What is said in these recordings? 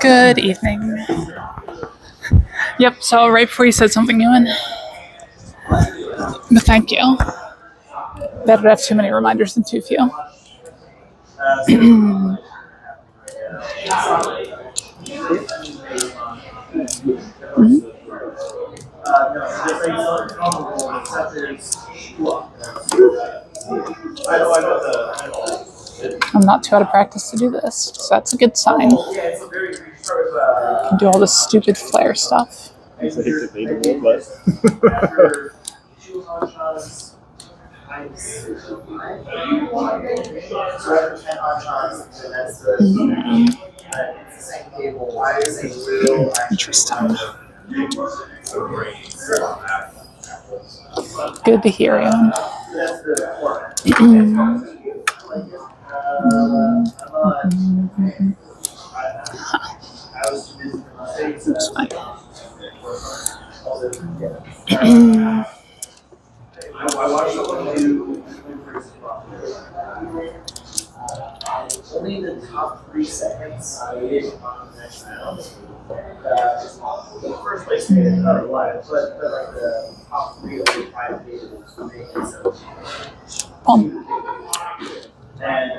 Good evening. Yep, so right before you said something, Ewan. But thank you. Better to have too many reminders than too few. I'm not too out of practice to do this, so that's a good sign. I can do all this stupid flare stuff. It's like debatable, but Interesting. Good to hear, Ewan. That's fine. Only the top 3 seconds on the next round. The first place made it out of life, but like the top 3 of the 5 pages made it so. And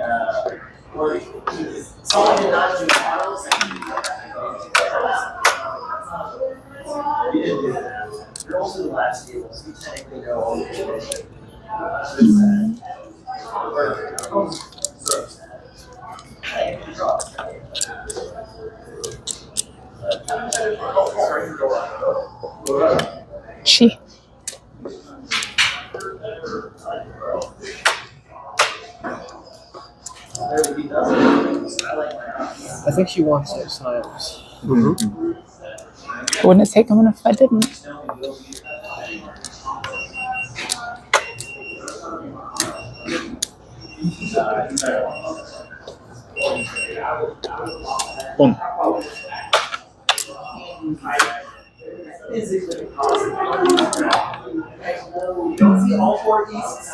someone did not do battles and you didn't do that. You're also the last table, so you technically know all the information. She. I think she wants those signs. Wouldn't it take them if I didn't? boom. Physically possible. You don't see all 4 easts.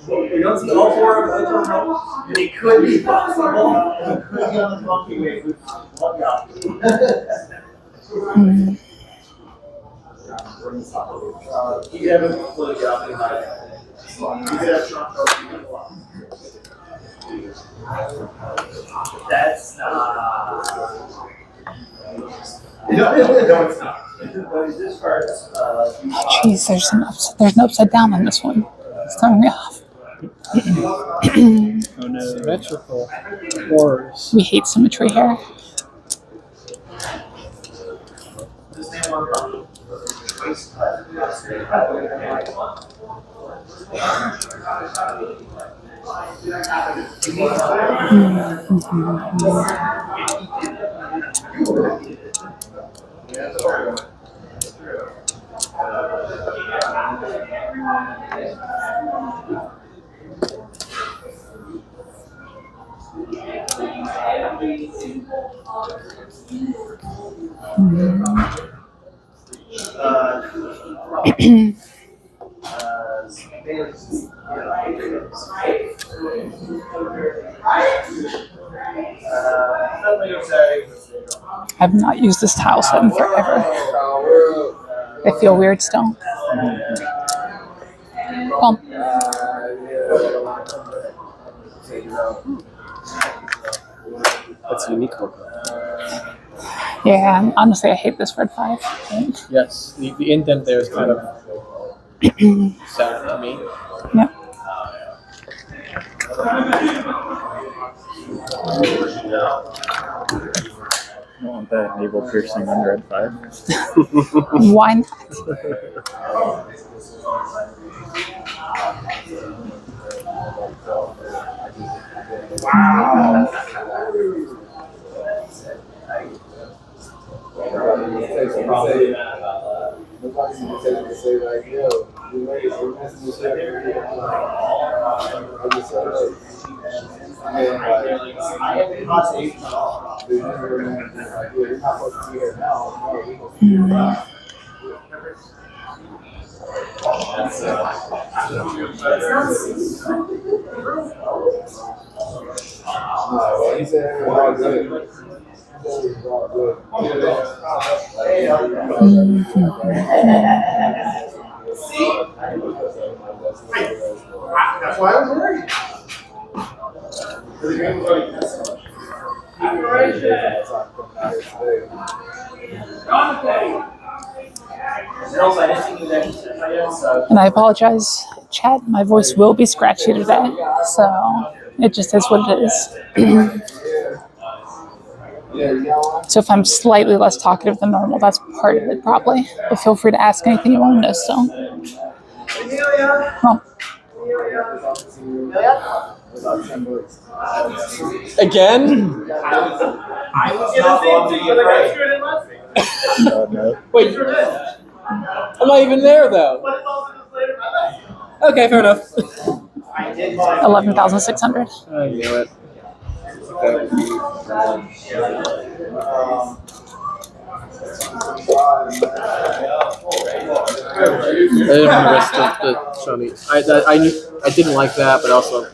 You don't see all 4 of them. They could be possible. It could be on the monkey wave. Look out. You haven't put it out behind it. You could have Trump. That's not. No, it's not. This part, Jeez, there's an upside down on this one. It's throwing me off. Oh no. Symmetrical horrors. We hate symmetry here. I've not used this tile set in forever. I feel weird still. Well, That's a unique one. yeah, honestly, I hate this red 5. Yes, the indent there is kind of sad to me. Yep. I don't want that navel piercing on red 5. Why not? That's why I was worried. And I apologize, chat. My voice will be scratchy today, so it just is what it is. So if I'm slightly less talkative than normal, that's part of it probably. But feel free to ask anything you want to know still. Well, Again? I was not wrong to be afraid. No. Wait, I'm not even there though. Okay, fair enough. 11,600. I knew it. I didn't want to risk the Sony. I didn't like that, but also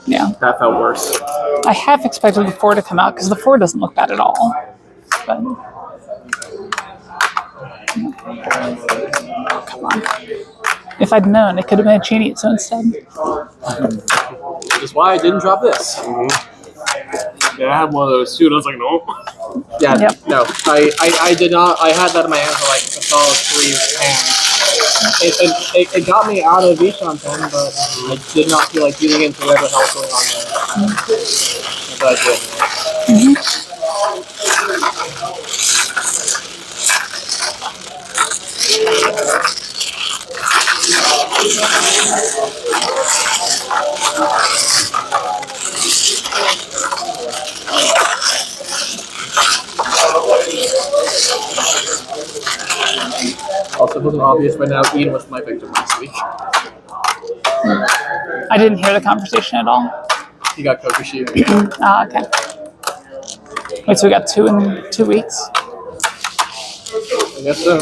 Yeah. that felt worse. I half expected the 4 to come out because the 4 doesn't look bad at all. But come on. If I'd known, it could have been a Chinitsu instead. Which is why I didn't drop this. Yeah, I had one of those too, and I was like, no. Yeah, Yep. no. I did not. I had that in my hand for like a solid 3 hands. It got me out of Vishan 10, but I did not feel like dealing into whatever the hell was going on there. But I did. Also, it wasn't obvious by now Ian was my victim last week. I didn't hear the conversation at all. He got Kokushi. Okay. Wait, so we got 2 in 2 weeks? I guess so.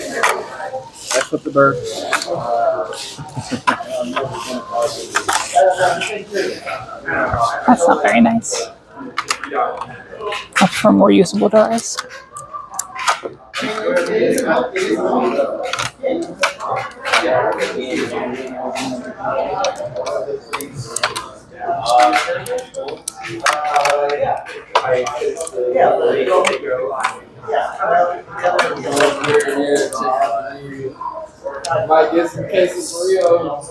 That's what the bird. That's not very nice. Much for more usable drawers. Might get some cases for real.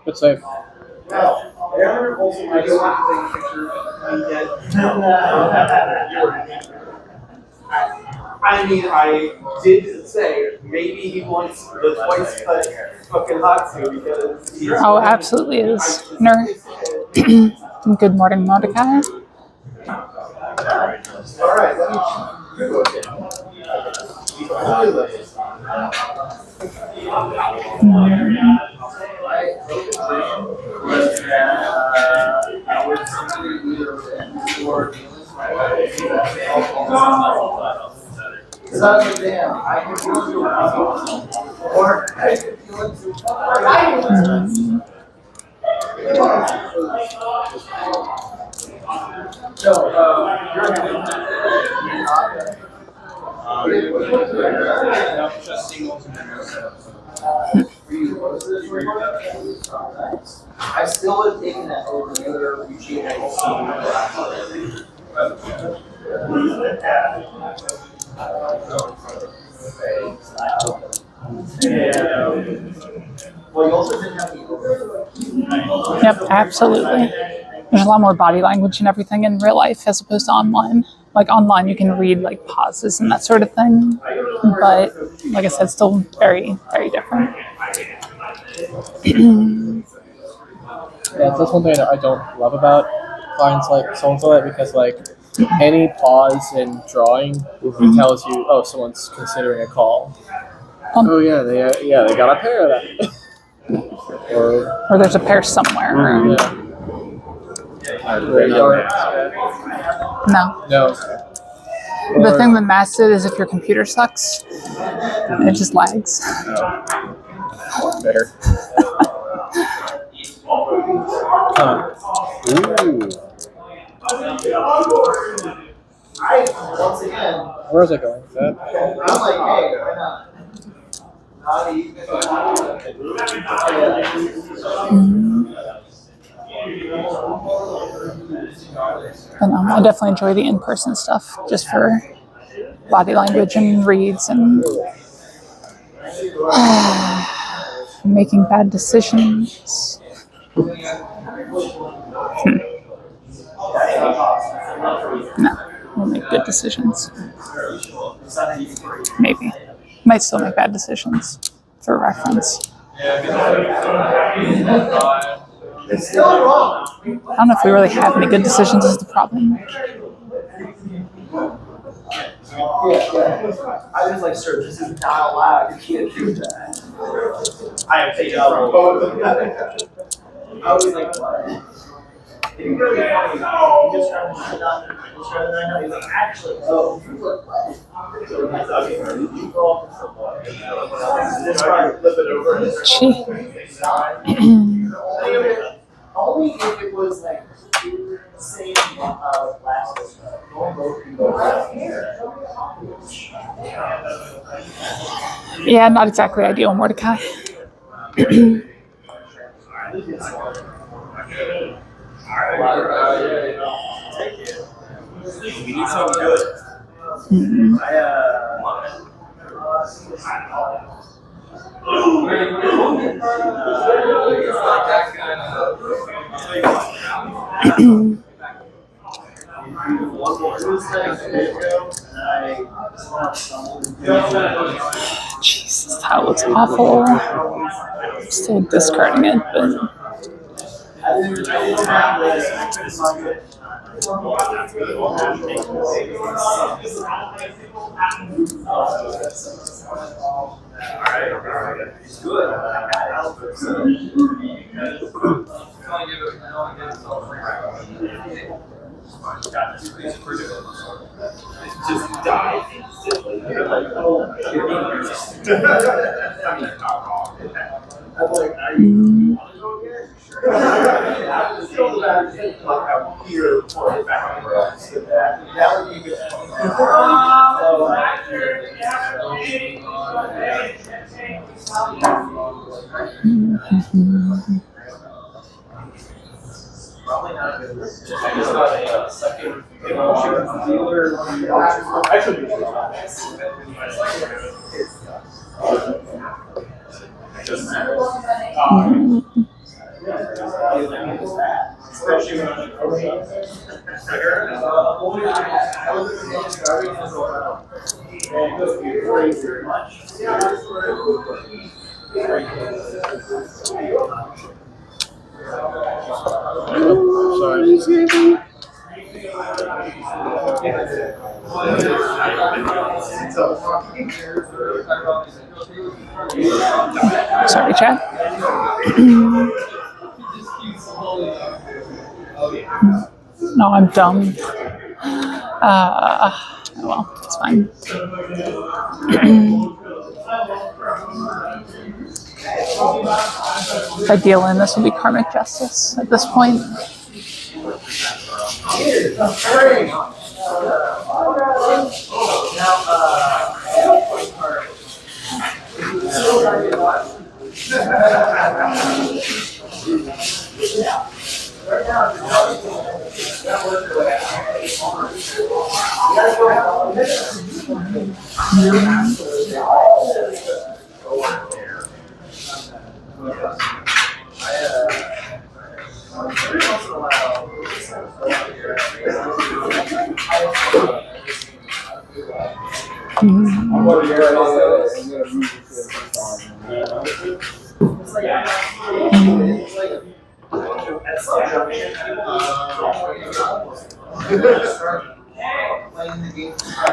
Good save. I mean, I did say maybe he wants the twice cut fucking Hatsu because he's Oh, absolutely is. Ner. Good morning, Mordecai. Alright, let me do it. Damn, I can feel you. Or I can feel it too. I still would have taken that over the other Eugene. Well, you also didn't have the Yep, absolutely. There's a lot more body language and everything in real life as opposed to online. like online you can read like pauses and that sort of thing, but like I said, still very, very different. Yeah, that's one thing that I don't love about clients like so-and-so, because like any pause in drawing tells you, oh, someone's considering a call. Oh yeah, they got a pair of that. Or there's a pair somewhere. No. The thing that Mass did is if your computer sucks, it just lags. Better. Once again, Where is it going? I'm like, hey, why not? But I definitely enjoy the in-person stuff just for body language and reads and making bad decisions. No, we'll make good decisions. Maybe. Might still make bad decisions for reference. I don't know if we really have any good decisions is the problem. I was like, sir, this is not allowed. You can't do that. I am taking from both of them. I was like, what? It'd be really funny. He just tried to sit down and he's like, actually, oh, you were what? This part, flip it over. Only if it was like same last Yeah, not exactly ideal, Mordecai. We need something good. Jesus, that looks awful. I'm still discarding it, but Just die instantly. Probably not good. I just got a second dealer. Actually, especially when very much. sorry, Chad. No, I'm dumb. Well, it's fine. If I deal in, this will be karmic justice at this point.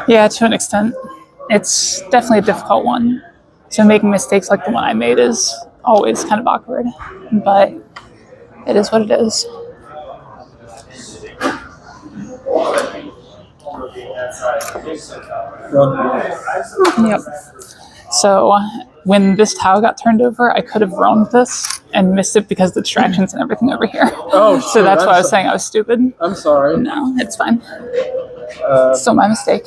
Yeah, to an extent. It's definitely a difficult one. So making mistakes like the one I made is always kind of awkward. But it is what it is. Yep. So when this tile got turned over, I could have roamed this and missed it because of the distractions and everything over here. Oh, So that's why I was saying I was stupid. I'm sorry. No, it's fine. Still my mistake.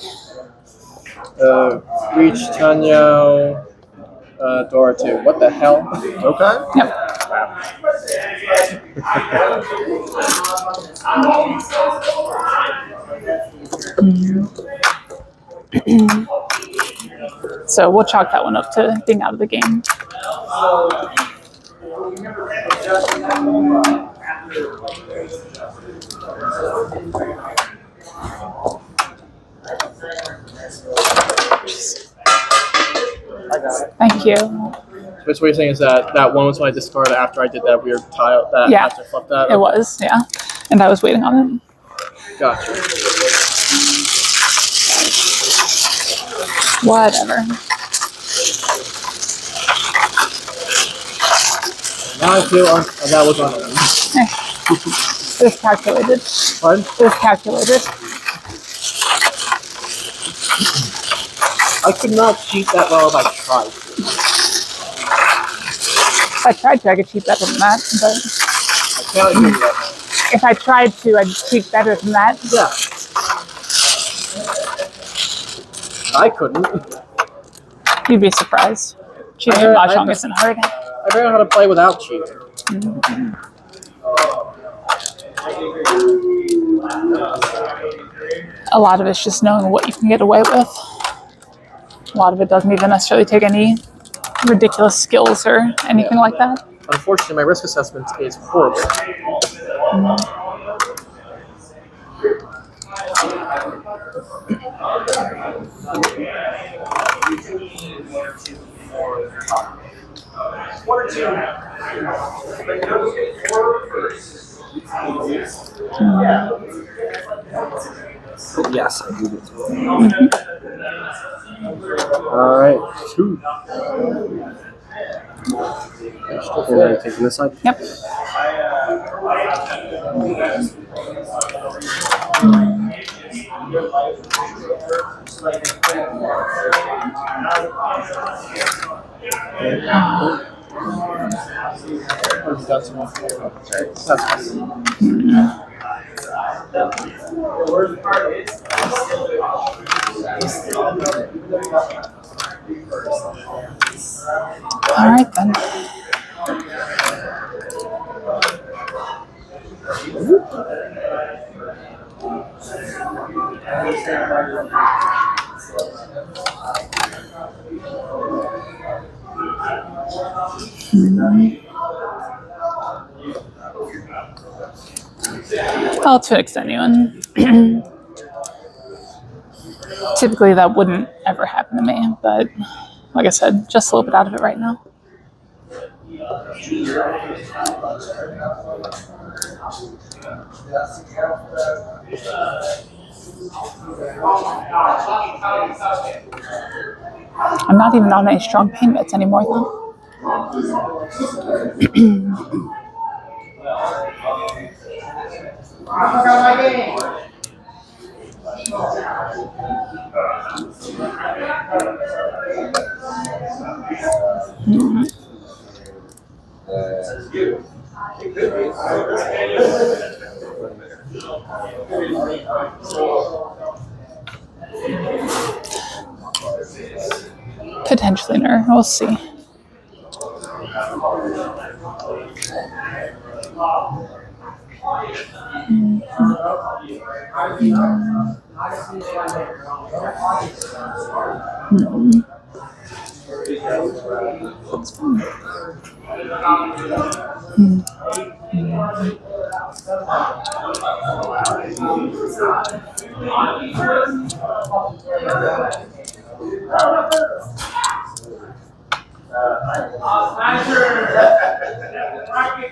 Reach Tanyo, Dora 2. What the hell? Okay. Yep. So we'll chalk that one up to being out of the game. Thank you. Which what you're saying is that one was when I discarded after I did that weird tile, that Yeah. after I flipped that? It was, yeah. And I was waiting on it. Gotcha. Whatever. Now I feel that was on it. It was calculated. Pardon? It was calculated. I could not cheat that well if I tried. If I tried to, I could cheat better than that. But I can't do that. if I tried to, I'd cheat better than that. Yeah. I couldn't. You'd be surprised. Cheating at Mahjong isn't hard. I figured out how to play without cheating. A lot of it's just knowing what you can get away with. A lot of it doesn't even necessarily take any ridiculous skills or anything like that. Unfortunately, my risk assessment is horrible. Yes, I do it. All right, 2. Okay, taking this side. Yep. All right then. Well, to an extent, even. Typically, that wouldn't ever happen to me, but like I said, just a little bit out of it right now. I'm not even on any strong pain meds anymore, though. Potentially, no. We'll see. And then like you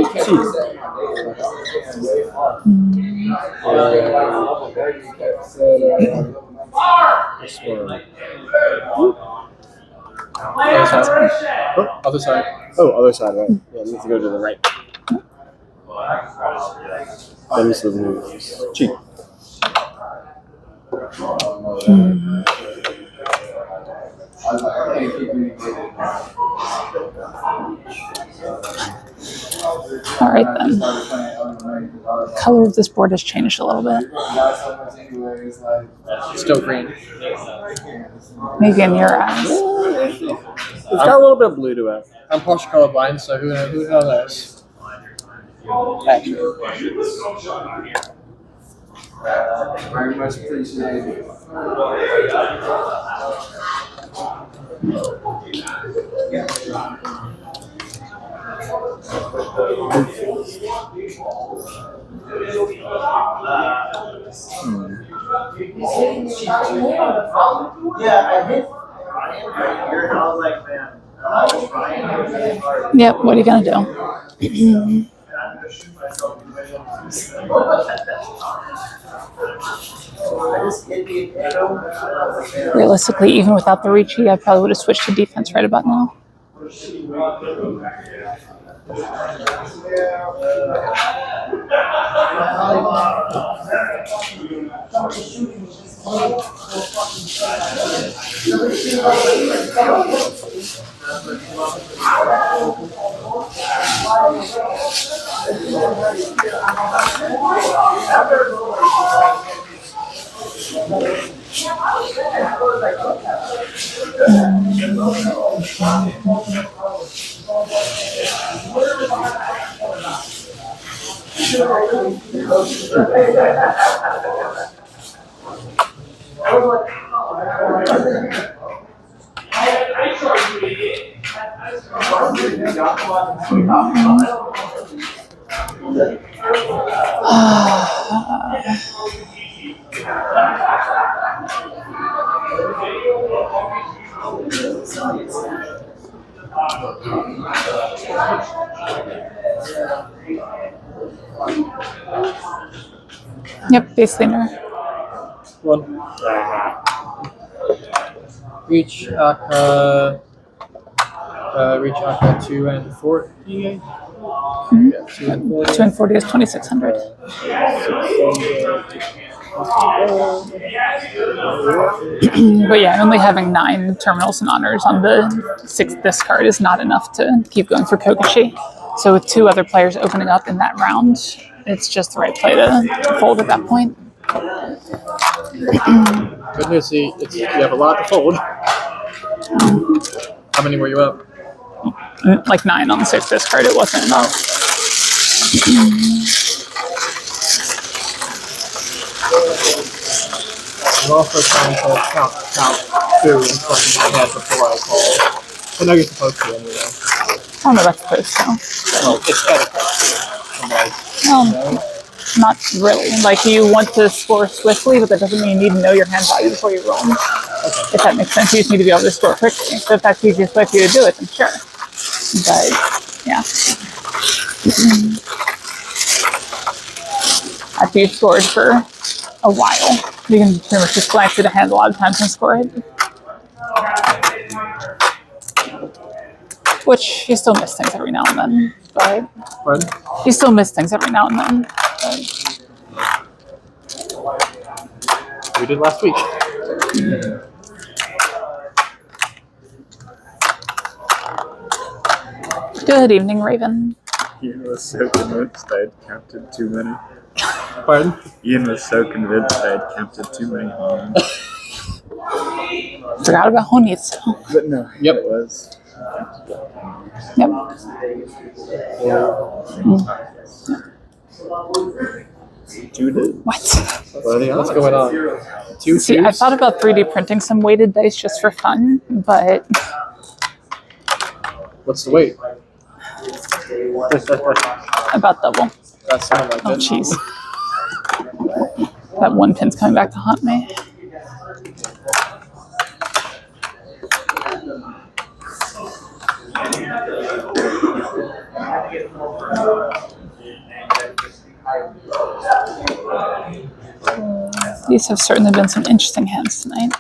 kept saying my name, like I was way far. You kept saying Other side. Oh, other side, right. Yeah, it needs to go to the right. That needs to move. Cheat. All right then. Color of this board has changed a little bit. Still green. Maybe in your eyes. It's got a little bit of blue to it. I'm partial colorblind, so who knows? Actually. very much appreciated. Yeah, I hit right here, and I was like, man, Yep, what are you gonna do? I'm gonna shoot myself in the middle. I just hit the arrow. Realistically, even without the reachie, I probably would have switched to defense right about now. Yep, basically no. One. Reach Aka 2 and 4. Yeah, 2 and 4. 2 and 40 is 2,600. But yeah, only having 9 terminals and honors on the 6th discard is not enough to keep going for Kokoshi. So with 2 other players opening up in that round, it's just the right play to fold at that point. Good news, see, you have a lot to fold. How many were you up? Like 9 on the 6th discard, it wasn't enough. I'm also trying to count 2 in front of my head before I call. I know you're supposed to anyway. I don't know about the post now. Well, it's etiquette. Not really. Like, you want to score swiftly, but that doesn't mean you need to know your hand value before you roll. Okay. If that makes sense, you just need to be able to score quickly. So if that's the easiest way for you to do it, then sure. But, yeah. After you've scored for a while, you can pretty much just glance through the hand a lot of times and score it. Which you still miss things every now and then, but Pardon? you still miss things every now and then. But We did last week. good evening, Raven. Ian was so convinced I'd counted too many. Pardon? Ian was so convinced I'd counted too many Hons. Forgot about Honitsu. But no, Yep. it was. Yep. Two did. What? What's going on? Two See, I twos? thought about 3D printing some weighted dice just for fun, but What's the weight? about double. That sounded like Oh, it. jeez. That one pin's coming back to haunt me. These have certainly been some interesting hands tonight.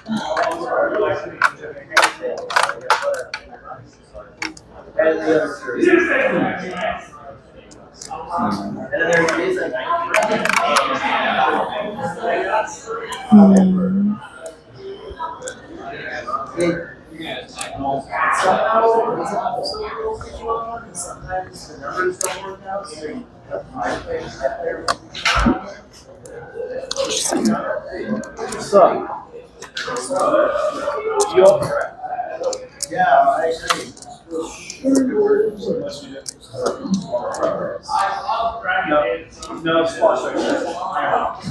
Interesting. Yeah, I agree. No sponsor.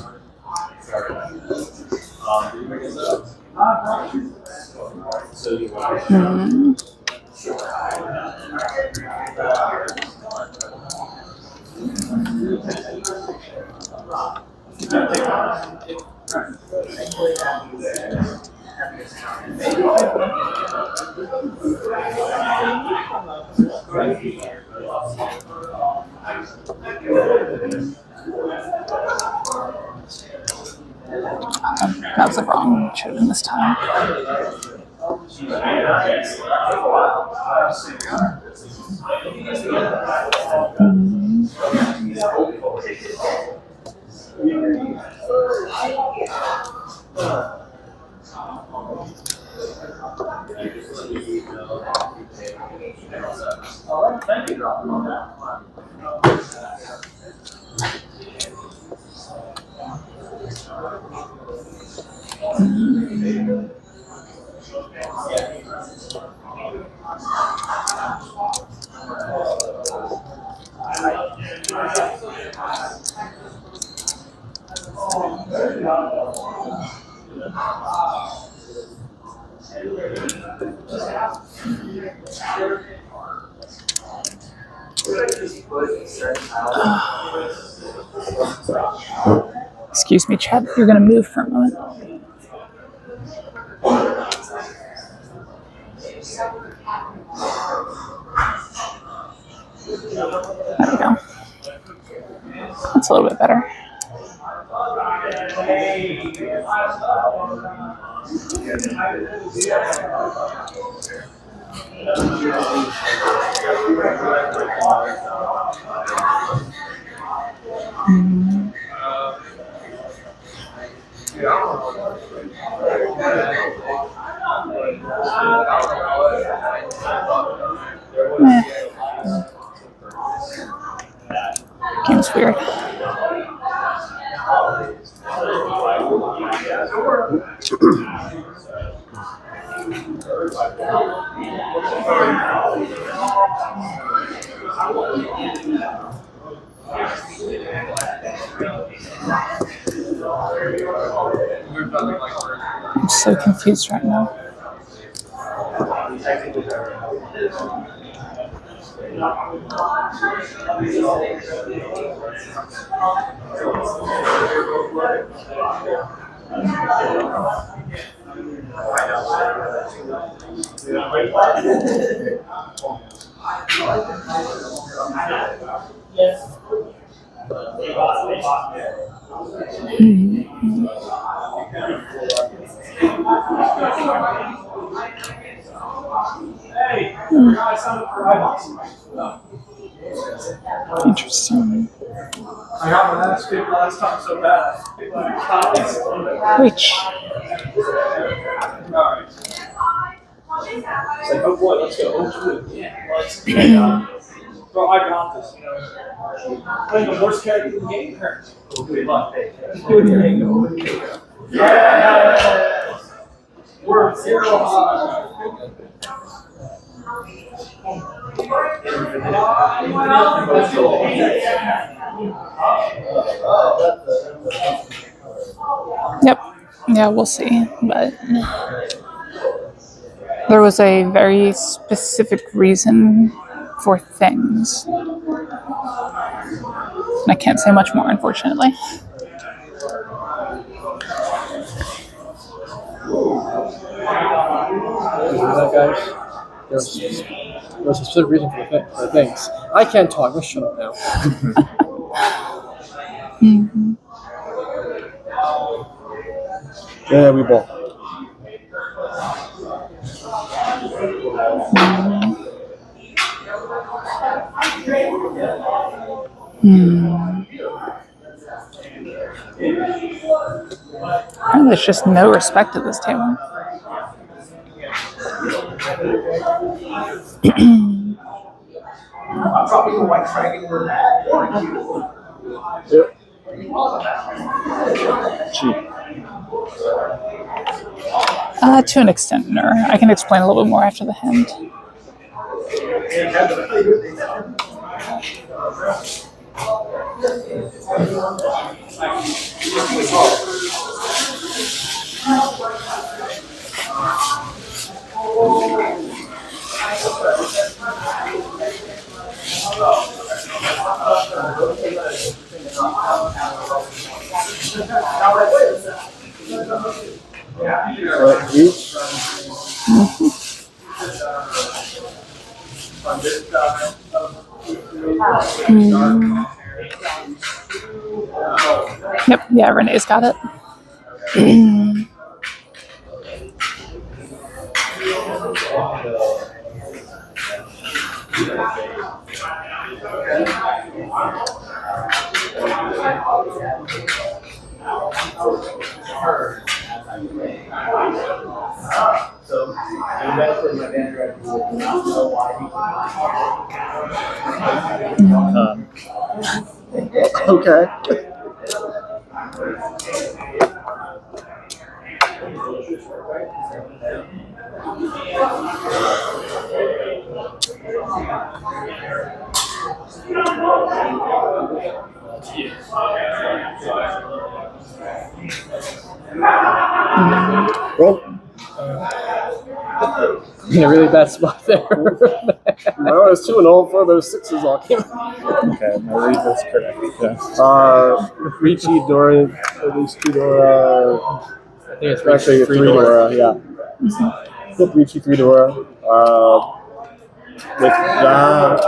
That was the wrong chosen this time. Excuse me, Chad. You're going to move for a moment. There we go. That's a little bit better. Game's weird. I'm so confused right now. Interesting. I got my ass kicked last time so bad. Reach. Alright. It's like, oh boy, let's go. Bro, I got this, you know. Playing the worst character in the game hurts. Good luck. Yeah! We're 0 Yep. Yeah, we'll see. But there was a very specific reason for things. And I can't say much more, unfortunately. Guys, there's a specific reason for the things. I can't talk. Let's shut up now. Mm-hmm. Yeah, we ball. And there's just no respect at this table. I'm probably the white dragon for that. Yep. Cheap. To an extent, no. I can explain a little bit more after the hand. Reach. Yep, yeah, Renee's got it. Okay. Well, In a really bad spot there. no, it's 2-0 for those sixes all came. Okay, my read was correct. Yeah. Ricci, Dora, at least 2 Dora. I think it's Actually, 3 Dora, yeah. Yep, Ricci, 3 Dora. With that,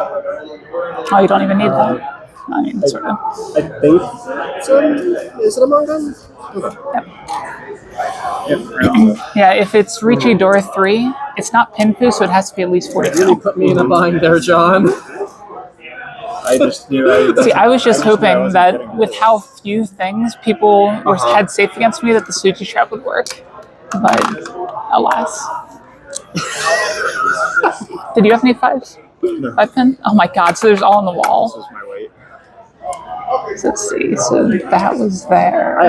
Oh, you don't even need that. I mean, sort of. I think is it among them? Yeah, if it's Ricci Door 3, it's not Pinfu, so it has to be at least 42. Really put me in a bind there, John. I just knew See, I was just knew I hoping wasn't that getting with how few things people had safe against me, that the Suji trap would work. But alas. Did you have any 5s? No. 5 pin? Oh my god, so there's all on the This wall. is my weight. So let's see, so that was there. I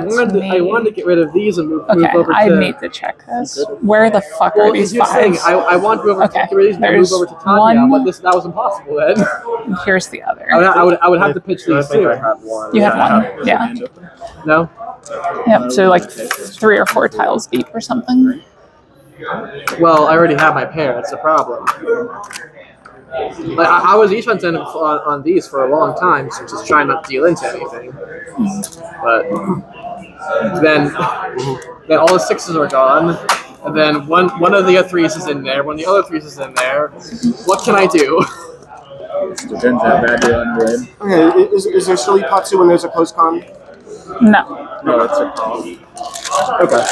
That's wanted to get rid of these and move Okay, over to... I need to check this. Where the fuck are these Here's the thing, 5s? I want to be able to Okay, get rid of these and there's move over to Tanya, one. but that was impossible then. And here's the other. I would have to pitch I these think too. I have one. You have I one, have yeah. hand open. No? Yep, so like 3 or 4 tiles deep or something. Well, I already have my pair. That's the problem. Like, I was each on these for a long time, so just trying not to deal into anything. But then all the 6s are gone, and then one of the 3s is in there, one of the other 3s is in there. What can I do? Depends how bad you're on red. Okay, is there still Ipatsu when there's a post-con? No, No, it's a call. Okay.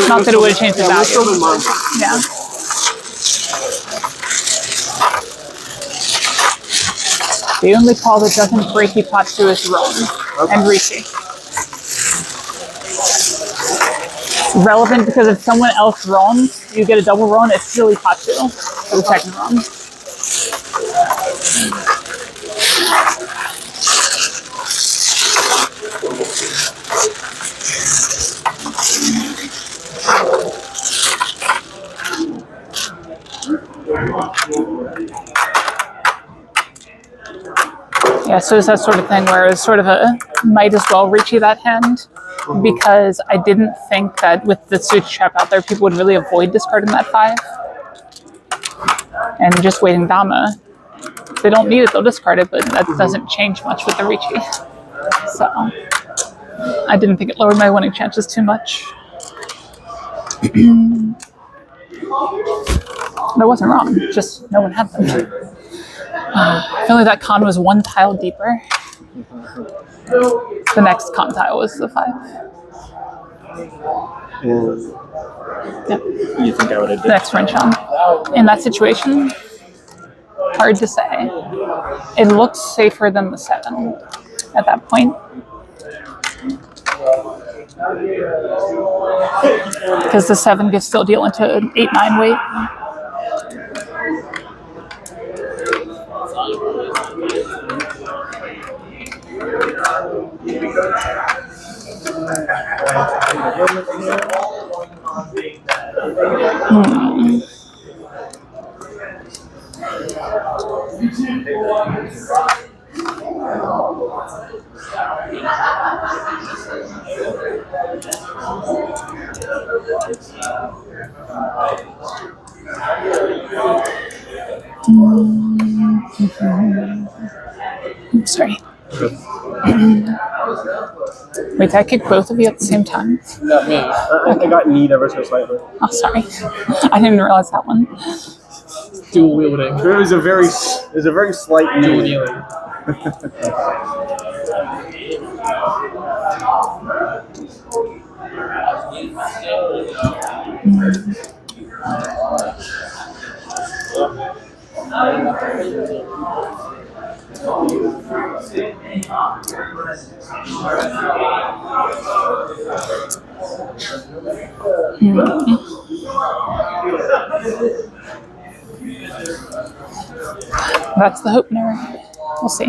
not that it would have changed the Yeah, we're still value. in Mahjong. Yeah. The only call that doesn't breaky pot to is Roan and Rishi. Relevant because if someone else Roans, you get a double Roan, it's silly pot 2 for the second Roan. Yeah, so it's that sort of thing where it's sort of a might as well reach you that hand because I didn't think that with the suit trap out there, people would really avoid discarding that 5 and just waiting Dama. If they don't need it, they'll discard it, but that doesn't change much with the Ricci. So I didn't think it lowered my winning chances too much. But I wasn't wrong, just no one had them. If only that con was one tile deeper. The next con tile was the 5. Yep. You think I would have The did? next French on. In that situation, hard to say. It looks safer than the 7 at that point. Because the 7 could still deal into an 8-9 weight. Sorry. Wait, did I kick both of you at the same time? Not me. I got need ever so slightly. Oh, sorry. I didn't realize that one. Dual wielding. It was a very slight Dual knee. dealing. That's the opener. We'll see.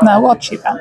No, we'll cheat that.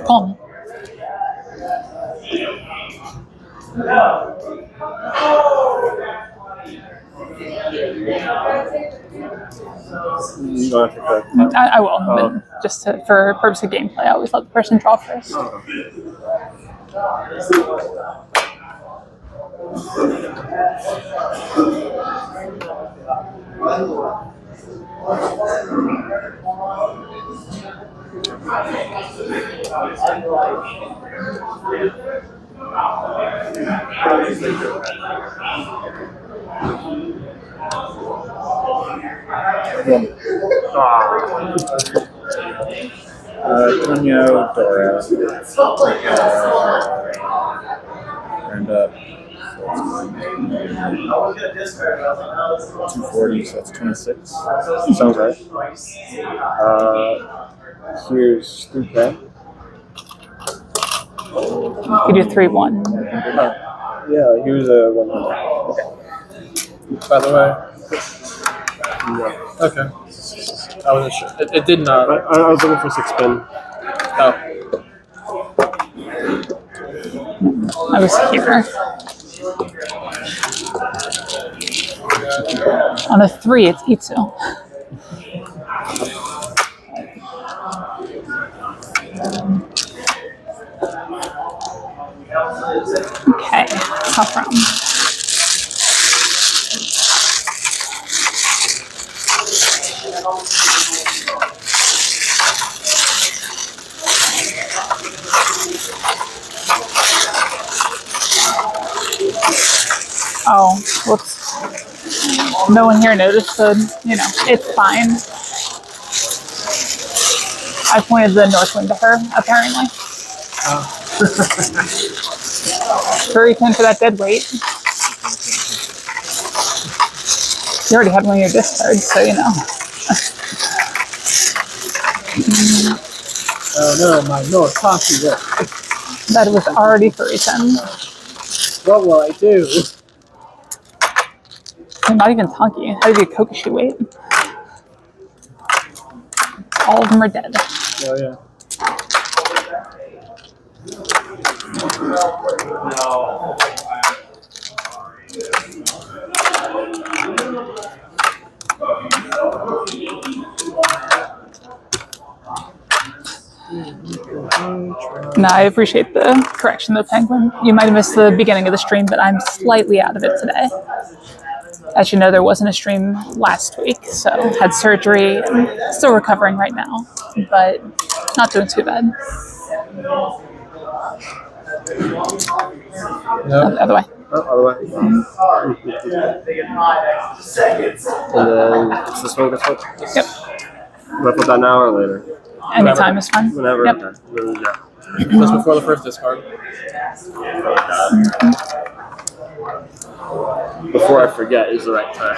Palm. You want to take that? I will, but just for purpose of gameplay, I always let the person draw first. Tonyo, Dora, and 240, so that's 26. Sounds right. Here's 3K. You do 3-1. Yeah, here's a 100. By the way. Okay. I wasn't sure. It did not. I was looking for 6 spin. Oh. I was here. On a 3, it's Itsu. Okay, tough round. Oh, whoops. No one here noticed, so, it's fine. I pointed the north wind to her, apparently. Very kind for that dead weight. You already had one of your discards, so Oh no, my north hockey work. that was already 3-10. What will I do? They're not even Tonki. How do you Kokushi weight? All of them are dead. Oh yeah. No, I appreciate the correction though, Penguin. You might have missed the beginning of the stream, but I'm slightly out of it today. As you know, there wasn't a stream last week, so had surgery. I'm still recovering right now, but not doing too bad. No. Other way. Other way. And then it's this one, this one? Yep. Do I put that now or later? Anytime is fine. Whenever? Yep. Okay. Yeah. Just before the first discard. Before I forget is the right time.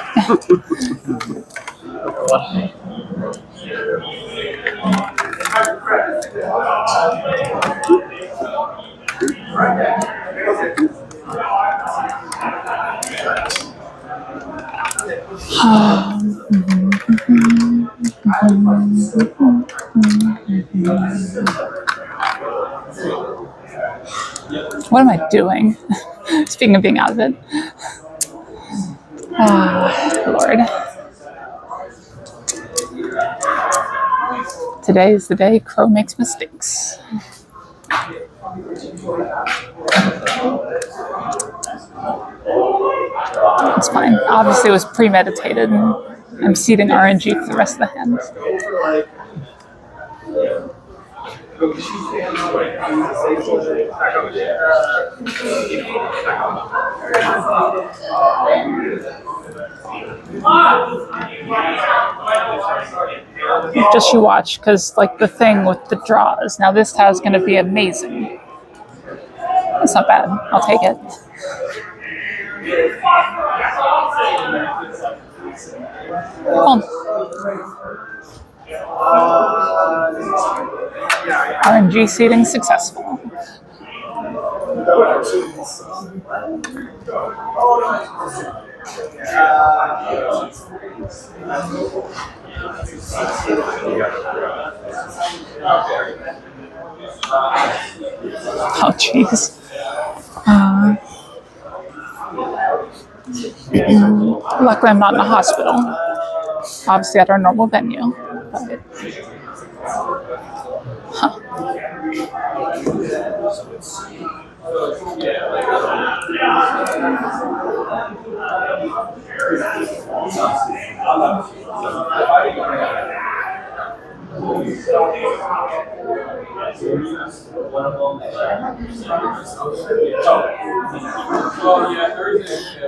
What am I doing? Speaking of being out of it. Ah, Lord. Today is the day Crow makes mistakes. It's fine. Obviously, it was premeditated. And I'm seeding RNG for the rest of the hand. Just you watch, because like the thing with the draws. Now this tile is going to be amazing. That's not bad. I'll take it. Boom. RNG seeding successful. Oh, jeez. Luckily, I'm not in a hospital. Obviously, at our normal venue. But, huh.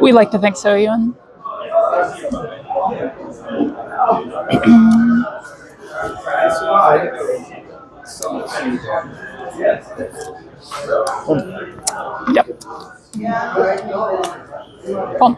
We like to think so, Ewan. Yep. Boom.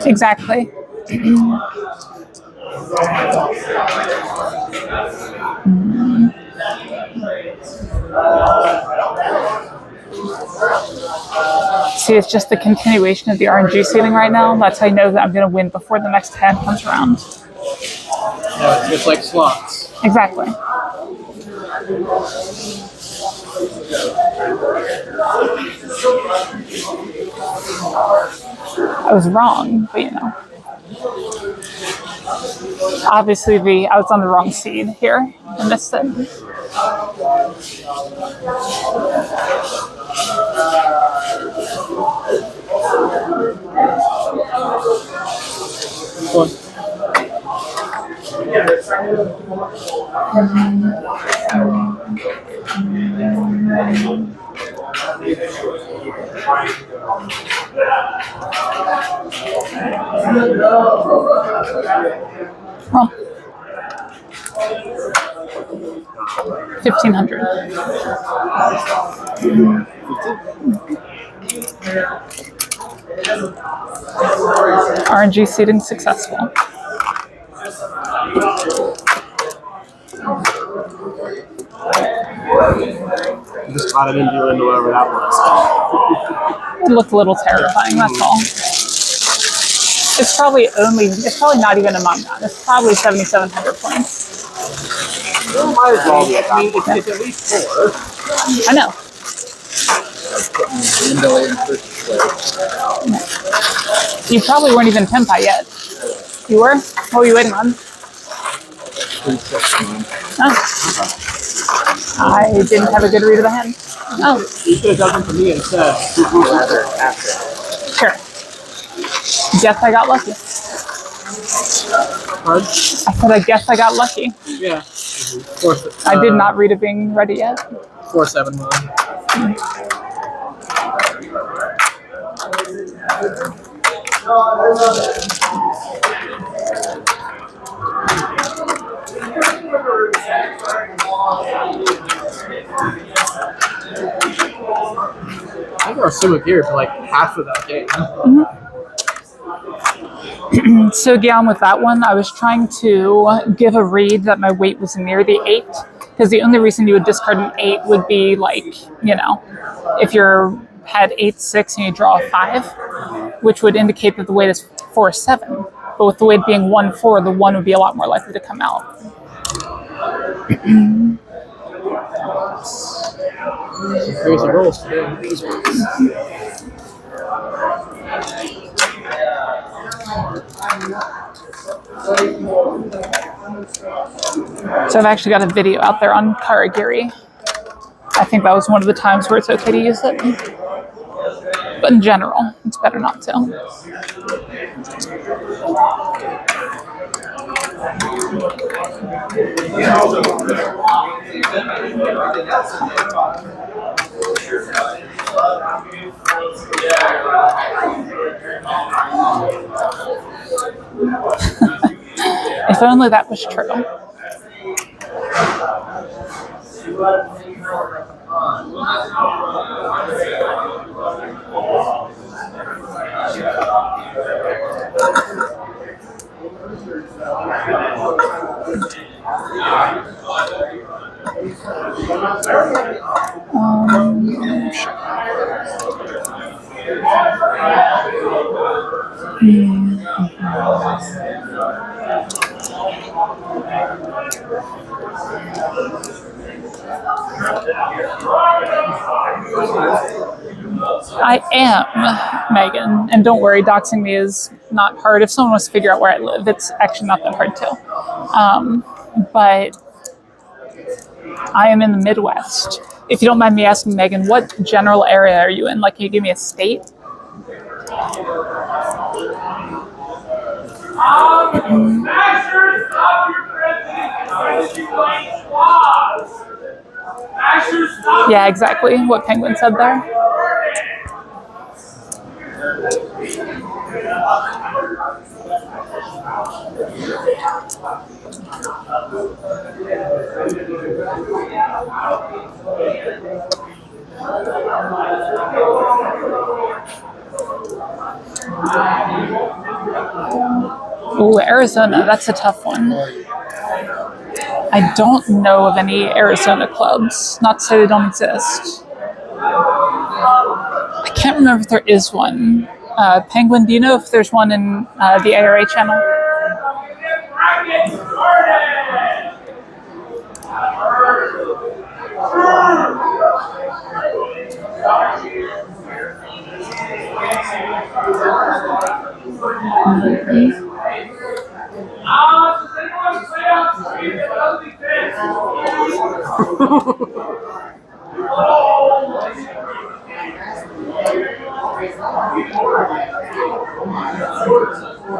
Exactly. See, it's just the continuation of the RNG seeding right now. That's how I know that I'm going to win before the next hand comes around. Yeah, it's just like slots. Exactly. I was wrong, but you know. Obviously, I was on the wrong seed here. I missed it. Well, 1,500. RNG seeding successful. Just glad I didn't do into whatever that was. It looked a little terrifying, that's all. It's probably not even a Mahjong. It's probably 7,700 points. Might as well be at that point. It's at least 4. I know. You probably weren't even Tempai yet. You were? What were you waiting on? Oh. I didn't have a good read of the hand. Oh. You should have done them for me instead. Sure. Guess I got lucky. Pardon? I said I guess I got lucky. Yeah. I did not read it being ready yet. 4-7 mode. I think I was still here for like half of that game. So again, with that one, I was trying to give a read that my weight was near the 8, because the only reason you would discard an 8 would be like, you know, if you're had 8-6 and you draw a 5, which would indicate that the weight is 4-7. But with the weight being 1-4, the 1 would be a lot more likely to come out. Crazy rolls today. So I've actually got a video out there on Karagiri. I think that was one of the times where it's okay to use it. But in general, it's better not to. If only that was true. I am, Megan, and don't worry, doxing me is not hard. If someone wants to figure out where I live, it's actually not that hard too. But I am in the Midwest. If you don't mind me asking, Megan, what general area are you in? Like, can you give me a state? Yeah, exactly what Penguin said there. Ooh, Arizona, that's a tough one. I don't know of any Arizona clubs. Not to say they don't exist. I can't remember if there is one. Penguin, do you know if there's one in the ARA channel?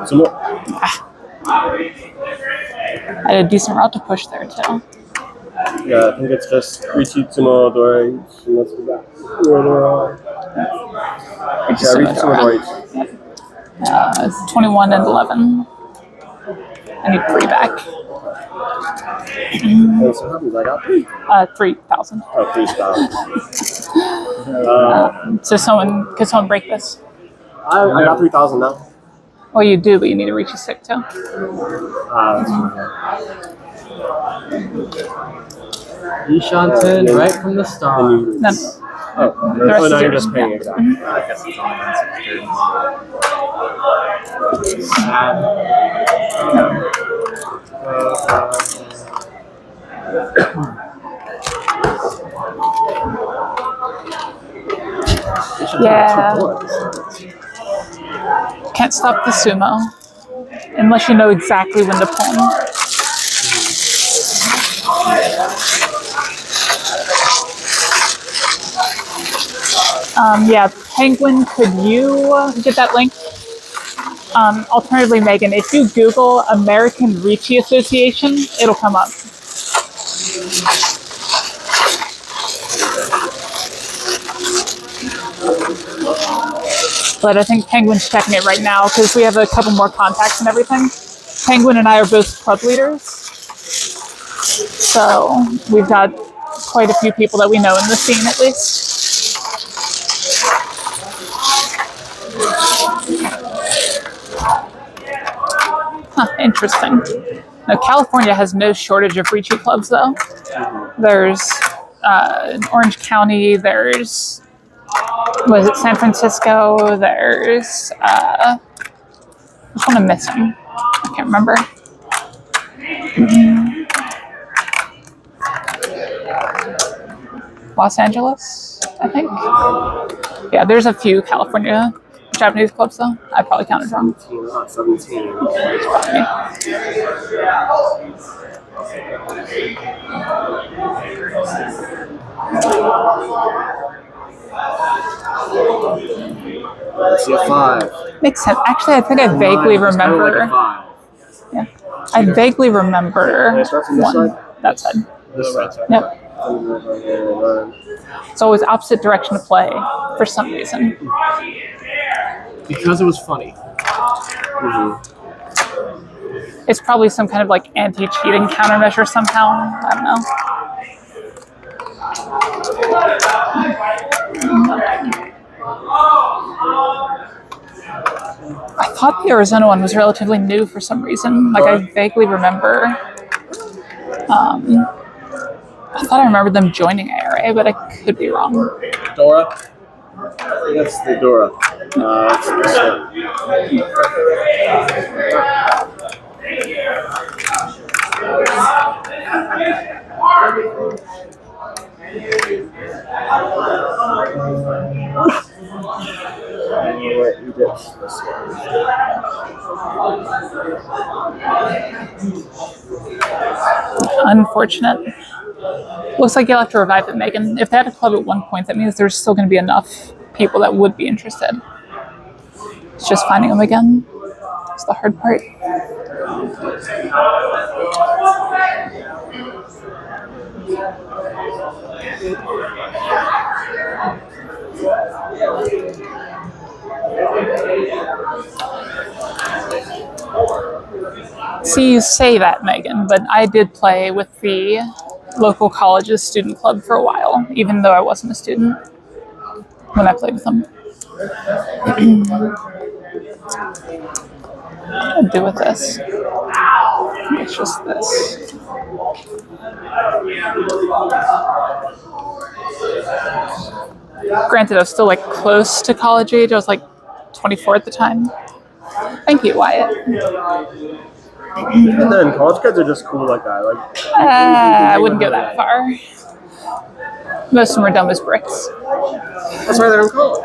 Some more. I had a decent route to push there too. Yeah, I think it's just Richie Tsumo Dora each, and that's what we got. Yeah, Richie Tsumo Dora each. 21 and 11. I need 3 back. And so happens, I got 3. 3,000. Oh, 3,000. So could someone break this? I got 3,000 now. Well, you do, but you need to reach a stick too. That's fine. Ishanten right from the start. No. Oh, The rest now is you're yours. just paying Yeah. exactly. I guess it's only been 6 turns. Sad. Yeah. Can't stop the sumo. Unless you know exactly when to pull them. Yeah, Penguin, could you get that link? Alternatively, Megan, if you Google American Ricci Association, it'll come up. But I think Penguin's checking it right now because we have a couple more contacts and everything. Penguin and I are both club leaders. So we've got quite a few people that we know in the scene at least. Huh, interesting. Now, California has no shortage of Reachy clubs, though. There's in Orange County, there's, was it San Francisco? There's, which one am I missing? I can't remember. Los Angeles, I think. Yeah, there's a few California Japanese clubs, though. I probably counted wrong. 17. Let's see a 5. Makes sense. Actually, I think I vaguely remember. Yeah, I vaguely remember Can I start from this one. side? That side. This side. Yep. It's always opposite direction to play for some reason. Because it was funny. It's probably some kind of like anti-cheating countermeasure somehow. I don't know. I thought the Arizona one was relatively new for some reason. Like I vaguely remember. I thought I remembered them joining ARA, but I could be wrong. Dora? That's the Dora. That's this one. Wait, you did this one. Unfortunate. Looks like you'll have to revive it, Megan. If they had a club at one point, that means there's still going to be enough people that would be interested. It's just finding them again. It's the hard part. See, you say that, Megan, but I did play with the local college's student club for a while, even though I wasn't a student when I played with them. What do I do with this? It's just this. Granted, I was still like close to college age. I was like 24 at the time. Thank you, Wyatt. And then college kids are just cool like that. Like I wouldn't go that far. Most of them are dumb as bricks. that's why they're in college.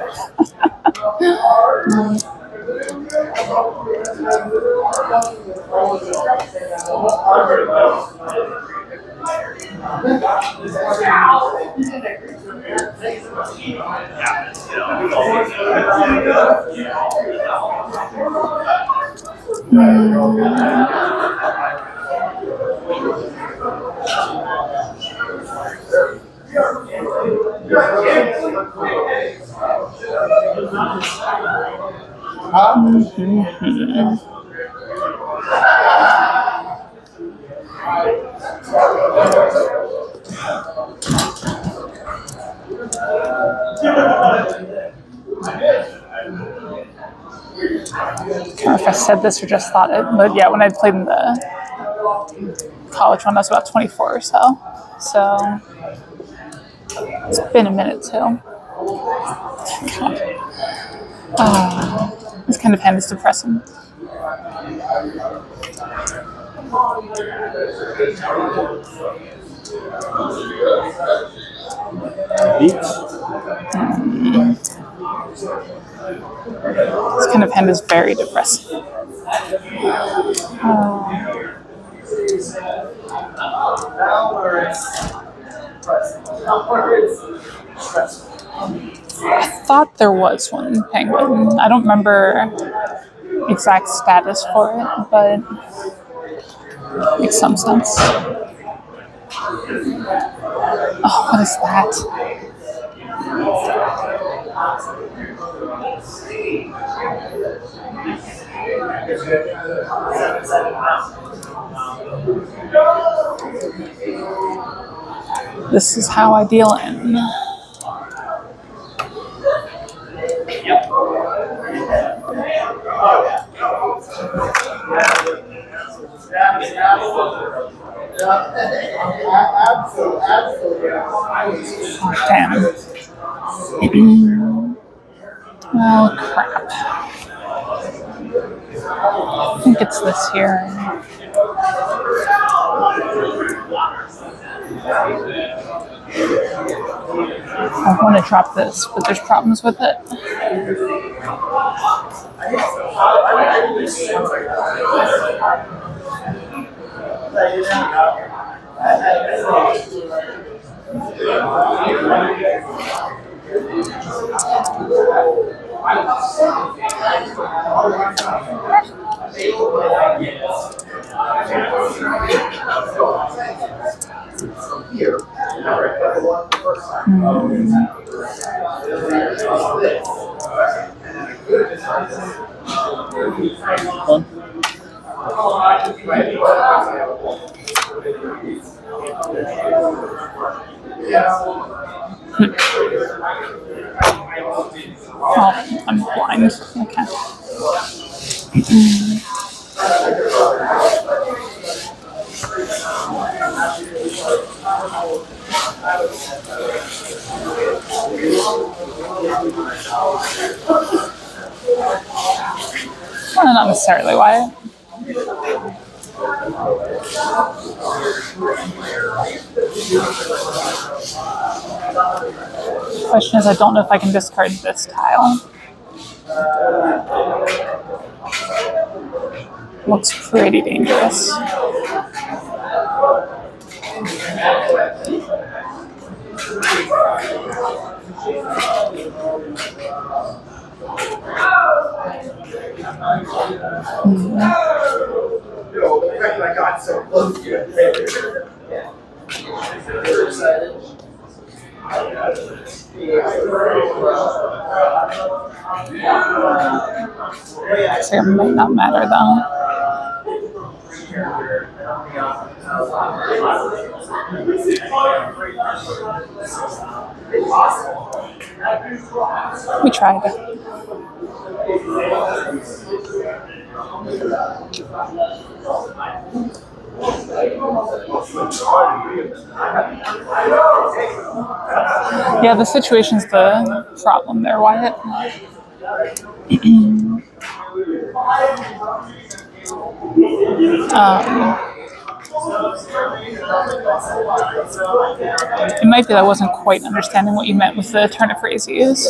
I can't remember if I said this or just thought it, but yeah, when I played in the college one, I was about 24 or so. So it's been a minute too. This kind of hand is depressing. Beats. This kind of hand is very depressing. I thought there was one penguin. I don't remember exact status for it, but it makes some sense. Oh, what is that? This is how I deal in. Damn. Oh, crap. I think it's this here. I want to drop this, but there's problems with it. Oh, I'm blind. Okay. Well, not necessarily, Wyatt. The question is, I don't know if I can discard this tile. Looks pretty dangerous. I got so close to it. So it might not matter though. We tried. Yeah, the situation's the problem there, Wyatt. It might be that I wasn't quite understanding what you meant with the turn of phrase you used.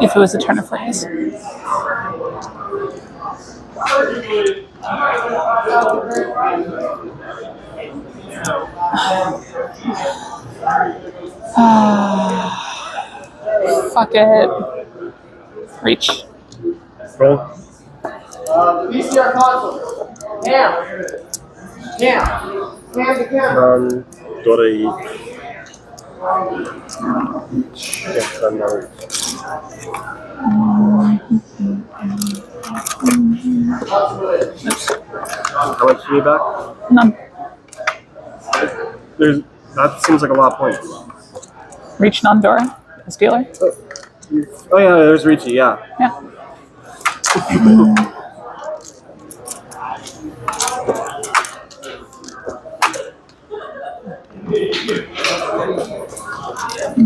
If it was a turn of phrase. Fuck it. Reach. Roll. VCR console. Cam. Cam to camera. Go to E. Yes, I'm not. How much do you need back? None. That seems like a lot of points. Reach non-door. As dealer. Oh yeah, there's Ricci, yeah. Yeah.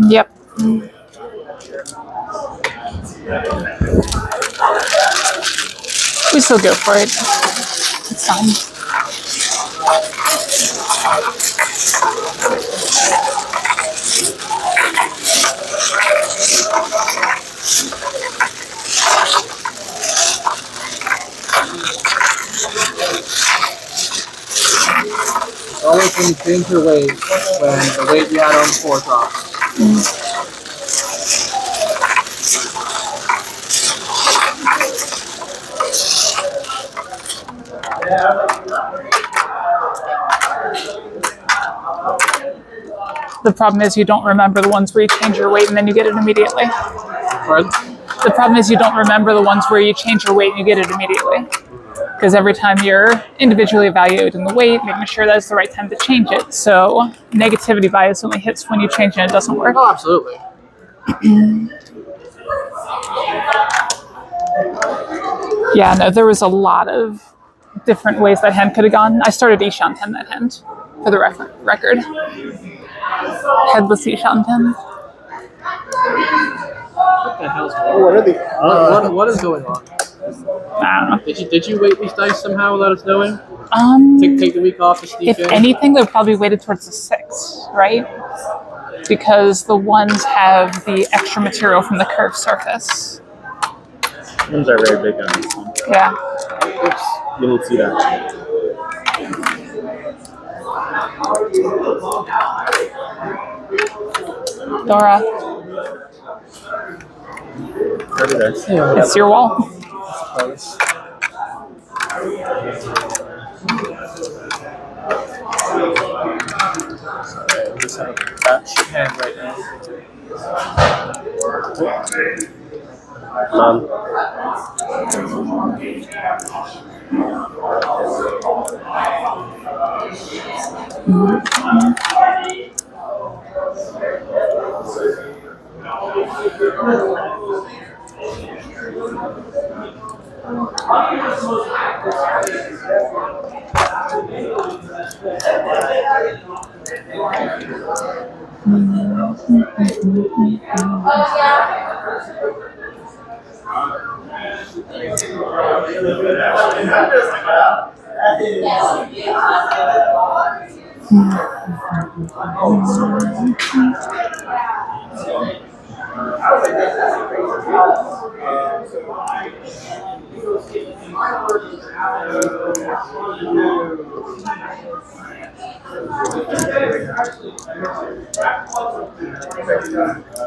Yep. We still go for it. It's fine. Always when you change your weight when the weight you had on before drops. The problem is you don't remember the ones where you change your weight and then you get it immediately. Pardon? The problem is you don't remember the ones where you change your weight and you get it immediately. Because every time you're individually evaluating the weight, making sure that's the right time to change it. So negativity bias only hits when you change and it doesn't work. Oh, absolutely. Yeah, no, there was a lot of different ways that hand could have gone. I started Ishan 10 that hand, for the record. Headless Ishan 10. What the hell's going on? What are the? What is going on? I don't know. Did you weight these dice somehow without us knowing? Take the week off to sneak If in? anything, they're probably weighted towards the 6, right? Because the ones have the extra material from the curved surface. Ones are very big on this one. Yeah. Oops, you don't see that. Dora, Pretty nice. it's your wall. I just have a bad shit hand right now.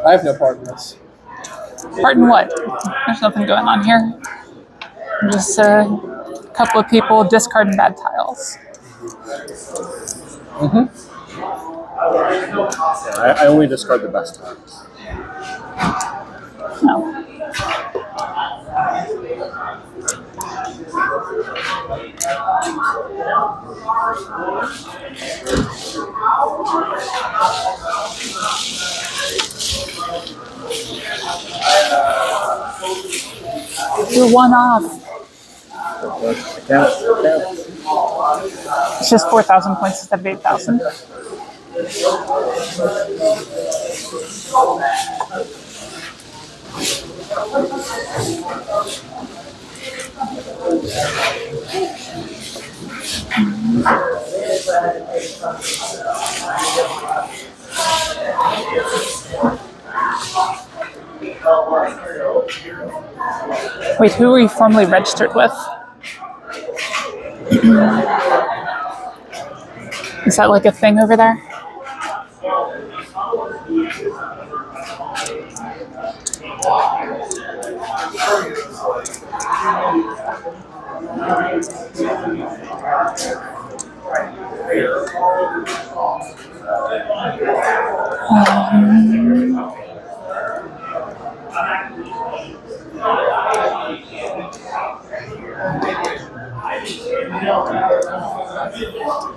I have no part in this. Pardon what? There's nothing going on here. Just a couple of people discarding bad tiles. Yeah, I only discard the best times. No. You're one off. It's just 4,000 points instead of 8,000. Wait, who were you formally registered with? Is that like a thing over there?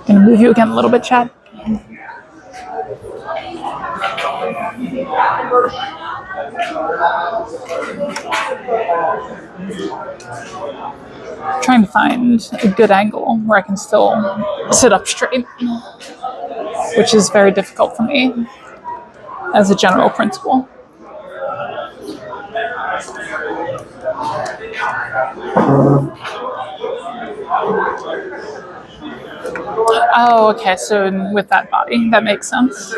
Gonna move you again a little bit, Chad. Trying to find a good angle where I can still sit up straight, which is very difficult for me as a general principle. Oh, okay, so with that body, that makes sense.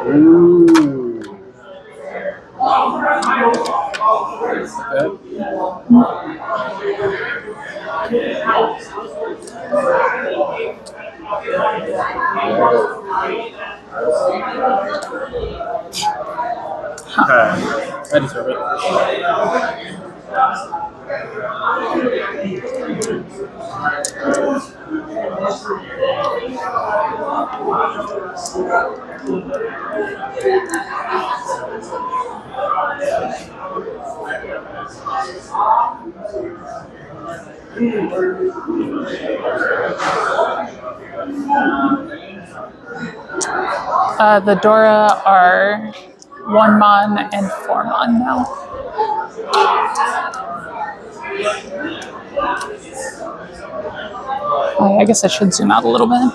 Ooh. I deserve it. The Dora are 1 mon and 4 mon now. I guess I should zoom out a little bit.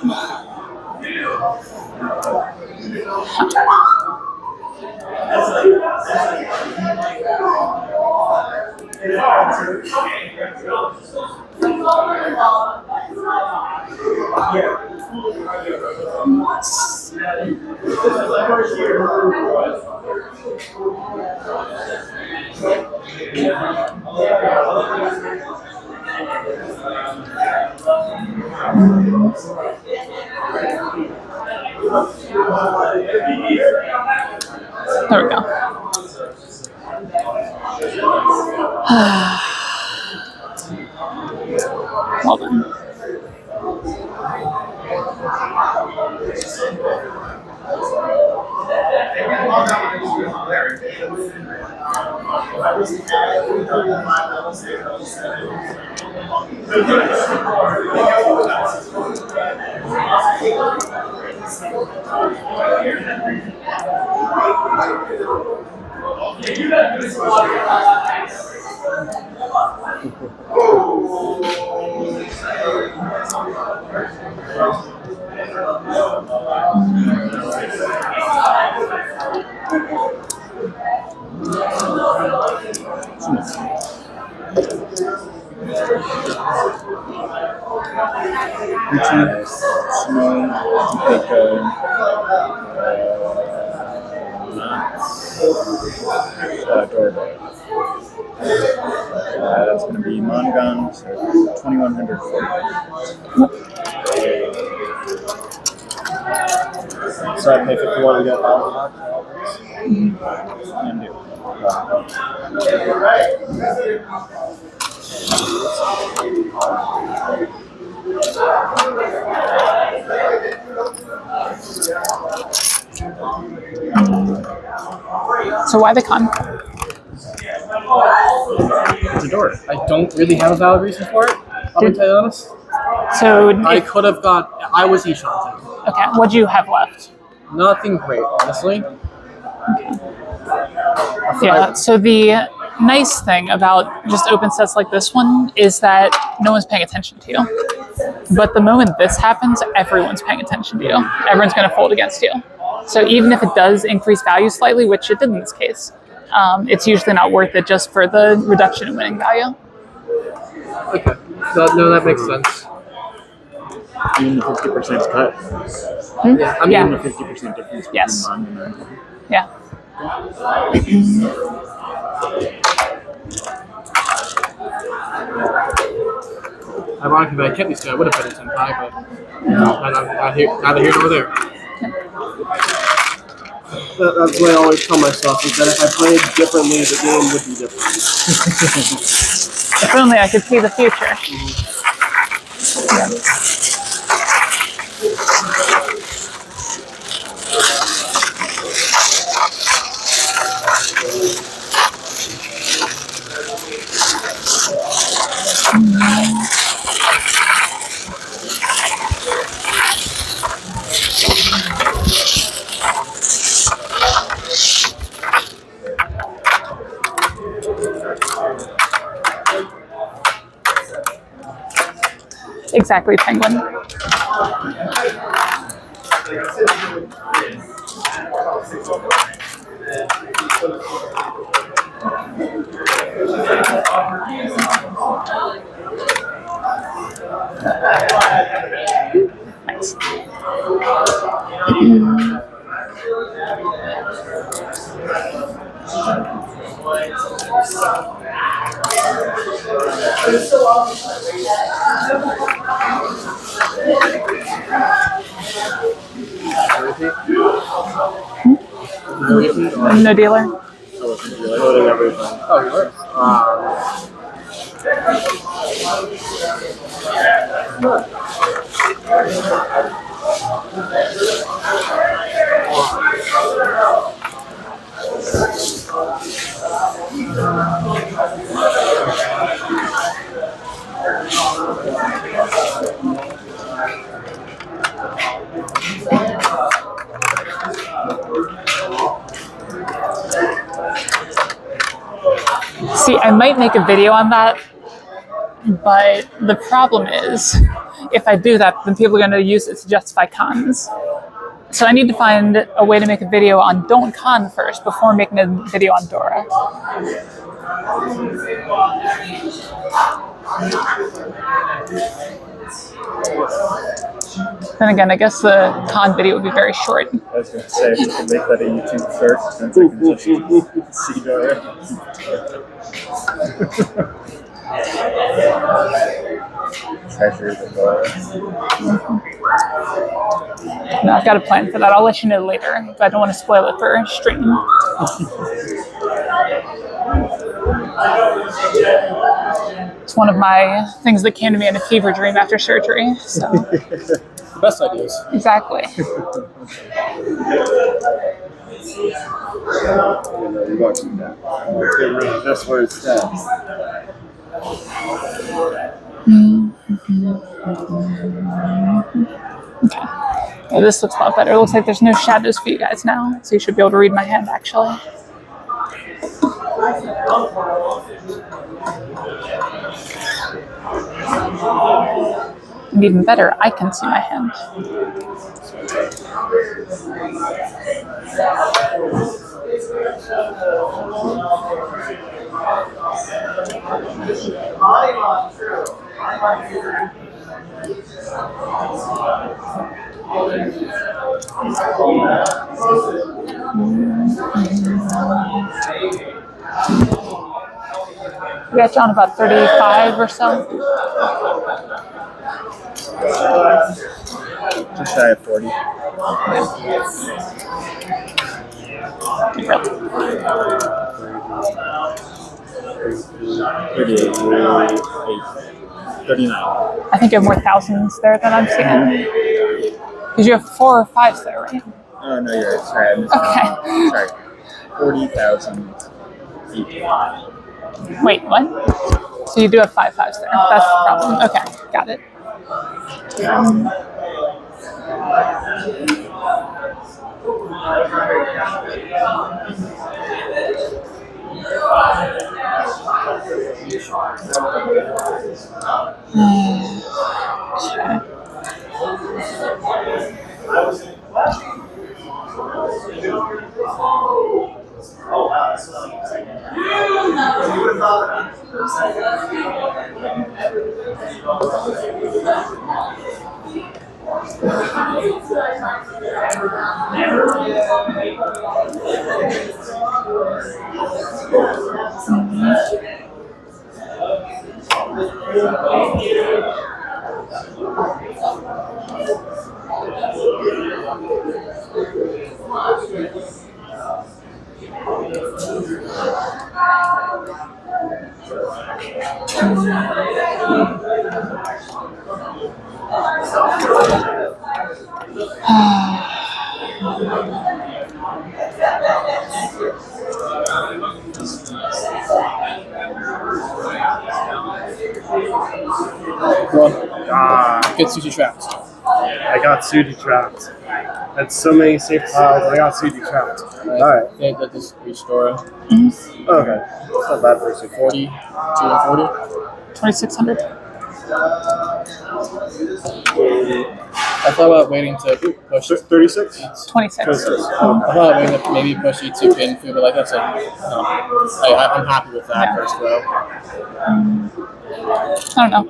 There we go. Well done. That's going to be Mahjong, so 2140. So I pay 51 to get that. And do. So why the con? It's a door. I don't really have a valid reason for it. I'll be totally honest. So I could have got. I was enchanted. okay, what do you have left? Nothing great, honestly. Yeah, so the nice thing about just open sets like this one is that no one's paying attention to you. But the moment this happens, everyone's paying attention to you. Everyone's going to fold against you. So even if it does increase value slightly, which it did in this case, it's usually not worth it just for the reduction in winning value. Okay. No, that makes sense. Even the 50% cut. Yeah, I mean, Yeah. Even the 50% difference between Yes. Mahjong and Red. Yeah. ironically, if I kept these two, I would have put it in Senpai, but neither here nor there. That's what I always tell myself, is that if I played differently, the game would be different. If only I could see the future. Exactly, penguin. Nice. No dealer. Loading everything. Oh, you were. See, I might make a video on that, but the problem is, if I do that, then people are going to use it to justify cons. So I need to find a way to make a video on Don't Con first before making a video on Dora. Then again, I guess the con video would be very short. I was going to say, if you could make that a YouTube first, then I can just see Dora. Treasures of Dora. No, I've got a plan for that. I'll let you know later, but I don't want to spoil it for stream. It's one of my things that came to me in a fever dream after surgery. So. Best ideas. Exactly. That's where it stands. Okay. Well, this looks a lot better. It looks like there's no shadows for you guys now, so you should be able to read my hand actually. And even better, I can see my hand. We got you on about 35 or so. Just shy of 40. Really? 38. 39. I think you have more thousands there than I'm seeing. Because you have 4 or 5s there, right? Oh, no, you're right. Sorry, I missed Okay. Sorry. 40,000 people. Wait, what? So you do have 5 5s there. That's the problem. Okay, got it. Get sushi trapped. I got Sudi trapped. Had so many safe piles, I got Sudi trapped. Alright. I think that this reached Dora. Okay. That's not bad for a 40, 2 and 40. 2,600. I thought about waiting to push. 36? 26. 26. I thought about waiting to maybe push E2 pin food, but like that's I'm happy with that Yeah. first row. I don't know.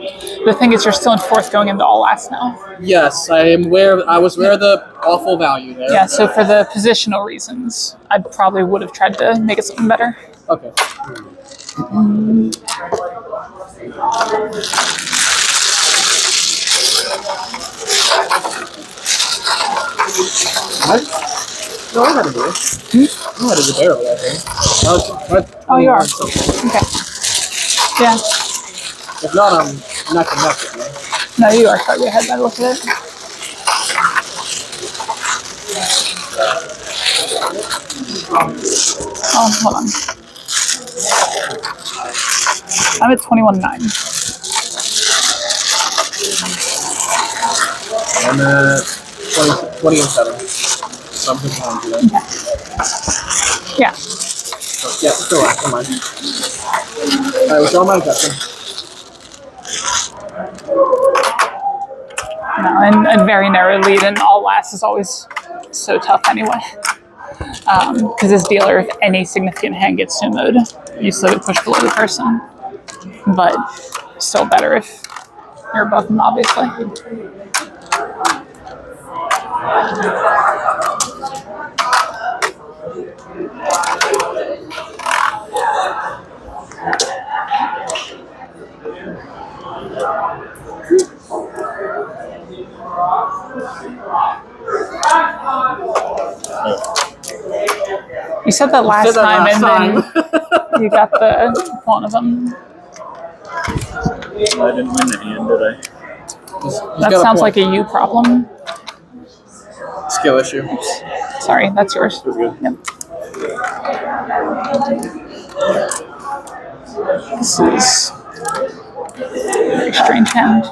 The thing is, you're still in fourth going into all last now. Yes, I was aware of the awful value there. Yeah, so for the positional reasons, I probably would have tried to make it something better. Okay. No, I had a beer. I had a barrel, I think. Oh, you are? Okay. Yeah. If not, I'm neck and neck with you. No, you are slightly ahead by the look of it. Oh, hold on. I'm at 21.9. I'm at 20 and 7. Something wrong with that. Yeah. So, yeah, still right. Come on. Alright, withdraw my objection. No, and a very narrow lead in all last is always so tough anyway. Because as dealer, if any significant hand gets sumoed, you still get pushed below the person. But still better if you're above them, obviously. You said that last time, and then you got the one of them. I didn't win the hand, did I? That sounds like a you problem. skill issue. Sorry, that's yours. That's good. Yep. This is a very strange hand.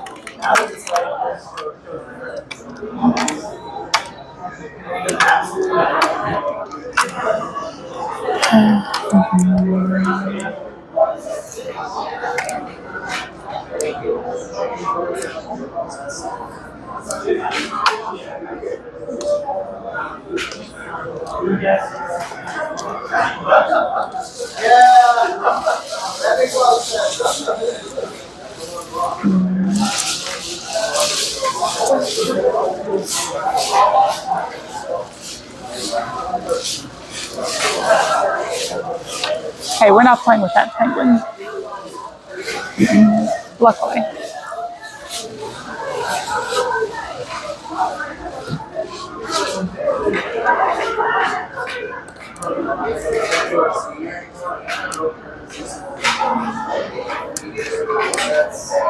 Hey, we're not playing with that penguin. Luckily.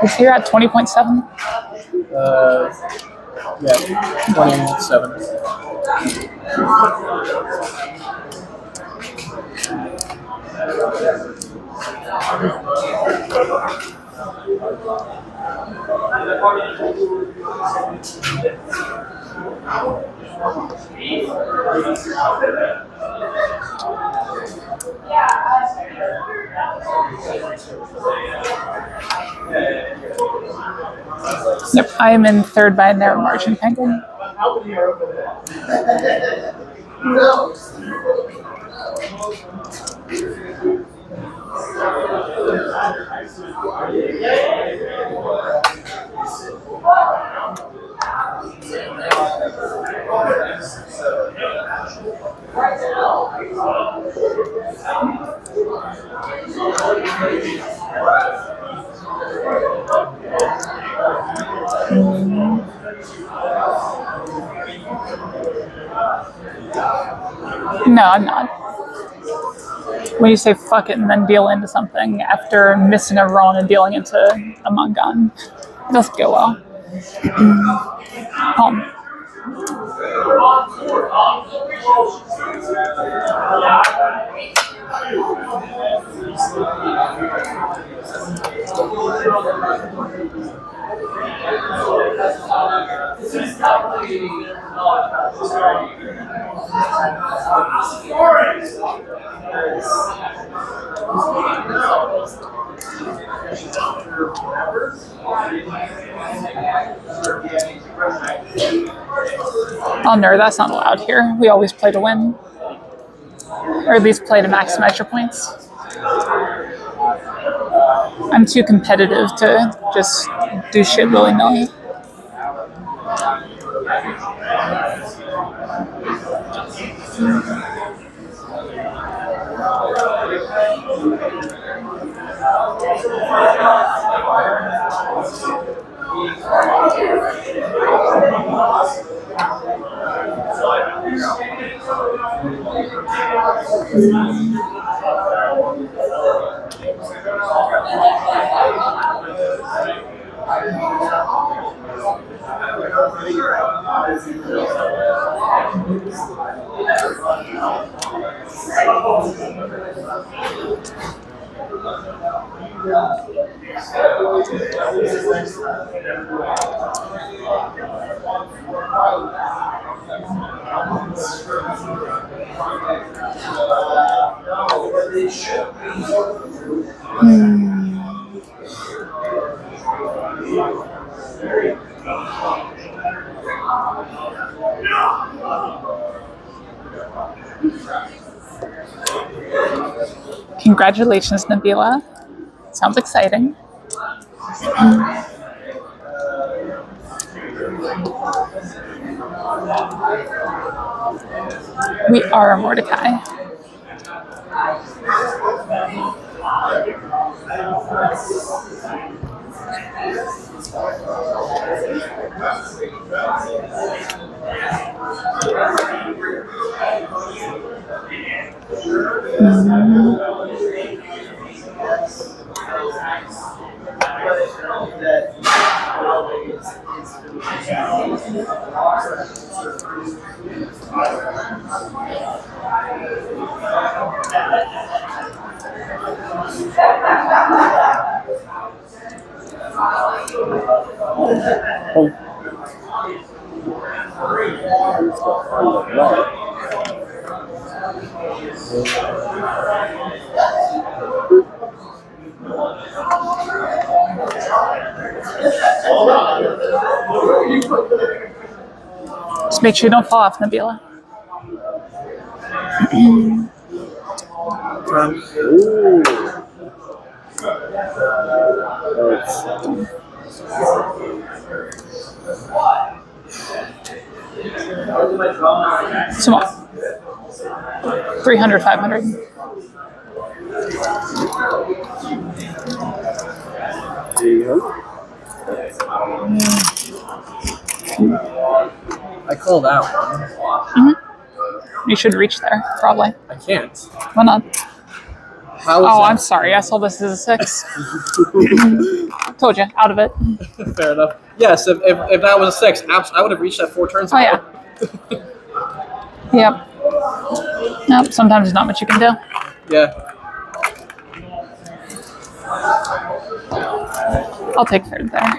Is here at 20.7? Yeah, 27. Yep, I am in third by a narrow margin, penguin. No, I'm not. When you say fuck it and then deal into something after missing a roll and dealing into a Mangan, it doesn't go well. Home. Oh no, that's not allowed here. We always play to win. Or at least play to maximize your points. I'm too competitive to just do shit willy-nilly. Congratulations, Nabila. Sounds exciting. We are Mordecai. Just make sure you don't fall off, Nabila. Ooh. Small. 300, 500. I called out. You should reach there, probably. I can't. Why not? How is Oh, that? I'm sorry. I saw this as a 6. Told you, out of it. Fair enough. Yes, if that was a 6, I would have reached that 4 turns ago. Oh, yeah. Yep. Nope, sometimes there's not much you can do. Yeah. I'll take third there.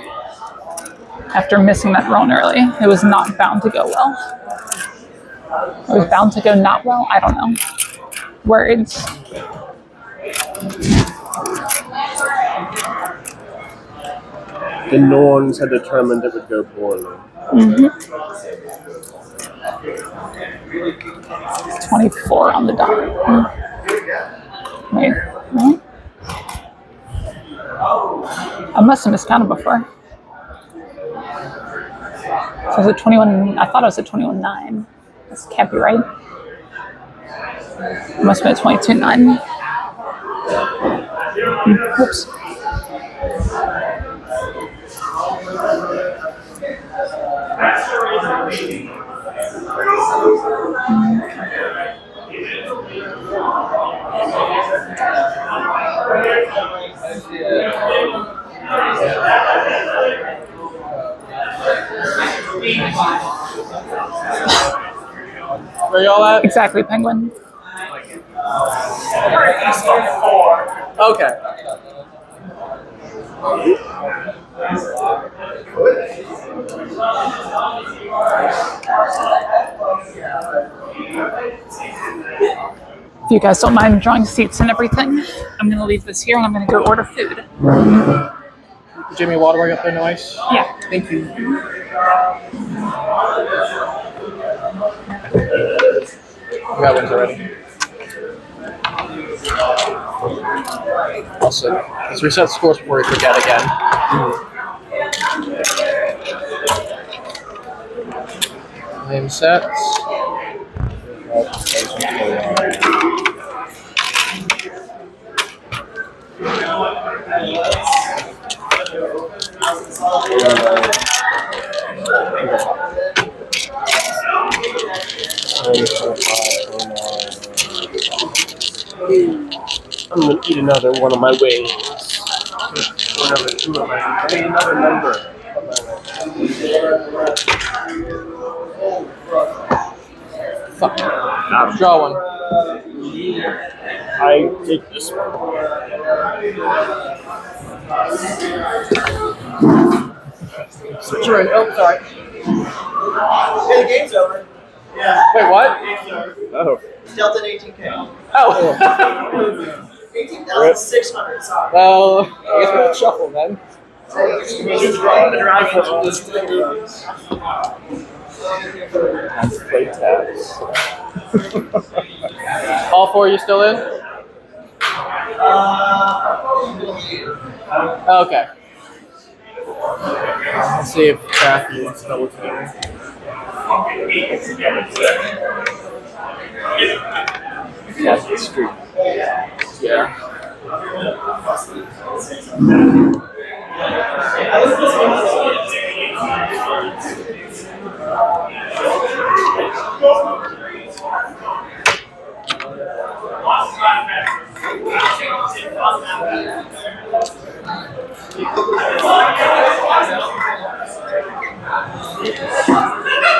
After missing that roll early, it was not bound to go well. It was bound to go not well? I don't know. Words. The Norns had determined it would go poorly. 24 on the dot. Wait, no? I must have miscounted before. So was it 21? I thought I was at 21.9. This can't be right. It must have been 22.9. Oops. Where y'all at? Exactly, Penguin. Okay. If you guys don't mind drawing seats and everything, I'm going to leave this here and I'm going to go order food. Jimmy, water right up there, nice. Yeah. Thank you. We got ones already. Also, let's reset scores before we forget again. Name sets. I'm gonna eat another one of my wings. Or another two of my wings. I need another number. Fuck. Draw one. I take this one. Switch her in. Oh, sorry. Hey, the game's over. Yeah. Wait, what? Oh. Delta 18K. Oh. 18,600. Sorry. Well, I guess we can shuffle then. Play tabs. All four of you still in? Okay. Let's see if Kathy wants to double team. That's the street. Yeah.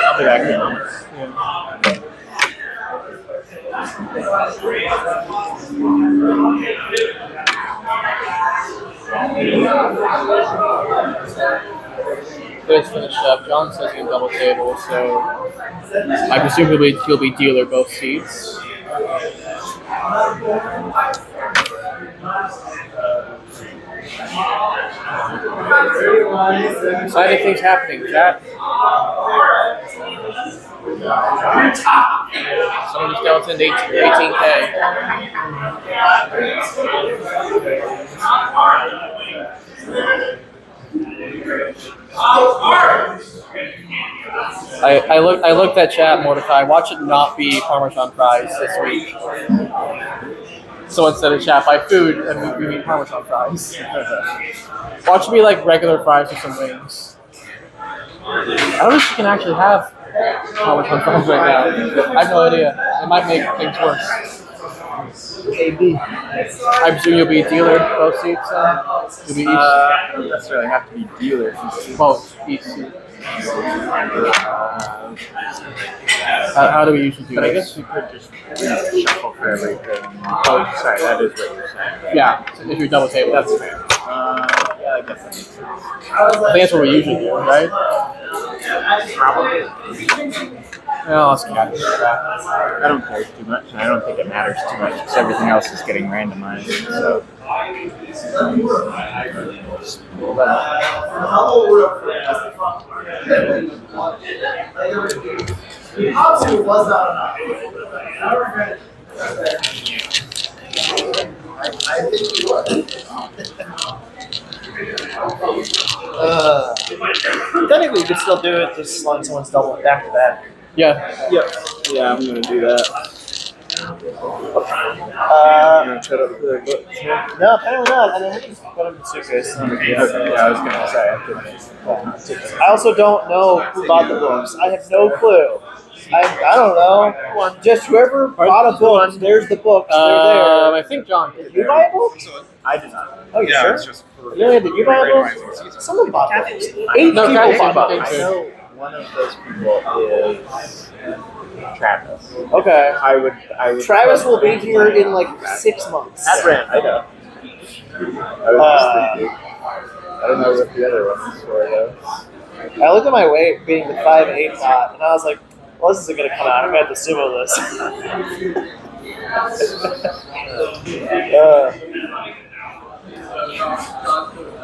I'll be back in a moment. It's finished up. John says he can double table, so I presume he'll be dealer both seats. Exciting things happening, chat. Someone just dealt into 18K. I looked at chat, Mordecai. Watch it not be Parmesan fries this week. So instead of chat, buy food and we eat Parmesan fries. Watch it be like regular fries with some wings. I don't know if you can actually have Parmesan fries right now. I have no idea. It might make things worse. AB. I presume you'll be a dealer both seats. You'll be each. Don't necessarily have to be dealer. Both each seat. How do we usually do But I this? guess we could just shuffle for everything. Oh, sorry, that is what you're saying. Yeah, so if you're double table. That's fair. Yeah, I guess that makes sense. I think that's what we usually do, right? Probably. Yeah, let's catch it. I don't care too much, and I don't think it matters too much because everything else is getting randomized. So. Obviously, it was not enough. I regret it. I think you were. Technically, you could still do it just as long as someone's double back to back. Yeah. Yep. Yeah, I'm gonna do that. I'm gonna shut up for the book. No, apparently not. I mean, we can just put them in suitcase. Yeah, I was gonna say I could. I also don't know who bought the books. I have no clue. I don't know. Just whoever bought a book, there's the books. They're there. I think John Did you buy a book? I did not. Oh, you Yeah, sure? it's just for Yeah, did you buy a book? Someone bought books. 8 No, people Kathy bought bought books. I know one of those people is Travis. Okay. I would. Travis will be here in like 6 months. At rent, I know. I was just thinking. I don't know what the other one is for though. I looked at my weight being the 5'8" pot, and I was like, well, this isn't going to come out. I'm going to have to sumo this.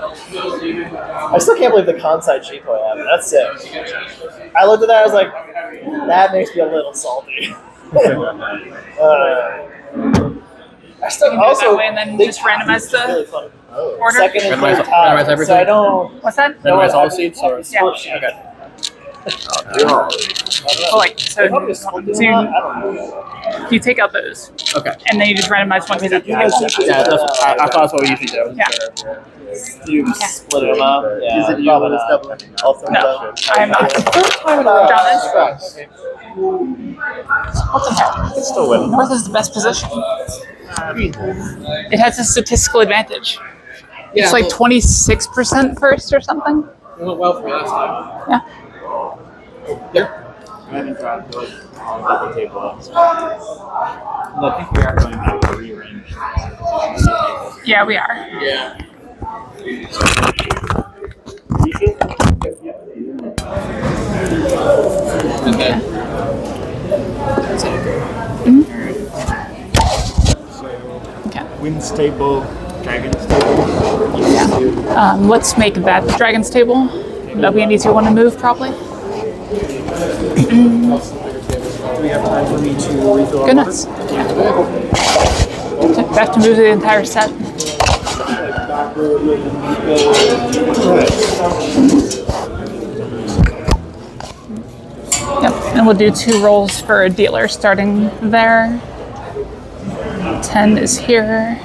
I still can't believe the Kansai Chipo I have. That's sick. I looked at that, I was like, that makes me a little salty. I still You can do it also that way and then just randomize the really fun. order. Second and Randomize- third randomize time. So everything? I don't. What's that? Randomize all seats or? Yeah. Okay. Oh, like, so They probably split them you, out? I don't know. you take out those, Okay. and then you just randomize one to the You guys table. should Yeah, that's, I thought that's what we usually do. Yeah. You split them up. Yeah, Is it you probably when it's not. doubling? Also, No, I am not. Third time in a John is. What's the hell? Still winning. North is the best position. It has a statistical advantage. Yeah, It's like well, 26% first or something. it went well for me last time. Yeah. Yep. I haven't dropped like all of the table up. Well, I think we are going back to rearrange. Yeah, we are. Yeah. And then Okay. Wind's table, dragon's table. Let's make that the dragon's table. That'll be an easier one to move, probably. Do we have time for me to refill our Goodness. Have to move the entire set. Yep, and we'll do 2 rolls for a dealer starting there. 10 is here.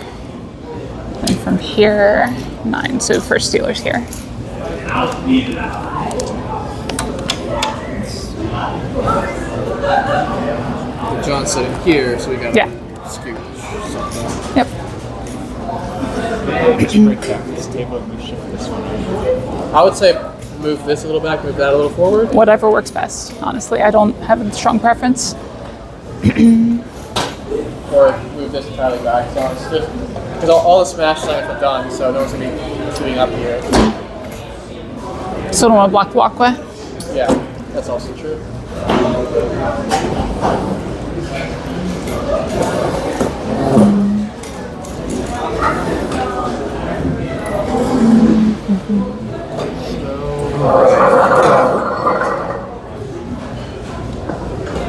And from here, 9. So first dealer's here. John's sitting here, so we got Yeah. scoot. Yep. Break down this table and we shift this one over. I would say move this a little back, move that a little forward. Whatever works best, honestly. I don't have a strong preference. Or move this entirely back. So it's just because all the smash signers are done, so no one's gonna be queuing up here. So don't want to block the walkway. Yeah, that's also true.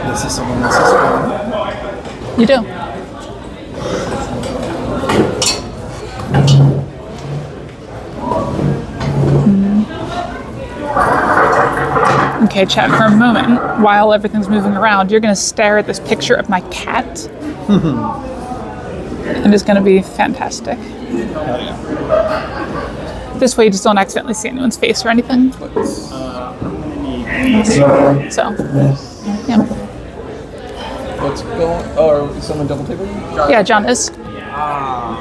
This is someone else's phone. You do. Okay, chat, for a moment, while everything's moving around, you're going to stare at this picture of my cat. And it's going to be fantastic. This way you just don't accidentally see anyone's face or anything. So, yeah. What's going? Oh, is someone double taping? Yeah, John is. So I'm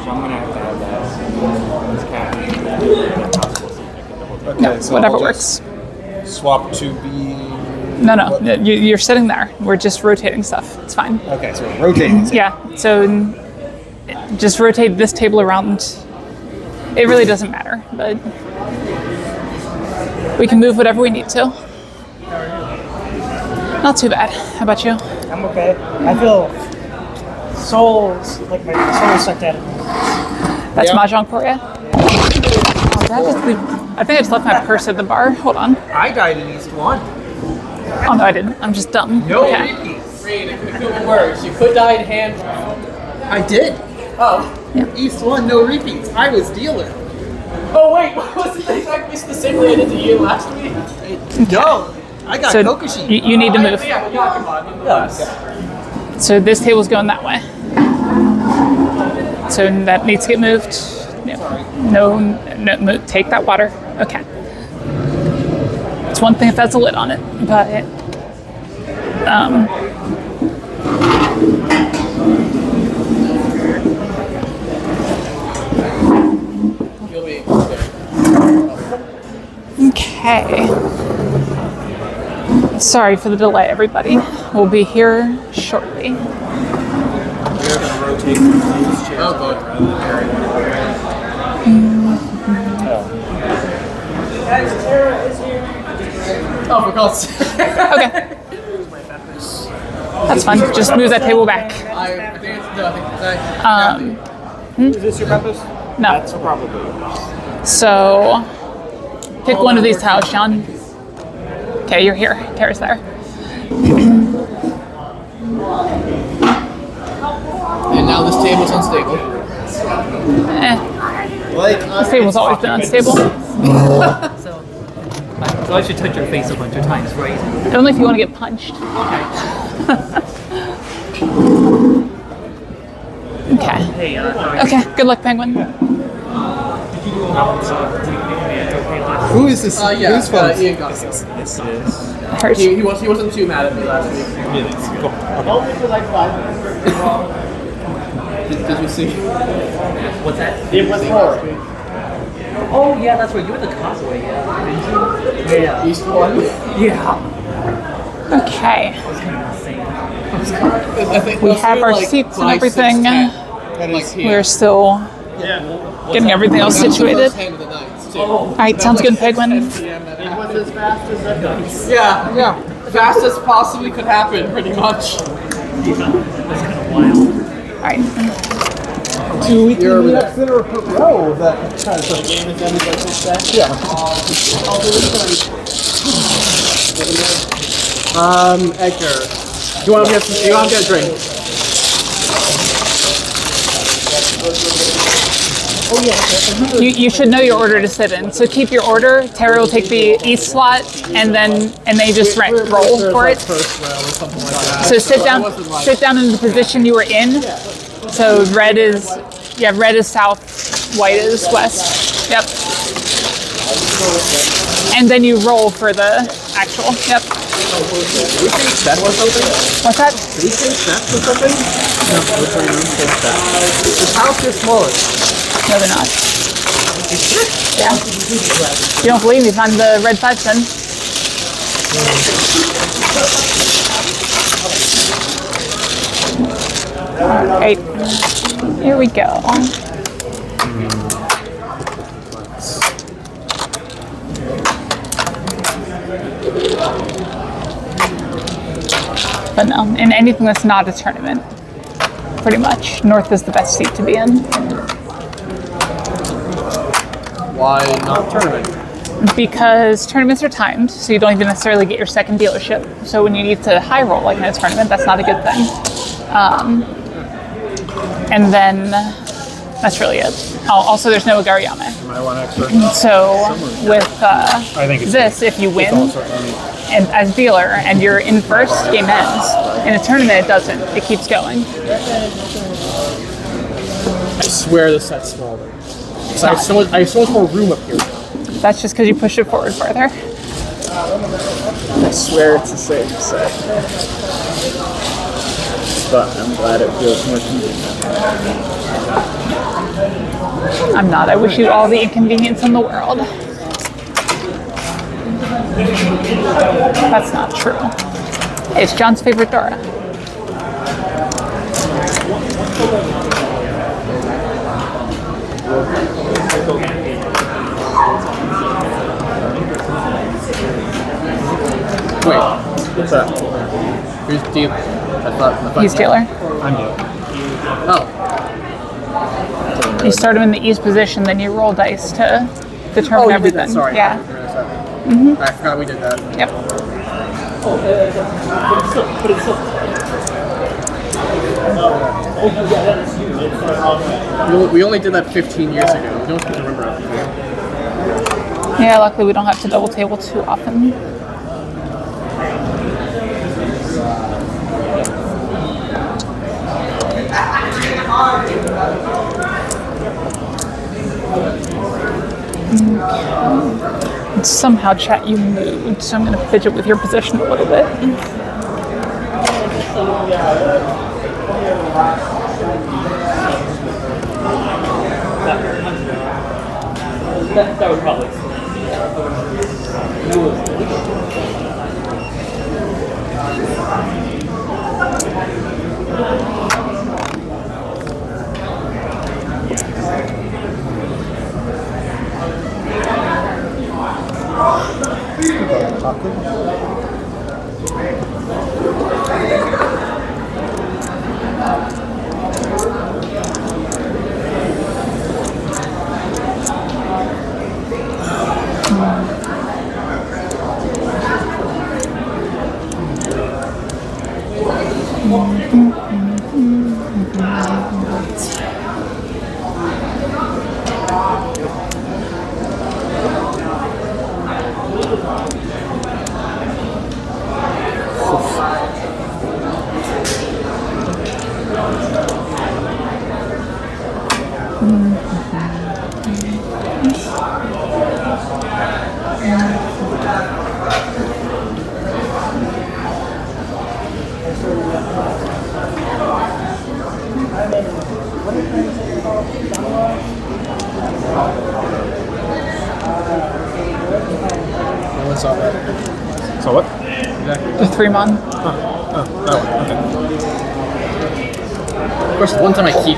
gonna have to have that. Okay, so Whatever I'll works. just swap to be. No, you're sitting there. We're just rotating stuff. It's fine. Okay, so we're rotating. Yeah, so just rotate this table around. It really doesn't matter, but we can move whatever we need to. Not too bad. How about you? I'm okay. I feel like my soul sucked out of me. That's Yeah. Mahjong for you? Oh, did I just leave? I think I just left my purse at the bar. Hold on. I died in East 1. Oh, no, I didn't. I'm just dumb. No Okay. repeats. Reed, it could be worse. You could die in hand. I did. Oh. East 1, no repeats. I was dealer. Oh wait, wasn't the exact the same way I did to you last week? No. I got So Kokushi. you need to move. Yeah, but yeah, come on. Yes. So this table's going that way. So that needs to get moved. No, take that water. Okay. It's one thing if that's a lid on it, but You'll be okay. Sorry for the delay, everybody. We'll be here shortly. We're gonna rotate these chairs. Oh, good. Oh, for God's sake. Okay. That's fine. Just move that table back. I think it's, no, I think it's Is this your compass? No. That's probably. So, pick one of these tiles, John. Okay, you're here. Tara's there. And now this table's unstable. This table's always been unstable. So I should touch your face a bunch of times, right? Only if you want to get punched. Okay. Hey, Okay, good luck, Penguin. Who is this? Yeah, Who's phone? Ian got it. Hers. He wasn't too mad at me last week. Did you see? what's that? It was more. Oh yeah, that's right. You were the causeway, yeah. Didn't you? Yeah. East one? Yeah. Okay. That was kind of insane. I think We have our seats and everything. We're still getting everything else situated. Alright, sounds good, Penguin. It was as fast as that. Yeah. Fast as possibly could happen, pretty much. That's kind of wild. Alright. Do we center of row that kind of The game is ended like this day? Edgar. You want to get a drink? You should know your order to sit in. So keep your order. Tara will take the east slot, and then you just roll for it. First round or something like that. So sit down in the position you were in. So red is south, white is west. Yep. And then you roll for the actual. Yep. Did we say set or something? What's that? Did we say set or something? No, which one is set? The tiles are smaller. No, they're not. Yeah. You don't believe me? Find the red 510. Alright. Here we go. But no, in anything that's not a tournament, pretty much, North is the best seat to be in. Why not tournament? Because tournaments are timed, so you don't even necessarily get your second dealership. So when you need to high roll like in a tournament, that's not a good thing. And then that's really it. Also, there's no Agariyame. Am I one extra? So with I think it's this, if you win and as dealer and you're in first, game ends. In a tournament, it doesn't. It keeps going. I swear this set's smaller. So I have so much more room up here. That's just because you push it forward further. I swear it's the same set. But I'm glad it feels more convenient. I'm not. I wish you all the inconvenience in the world. That's not true. It's John's favorite Dora. Wait, what's that? Who's dealer? He's dealer. I'm dealer. Oh. You start him in the east position, then you roll dice to determine You everything. did that. Sorry. Yeah. I forgot we did that. Yep. We only did that 15 years ago. We don't have to remember everything. Yeah, luckily we don't have to double table too often. And somehow, chat, you moved, so I'm going to fidget with your position a little bit. That would probably. No one saw that. So what? The 3-mon. Okay. Of course, one time I keep.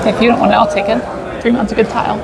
If you don't want it, I'll take it. 3-mon's a good tile.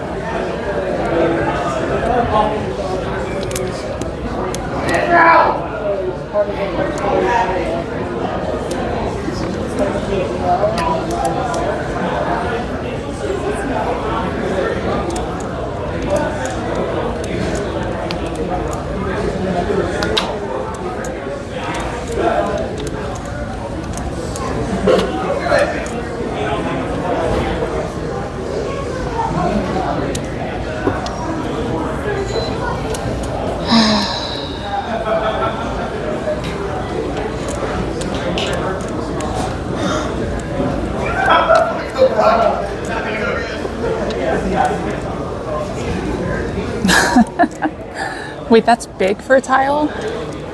Wait, that's big for a tile?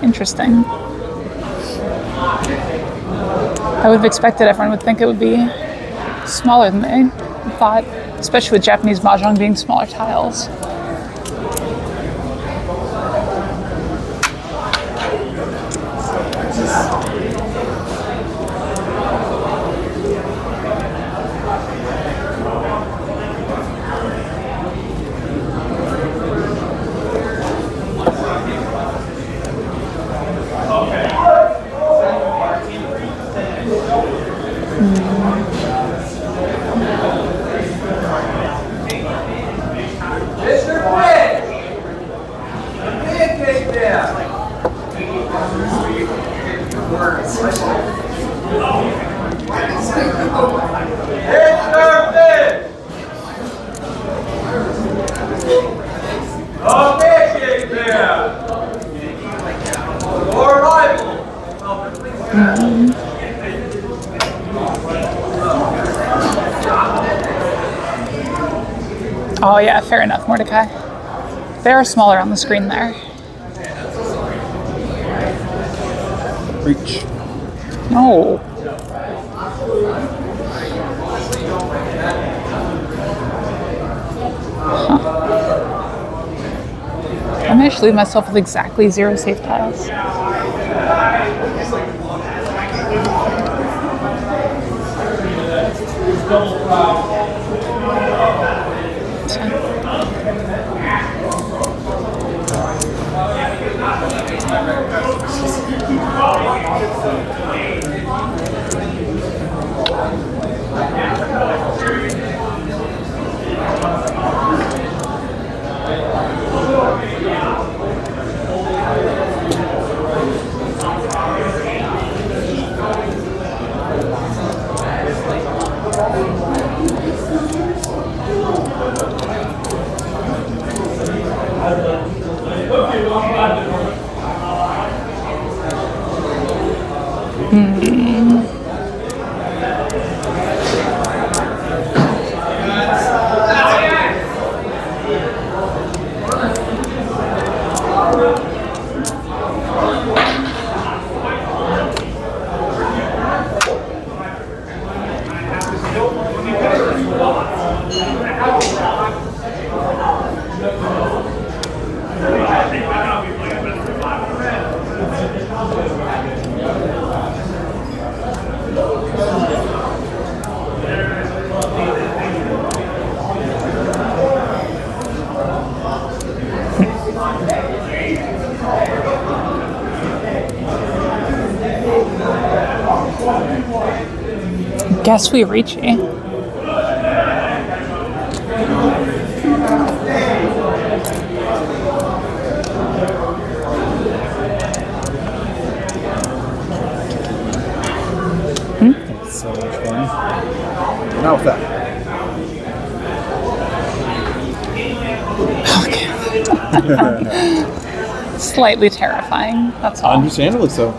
Interesting. I would have expected everyone would think it would be smaller than they thought, especially with Japanese Mahjong being smaller tiles. Oh yeah, fair enough, Mordecai. They are smaller on the screen there. Reach. No. I managed to leave myself with exactly 0 safe tiles. Guess we reach it. Not with that. Slightly terrifying. That's all. Understandably so.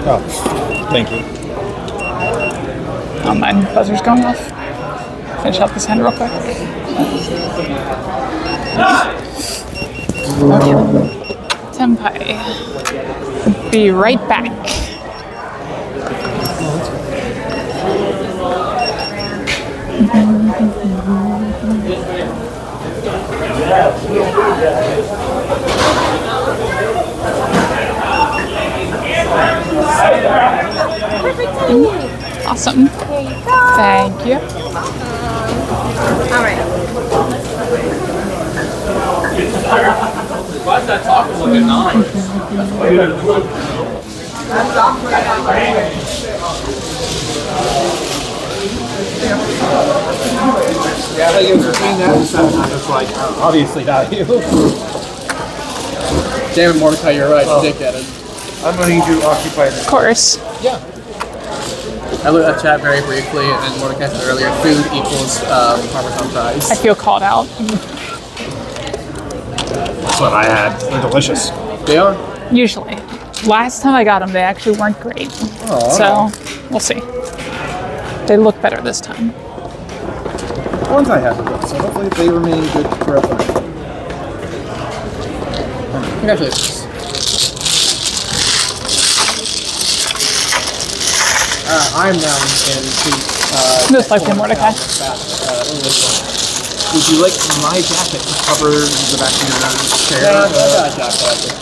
Oh, thank you. Oh, my buzzer's going off. Finish up this hand real quick. Okay. Senpai. Be right back. Awesome. Thank you. All right. Why is that talking like a 9? Yeah, like it was between that and 7. I was like, obviously not you. Damn it, Mordecai, you're right. You dickheaded. I'm going to occupy this. Of course. Yeah. I looked at chat very briefly, and Mordecai said earlier, food equals Parmesan fries. I feel called out. That's what I had. They're delicious. They are? Usually. Last time I got them, they actually weren't great. Oh. So, we'll see. They look better this time. Once I had them, so hopefully they remain good forever. Congratulations. I'm now in Most likely Mordecai. Would you like my jacket to cover the back of your chair? Yeah, I got a jacket. I can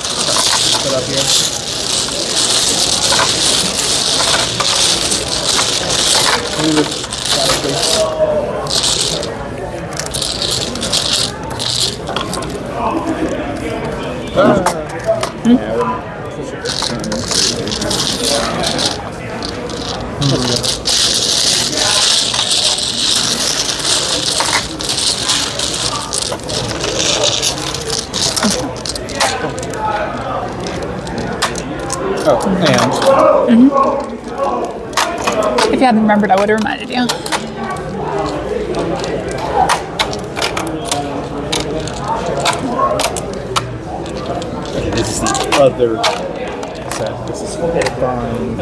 put up here. Oh, and If you hadn't remembered, I would have reminded you. okay, this is the other set. This is fine.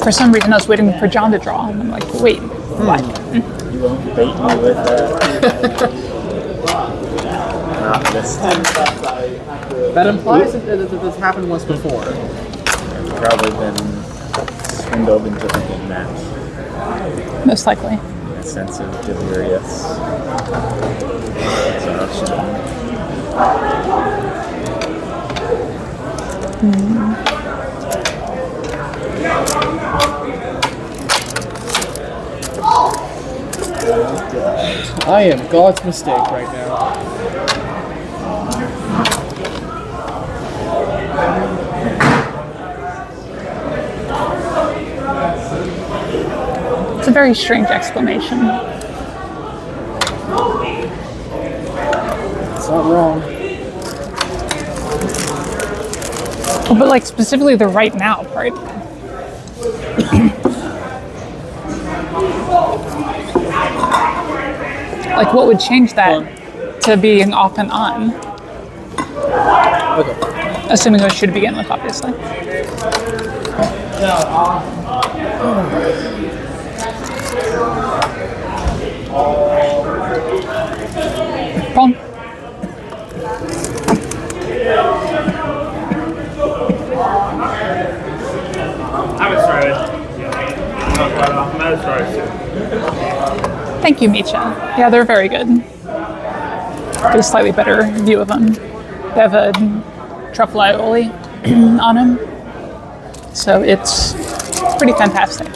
For some reason, I was waiting for John to draw, and I'm like, wait, what? You won't bait me with that. Not this time. That implies that this happened once before. I've probably been swindled into thinking that. Most likely. A sense of delirious. So I should I am God's mistake right now. It's a very strange exclamation. It's not wrong. Oh, but like specifically the right now part. Like what would change that to being off and on? Okay. Assuming those should begin with, obviously. Pawn. I haven't started. I'm going to start soon. Thank you, Micha. Yeah, they're very good. Get a slightly better view of them. They have a truffle aioli on them, so it's pretty fantastic.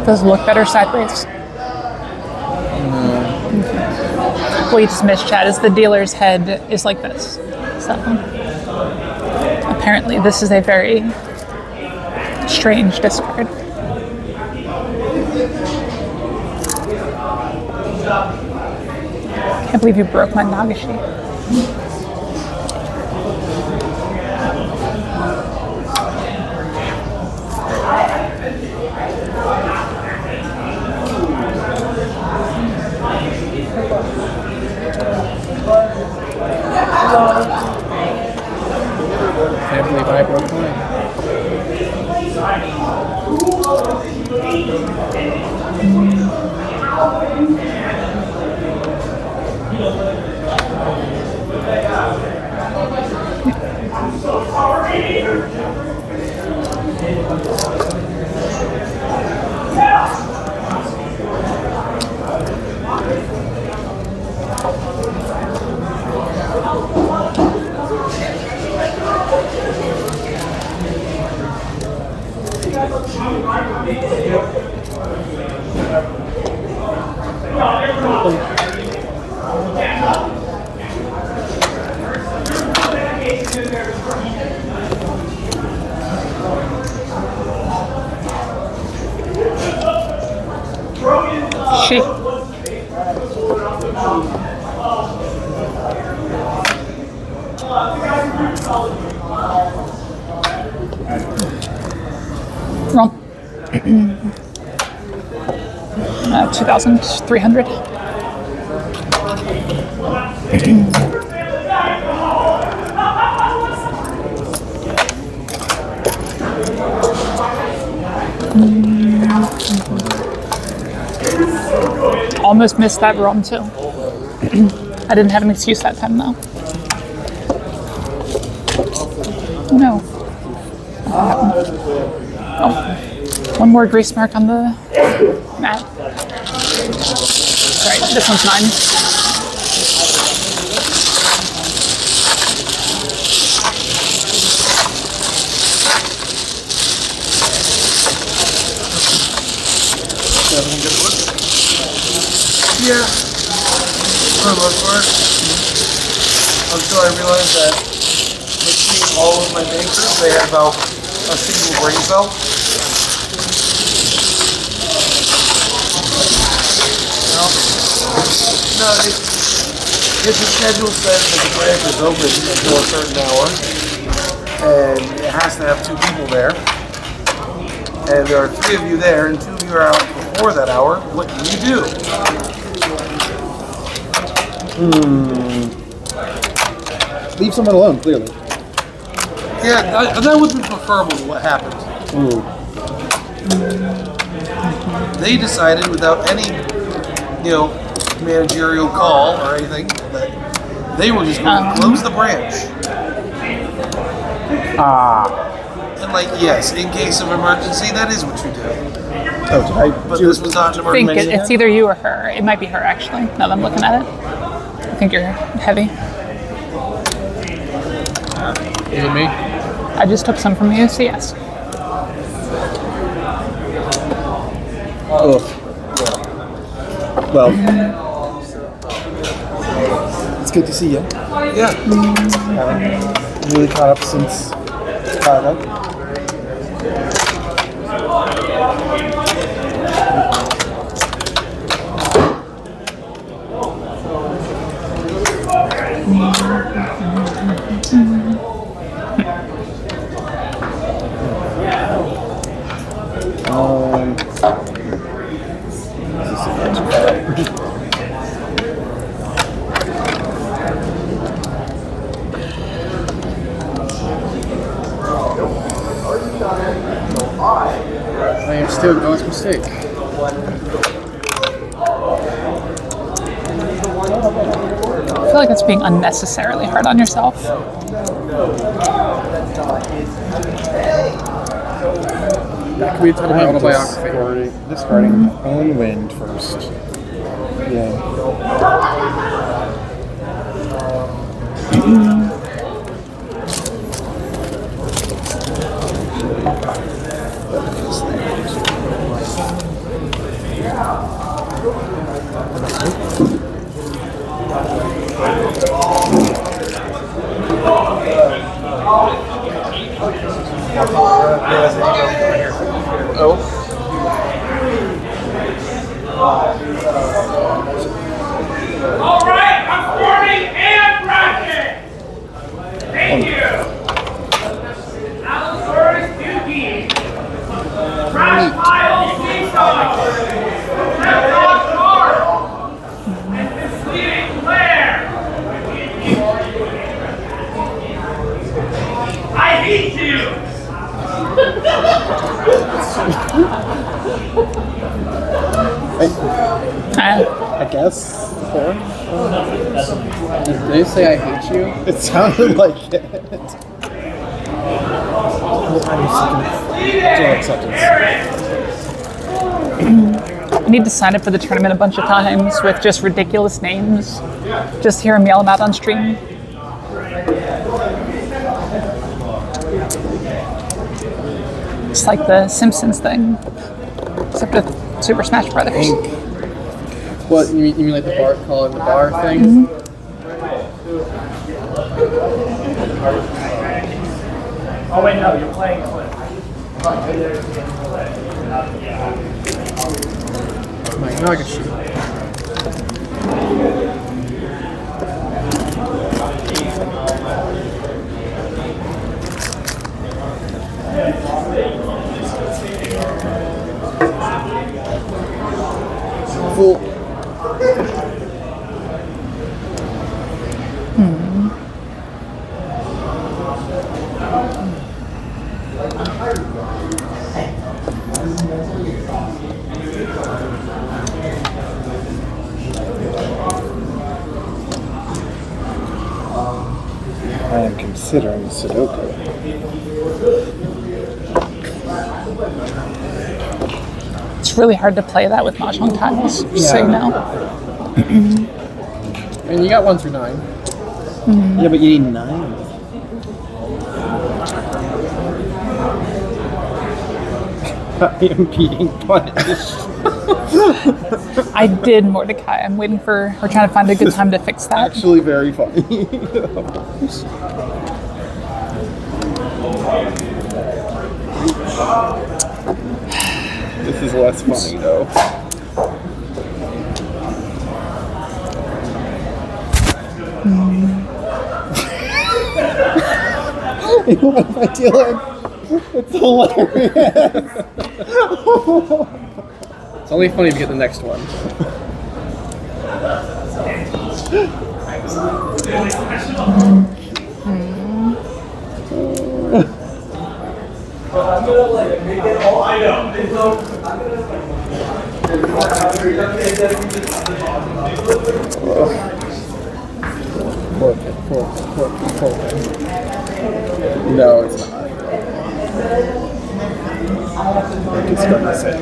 Does it look better sideways? Well, you just missed, Chad, is the dealer's head is like this. So apparently this is a very strange discard. Can't believe you broke my Nagashi. Can't believe I broke mine. She. Roll. 2,300. Almost missed that ROM too. I didn't have an excuse that time though. Oh no. Oh, one more grease mark on the mat. Right, this one's mine. everything good work? Yeah, for the most part. Until I realized that between all of my bankers, they had about a single brain cell. No, if the schedule says that the branch is open until a certain hour, and it has to have 2 people there, and there are 3 of you there, and 2 of you are out before that hour, what do you do? Leave someone alone, clearly. Yeah, that would be preferable to what happened. They decided without any, managerial call or anything that they were just going to close the branch. And yes, in case of emergency, that is what you do. Oh, did I? But this was not an I think emergency. it's either you or her. It might be her, actually, now that I'm looking at it. I think you're heavy. Is it me? I just took some from you, so yes. Oh. Well, it's good to see you. Yeah. Haven't really caught up since Chicago. I am still God's mistake. I feel like it's being unnecessarily hard on yourself. That could be a title of my autobiography. Discarding own wind first. Yeah. All right, I'm forming and bracket. Thank you. Allosaurus Dookie. Trash pile Seesaw. Peplock Mark. And misleading Claire. I hate you. I guess. Fair. Did they say I hate you? It sounded like it. Joy acceptance. I need to sign up for the tournament a bunch of times with just ridiculous names. Just hear him yell them out on stream. It's like the Simpsons thing, except with Super Smash Brothers. What, you mean like the bar, calling the bar thing? Oh wait, no, you're playing Cliff. Like, no, I can shoot. Fool. I am considering Sudoku. It's really hard to play that with Mahjong tiles, just so you know. And you got 1 through 9. Yeah, but you need 9. I am being punished. I did Mordecai. I'm waiting for. We're trying to find a good time to fix that. Actually, very funny. This is less funny though. What if I deal it? It's hilarious. It's only funny if you get the next one. No, it's not. I'm just gonna say.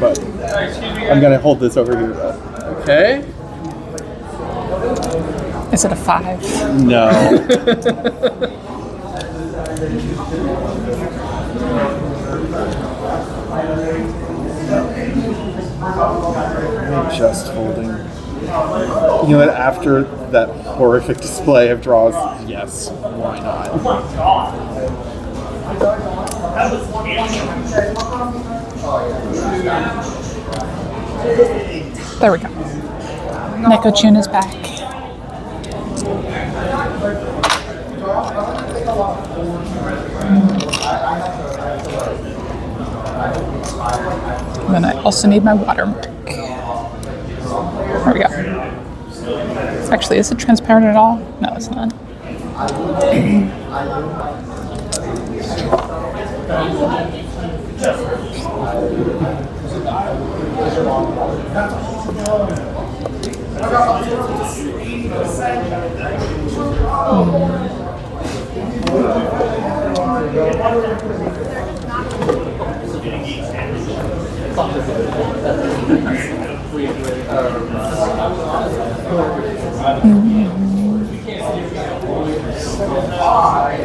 But I'm gonna hold this over here though. Okay. Is it a 5? No. I'm just holding. You know what? After that horrific display of draws, yes, why not? There we go. Neko-chun is back. And then I also need my watermark. There we go. Actually, is it transparent at all? No, it's not.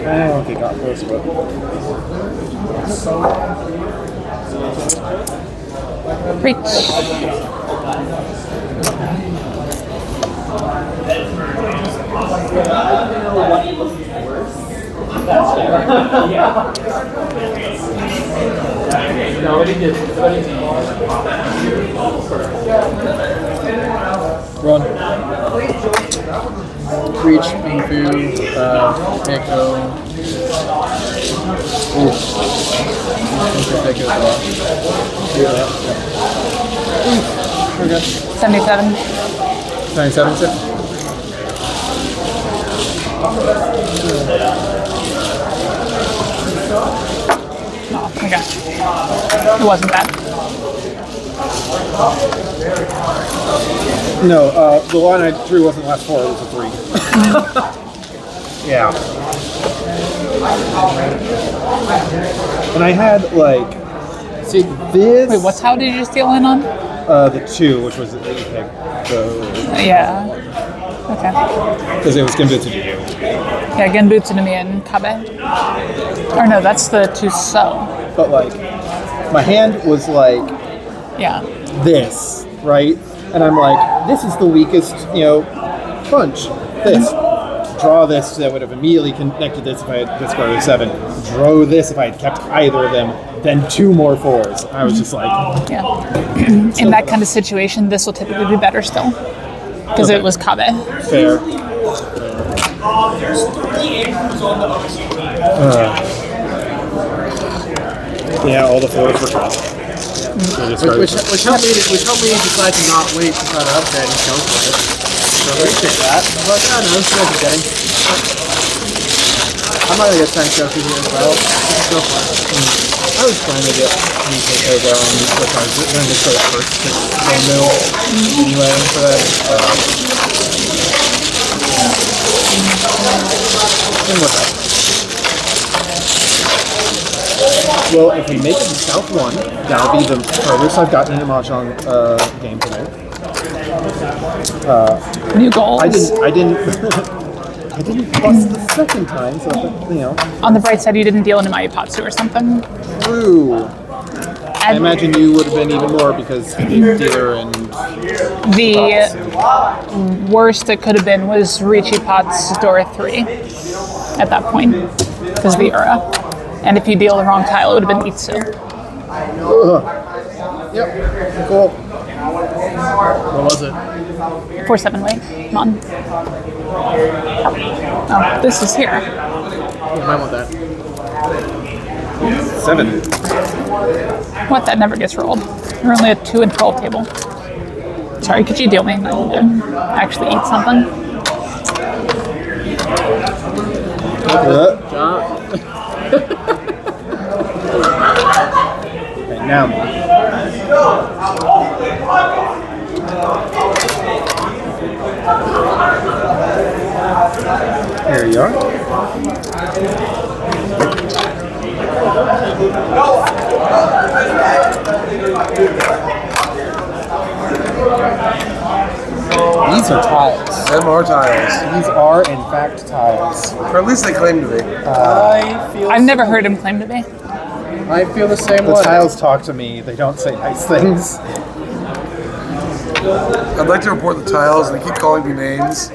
Oh, okay, got close, but Run. Reach, Mifu, Echo. Ooh. Echo as well. Yeah. We're good. 77. 97, sir. Oh, okay. It wasn't bad. no, the line I drew wasn't last 4, it was a 3. Yeah. And I had like, see this. Wait, what tile did you steal in on? The 2, which was the that you picked. Yeah. Okay. Because it was Genbutsu to you. Yeah, Genbutsu to me and Kabe. Or no, that's the 2 so. But like, my hand was like Yeah. this, right? And I'm like, this is the weakest, punch. This. Draw this, that would have immediately connected this if I had discarded a 7. Draw this if I had kept either of them. Then 2 more 4s. I was just like, Yeah. In that kind of situation, this will typically be better still. Because Okay. it was Kabe. fair. Yeah, all the 4s were tough. Which helped me decide to not wait to try to upgrade and go for it. So I appreciate that. But I don't know, it's what you're getting. I'm not gonna get 10 trophies here as well. Let's go for it. I was trying to get UK over on which I was going to just go first to mill anyway for that. And what's up? Well, if we make it to South 1, that'll be the furthest I've gotten in a Mahjong game today. New goals. I didn't I didn't bust the second time, so you know. On the bright side, you didn't deal into my Ipatsu or something. True. I And imagine you would have been even more because dealer and the worst it could have been was Ricci Pot's Dora 3 at that point, because of the Ura. And if you deal the wrong tile, it would have been Itsu. Yep. Cool. What was it? 4-7 wait. Come on. Oh, this is here. Oh, mine want that. 7. What? That never gets rolled. We're only at 2 and 12 table. Sorry, could you deal me? I need to actually eat something. Okay, now. There you are. These are tiles. Them are tiles. These are, in fact, tiles. Or at least they claim to be. I've never heard him claim to be. I feel the same The way. tiles talk to me. They don't say nice things. I'd like to report the tiles. They keep calling me names.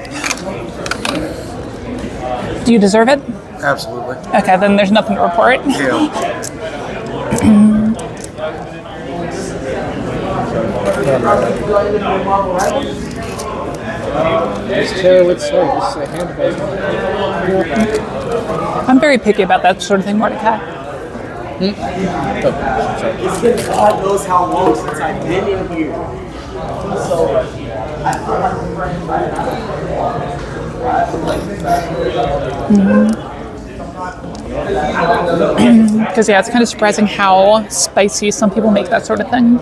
Do you deserve it? Absolutely. Okay, then there's nothing to report. Yeah. Just Taylor would say, just say hand base. I'm very picky about that sort of thing, Mordecai. God knows how long since I've been in here. So, Because, yeah, it's kind of surprising how spicy some people make that sort of thing.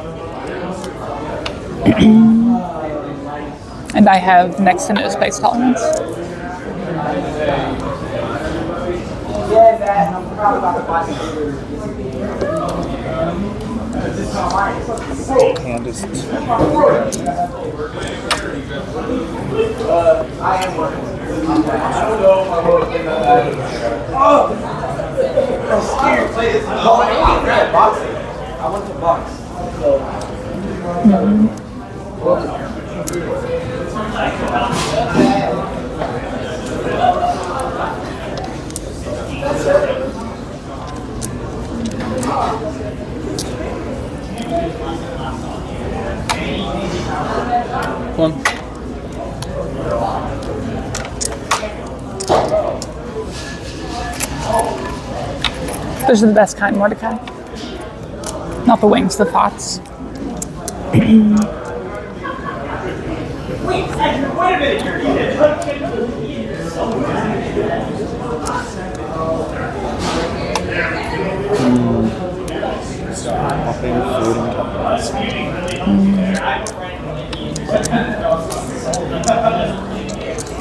And I have next to no spice tolerance. yeah, that, I'm proud about the body. Hand is. I am working. I don't know if I wrote it. I'm scared. I read boxing. I went to box. One. Those are the best kind, Mordecai. Not the wings, the thoughts. Wait a minute, you're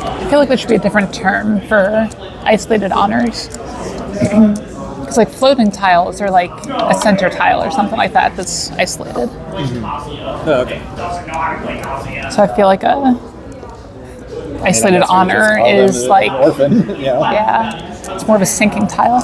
I feel like there should be a different term for isolated honors. Because like floating tiles are like a center tile or something like that that's isolated. Oh, okay. So I feel like a isolated honor is like, Orphan. Yeah. yeah, it's more of a sinking tile.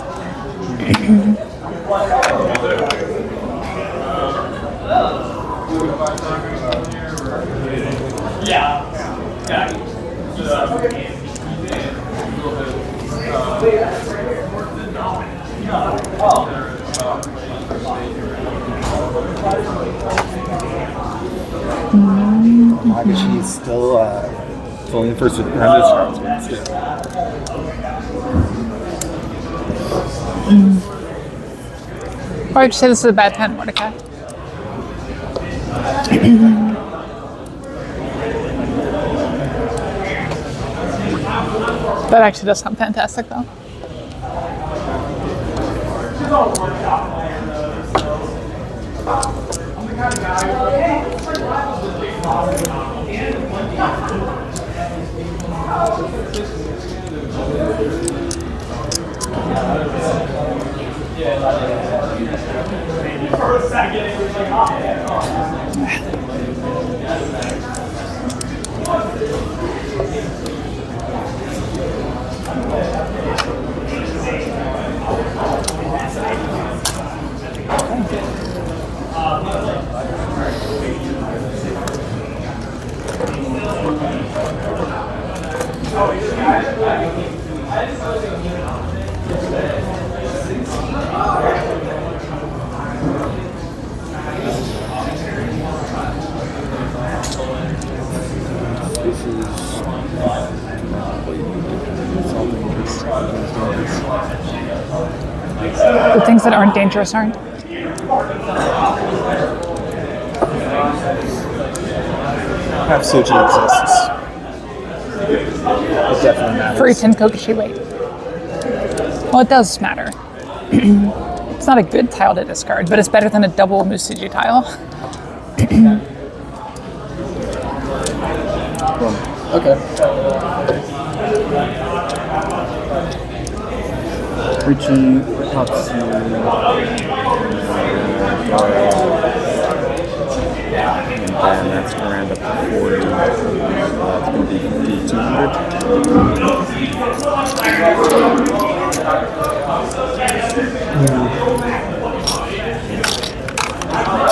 She's still only the first round of cards. Why would you say this is a bad 10, Mordecai? That actually does sound fantastic, though. The things that aren't dangerous aren't. Half Suji exists. It definitely matters. For a 10 Kokushi weight. Well, it does matter. It's not a good tile to discard, but it's better than a double Musuji tile. Okay. Richie, Tatsu, and that's going to round up to 40. It's going to be 200.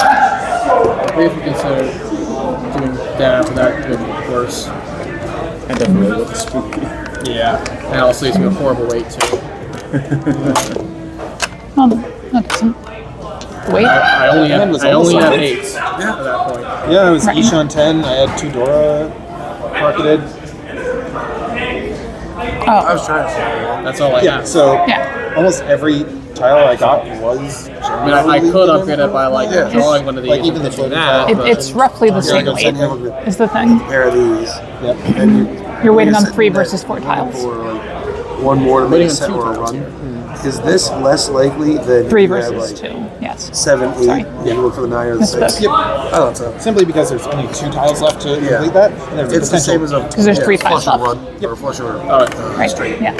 Maybe if you consider doing that after that, it would be worse. And definitely looks spooky. Yeah. And it also leaves me a horrible weight too. That doesn't. Wait. I only have 8 Yeah. at that point. Yeah, it was Right. Ishan 10. I had 2 Dora pocketed. I Oh, was trying to say. That's all I Yeah, have. so yeah. almost every tile I got was I mean, I could generally upgrade it by like Yeah. drawing one of these. Like even the and floating that, tile. but It's roughly the same Go weight, send him a is the thing. pair of these. Yep. And You're waiting on sitting 3 there versus 4 tiles. For like one more to make a Waiting on set 2 or a tiles run. here. Is this less likely than 3 if you have, versus like 2. Yes. 7, 8? Sorry. You look for the 9 or the Misspoke. 6. Yep. I thought so. Simply because there's only 2 tiles left to complete that. And there's It's the same as a Because there's 3 tiles flush or left. run or flush or Right. straight. Yeah.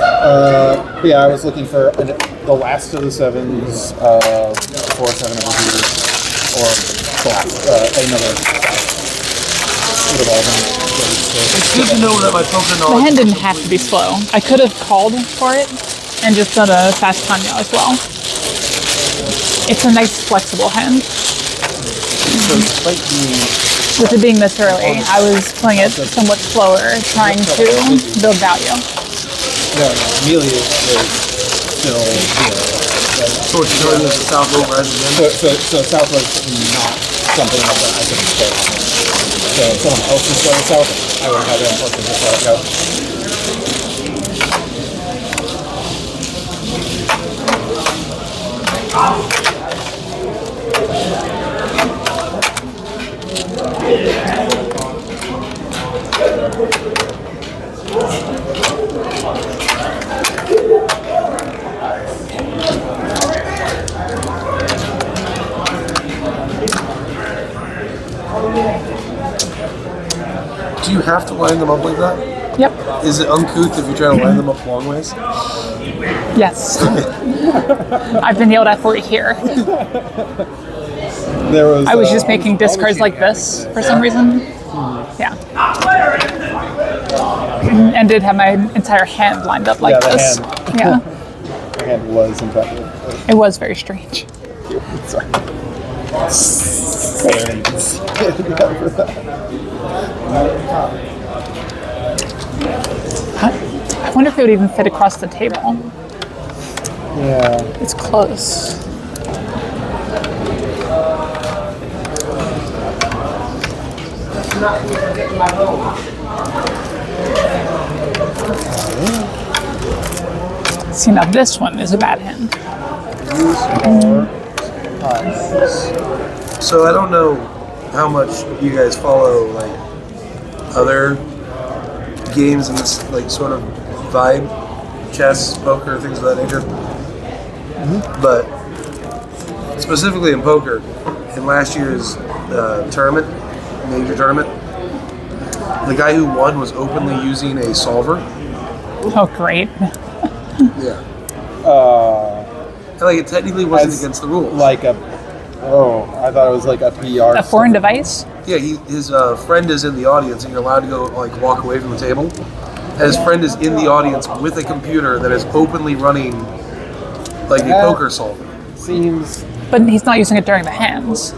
But yeah, I was looking for the last of the 7s, 4, 7 over here, or the last, another. Would have all been great. It's good to know that my poker The knowledge. hand didn't have to be slow. I could have called for it and just done a fast Tanya as well. It's a nice flexible hand. So despite being With it being this early, I was playing it somewhat slower, trying to build value. No, Amelia is still here. so what you're doing is the South Road resident. So South was not something that I could start. So if someone else was going South, I would have them forced to just let it go. Do you have to line them up like that? Yep. Is it uncouth if you try to line them up long ways? Yes. I've been yelled at for it here. There was. I was just making discards like this for some reason. Yeah. And did have my entire hand lined up like Yeah, the this. hand. Yeah. My hand was in fact. It was very strange. Sorry. I wonder if it would even fit across the table. Yeah. It's close. See, now this one is a bad hand. So I don't know how much you guys follow like other games in this like sort of vibe, chess, poker, things of that nature. But specifically in poker, in last year's tournament, major tournament, the guy who won was openly using a solver. Oh, great. Yeah. And, like it technically wasn't As against the rules. Like a. Oh, I thought it was like a PR. A foreign device? Yeah, his friend is in the audience, and you're allowed to go like walk away from the table. and his friend is in the audience with a computer that is openly running like a poker solver. Seems But he's not using it during the hands.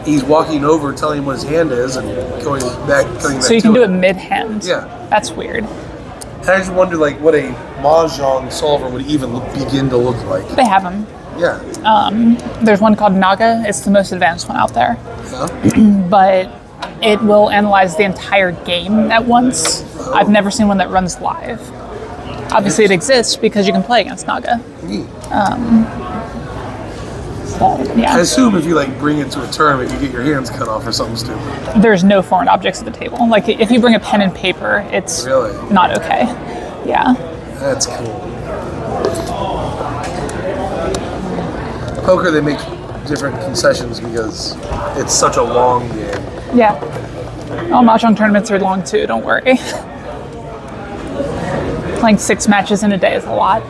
He's walking over, telling him what his hand is, and going back, coming back. So you can to do it mid-hand. Yeah. That's weird. And I just wonder, like, what a mahjong solver would even begin to look like. They have them. Yeah. There's one called Naga. It's the most advanced one out there. Yeah. But it will analyze the entire game at once. I've never seen one that runs live. Obviously, it exists because you can play against Naga. Neat. So, I yeah. assume if you like bring it to a tournament, you get your hands cut off or something stupid. There's no foreign objects at the table. Like, if you bring a pen and paper, it's Really? not okay. Yeah. That's cool. Poker, they make different concessions because it's such a long game. Yeah. All Mahjong tournaments are long too, don't worry. Playing 6 matches in a day is a lot.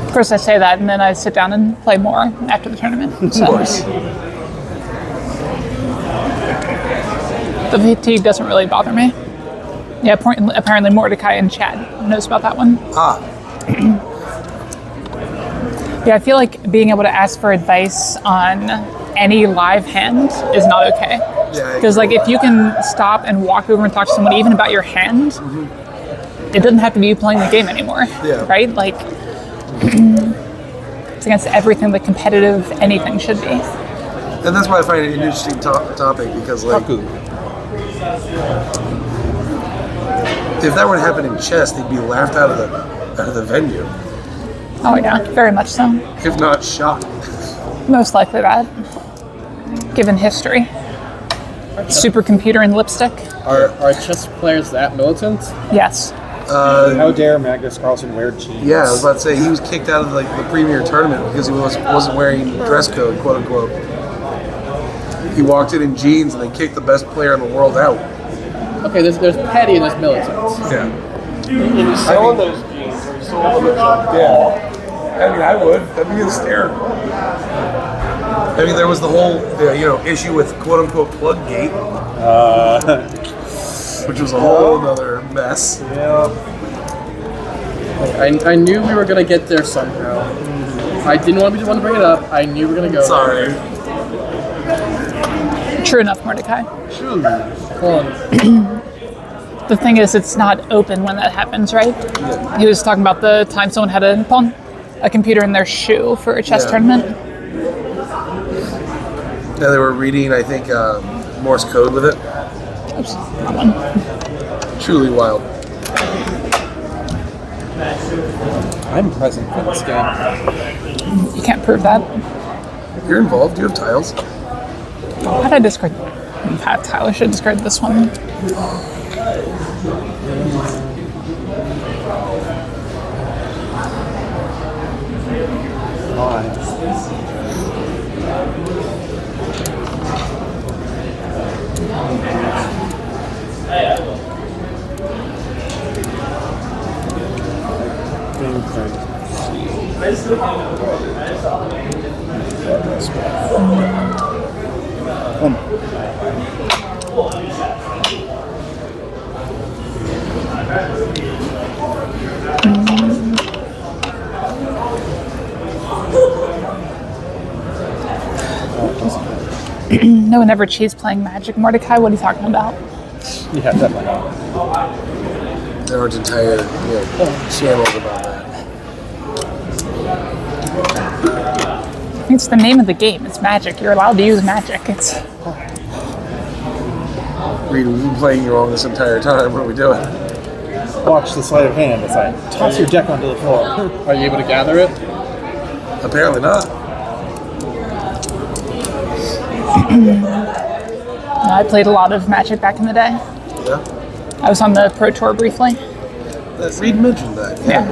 Of course, I say that, and then I sit down and play more after the tournament. So. Of course. The fatigue doesn't really bother me. Yeah, apparently Mordecai in chat knows about that one. Ah, Yeah, I feel like being able to ask for advice on any live hand is not okay. Yeah, Because like if you can stop and walk over and talk to someone even about your hand, it doesn't have to be you playing the game anymore. Yeah. Right? Like it's against everything that competitive anything should be. and that's why I find it an interesting topic because, like, Haku. if that were to happen in chess, they'd be laughed out of the venue, Oh yeah, very much so. if not shot. Most likely that. Given history. Supercomputer and lipstick? Are chess players that militant? Yes. How dare Magnus Carlsen wear jeans? Yeah, I was about to say he was kicked out of like the premier tournament because he wasn't wearing dress code, quote unquote. He walked in jeans and they kicked the best player in the world out. Okay, there's petty and there's militant. Yeah. You selling those jeans or you sold them? Yeah. I mean, I would. That'd be hysterical. I mean, there was the whole issue with quote unquote Pluggate, which was a whole other mess. I knew we were gonna get there somehow. I didn't want to be the one to bring it up. I knew we were gonna go. Sorry. True enough, Mordecai. Hold on. The thing is, it's not open when that happens, right? He was talking about the time someone had a computer in their shoe for a chess Yeah. tournament. Yeah, they were reading, I think, Morse code with it. Oops, wrong one. Truly wild. I'm present for this game. You can't prove that. You're involved. You have tiles. How did I discard? Pat Tyler should discard this one. No one ever cheats playing Magic. Mordecai, what are you talking about? Yeah, definitely. There was entire channels about that. It's the name of the game. It's Magic. You're allowed to use Magic. It's Reed, we've been playing you wrong this entire time. What are we doing? Watch the sleight of hand as I toss your deck onto the floor. Are you able to gather it? Apparently not. I played a lot of Magic back in the day. Yeah. I was on the Pro Tour briefly. Reed mentioned that. Yeah.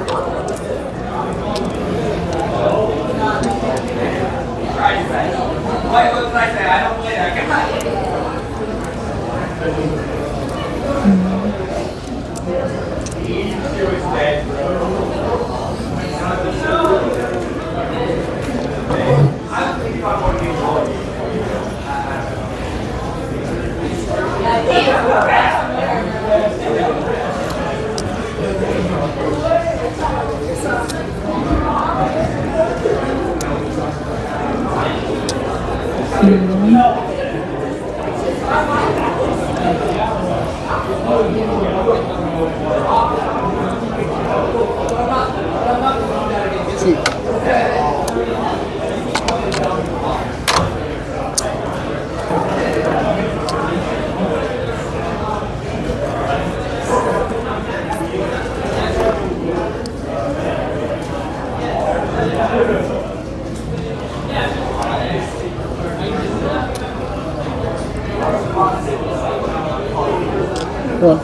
Go on.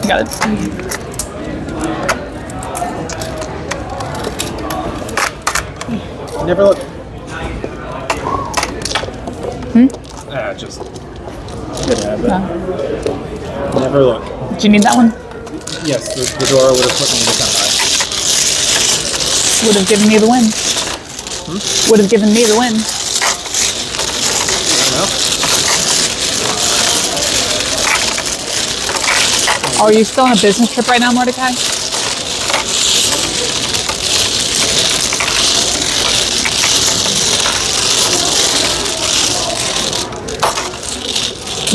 Got it. Never look. Just good habit. Never look. Do you need that one? Yes, the door would have put me in the high. Would have given me the win. Would have given me the win. Are you still on a business trip right now, Mordecai?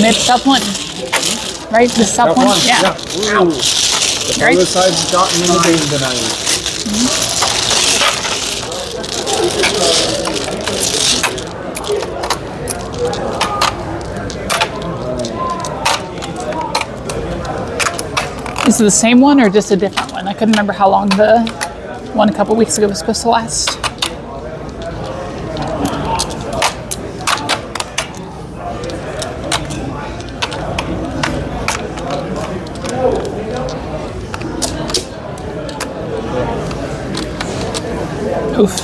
Mid South one. Right? The South one? Yeah. Ooh. The Right? other side's gotten in the game tonight. Is it the same one or just a different one? I couldn't remember how long the one a couple weeks ago was supposed to last. Oof.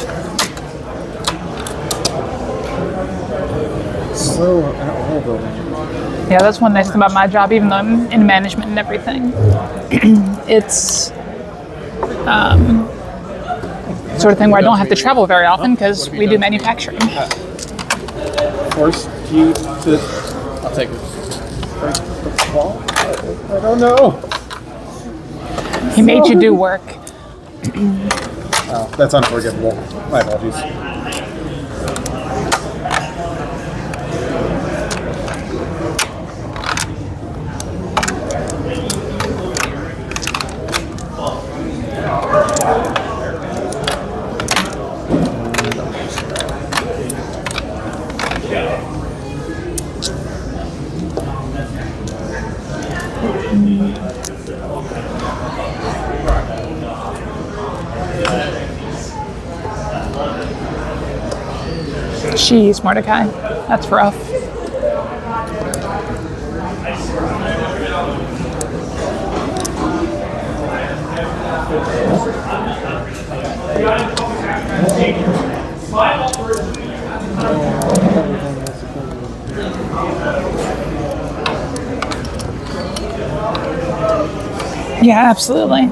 Slow whole building. Yeah, that's one nice thing about my job, even though I'm in management and everything. It's sort of thing where I don't have to travel very often because we do manufacturing. Forced you to. I'll take it. Break the wall? I don't know. He made you do work. Oh, that's unforgivable. My apologies. Jeez, Mordecai. That's rough. Yeah, absolutely.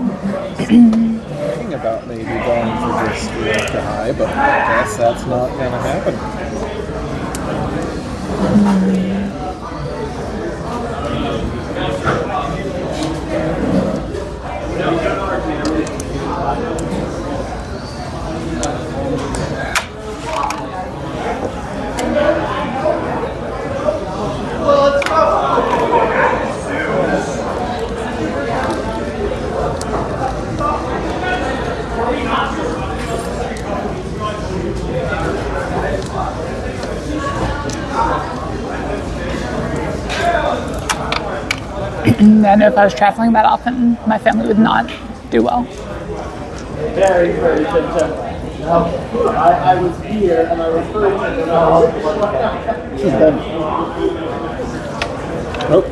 Thinking about maybe going for just to high, but I guess that's not gonna happen. I know if I was traveling that often, my family would not do well. Very, very good. I was here and I referred to the She's done. Nope.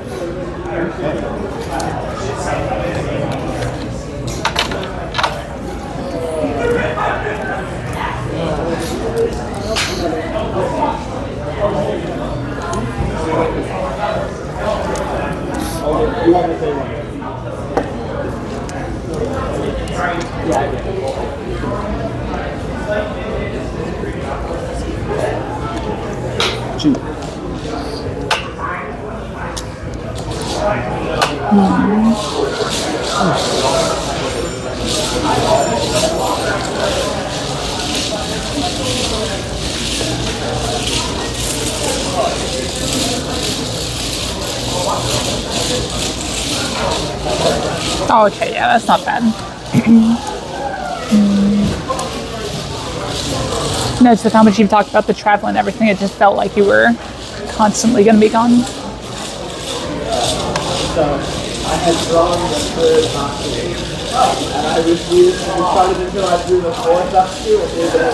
You want to say one? Shoot. Oh, okay, yeah, that's not bad. No, it's with how much you've talked about the travel and everything, it just felt like you were constantly going to be gone. So I had drawn the third hockey, and I refused to start it until I drew the fourth hockey, which is an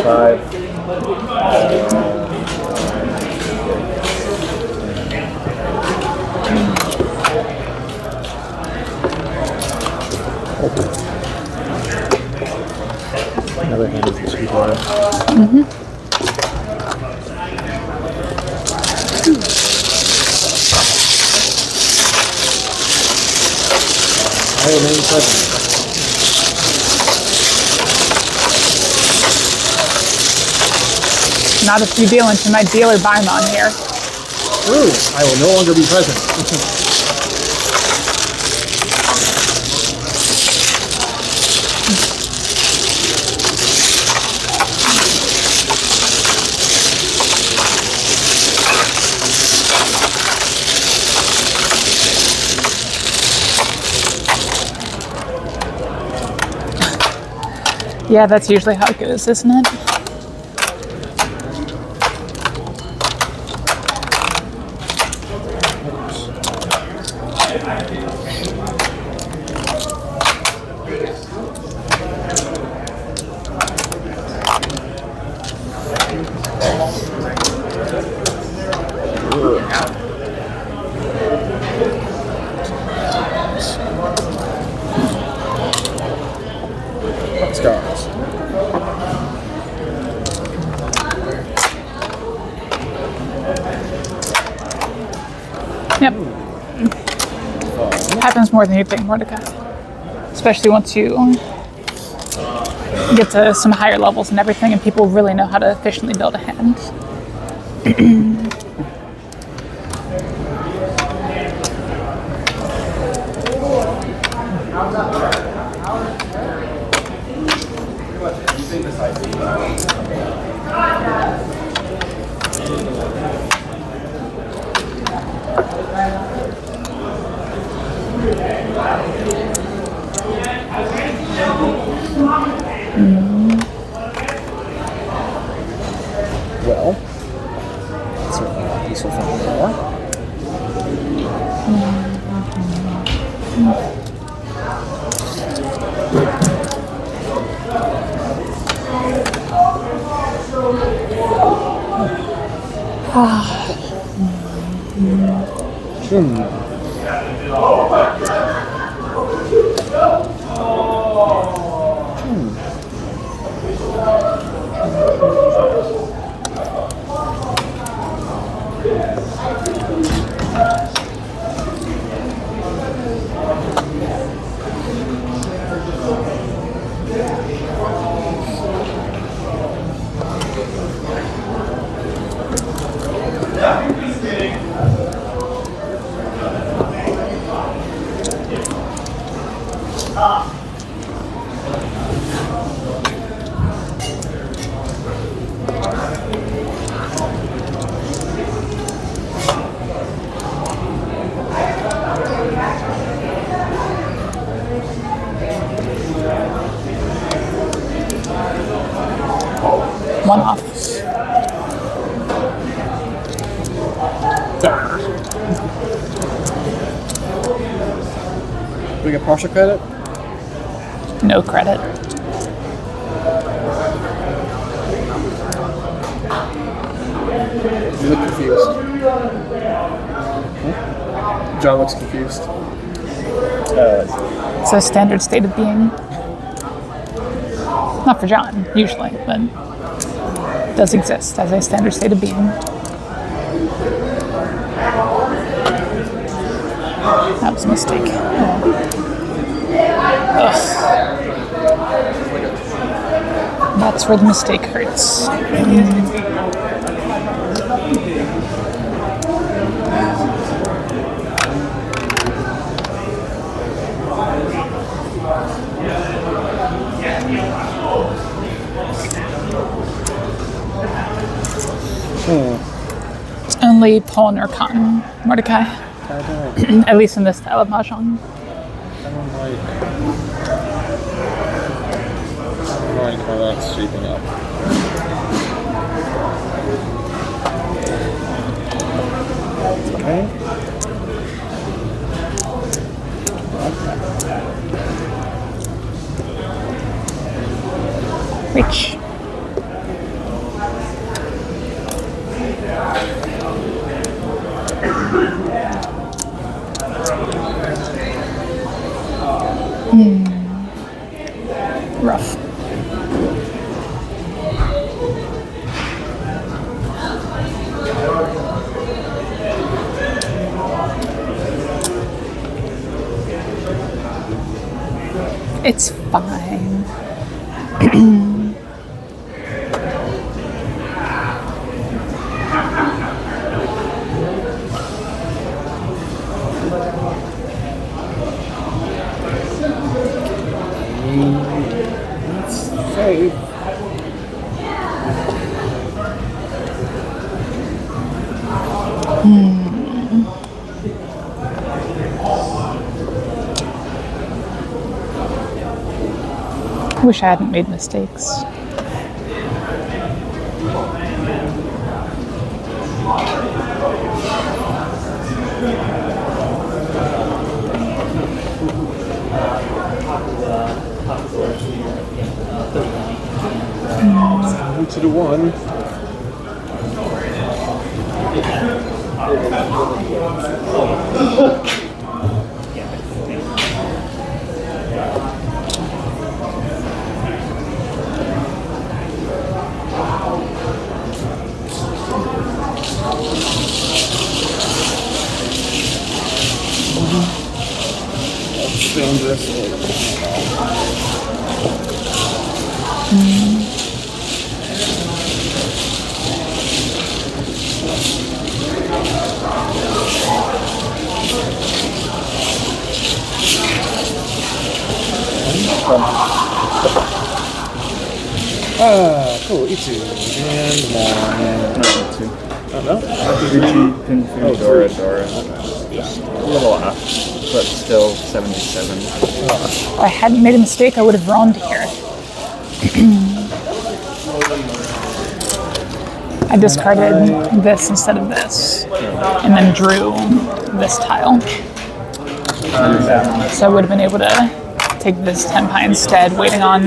5. Another hand is the sweetheart. I remain present. Not if you deal into my dealer Bimon here. True, I will no longer be present. Yeah, that's usually how it goes, isn't it? Scars. Yep. Happens more than you think, Mordecai. Especially once you get to some higher levels and everything, and people really know how to efficiently build a hand. Well, certainly not useful for me anymore. One off. Do we get partial credit? No credit. You look confused. John looks confused. It's a standard state of being. Not for John, usually, but it does exist as a standard state of being. That was a mistake. Ugh. That's where the mistake hurts. only pawn or cotton, Mordecai. At least in this style of mahjong. I don't like how that's shaping up. Okay. Reach. Rough. It's fine. Safe. Wish I hadn't made mistakes. To the one. That's dangerous. Cool. Itu and one. Oh no. Oh, Dora. A little off, but still 77. If I hadn't made a mistake, I would have roamed here. I discarded this instead of this, and then drew this tile. So I would have been able to take this 10 pie instead, waiting on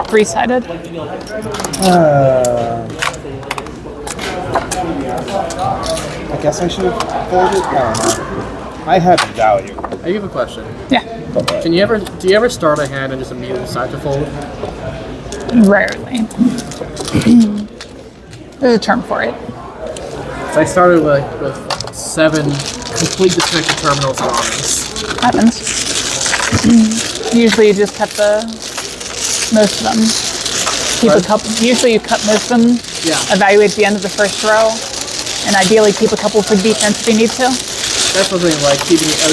3-sided. I guess I should have folded. I don't know. I had value. I have a question. Yeah, Do you ever start a hand and just immediately decide to fold? rarely. There's a term for it. So I started with 7 complete disconnected terminals and honors. Happens. Usually you just cut most of them. Keep a couple. Usually you cut most of them. Yeah. Evaluate the end of the first row, and ideally keep a couple for defense if you need to. That's what I'm saying, like keeping at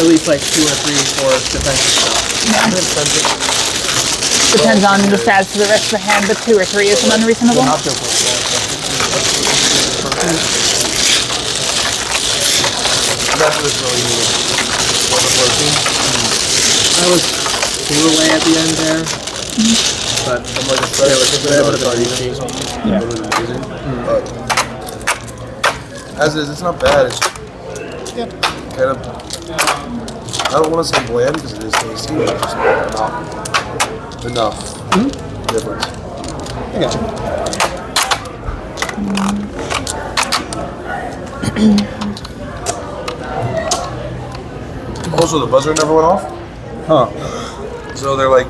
least like 2 or 3 for defensive stuff. Yeah. Depends on the stats for the rest of the hand, but 2 or 3 isn't unreasonable. That's what it's really needed. For the protein. I was 2 away at the end there, but that would have been easy. Yeah. But as is, it's not bad. It's kind of, I don't want to say bland because it is tasty, but it's just not enough difference. I got you. Also, the buzzer never went off, Huh. so they're like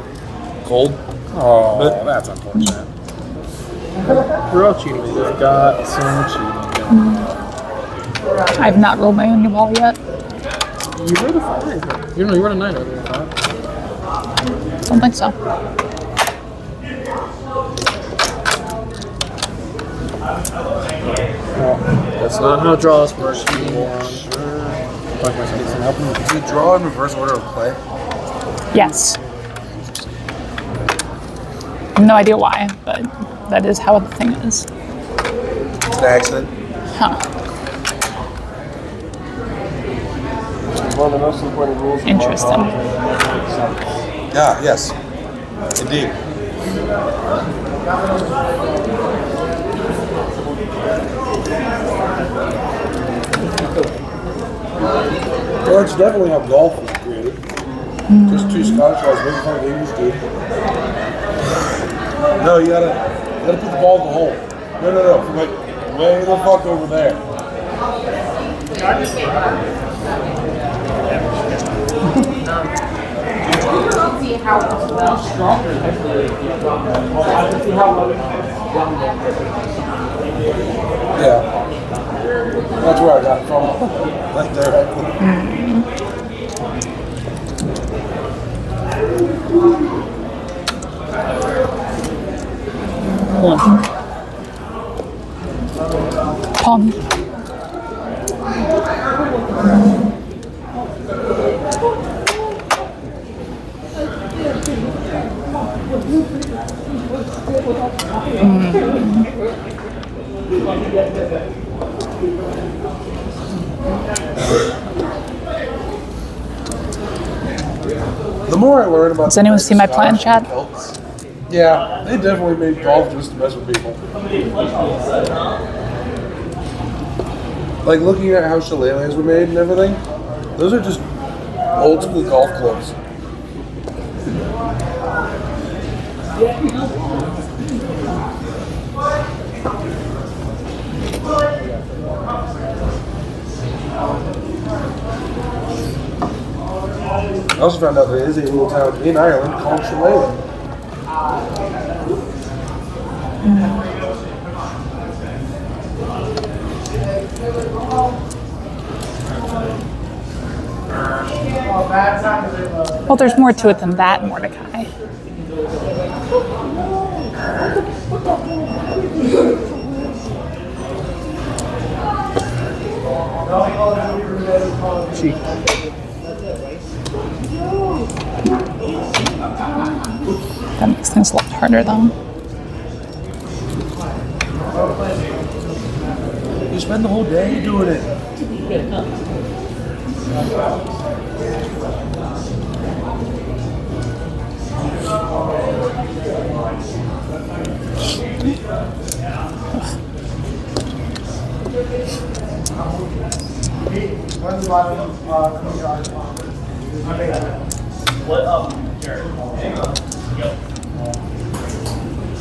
cold. Oh, But- that's unfortunate. We're all cheating. I got some cheating. I've not rolled my own wall yet. You were the 5. You were the 9 earlier. Don't think so. That's not how draws work. Do you draw in reverse order of play? Yes. No idea why, but that is how the thing is. It's an accident. Huh. One of the most important rules. Interesting. Yeah, yes. Indeed. Well, it's definitely how golf was created. Just two Scottish guys making fun of the English dude. No, you gotta put the ball in the hole. No. From like way the fuck over there. Yeah. That's where I got it from. Right there. Pawn. The more I learn about Does anyone see my plan, chat? Yeah, they definitely made golf just to mess with people. Like looking at how shillelaghs were made and everything, those are just old school golf clubs. I also found out there is a little town in Ireland called Shillelagh. Well, there's more to it than that, Mordecai. That makes things a lot harder, though. You spend the whole day doing it.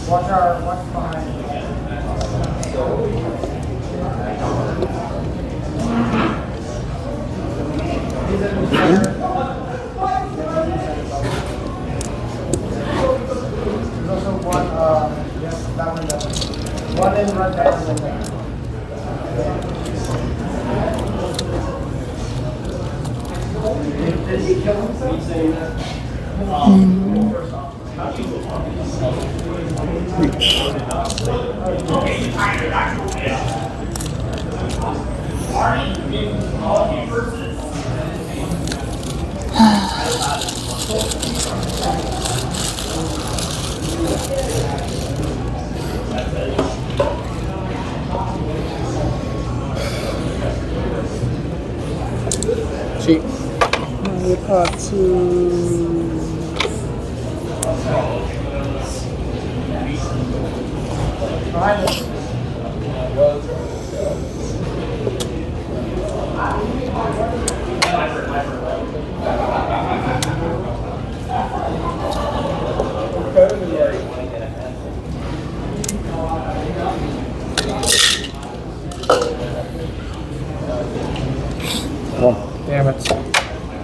Watch behind. There's also one, yes, that window. One in right there. Did he kill himself? Cheap. Damn it.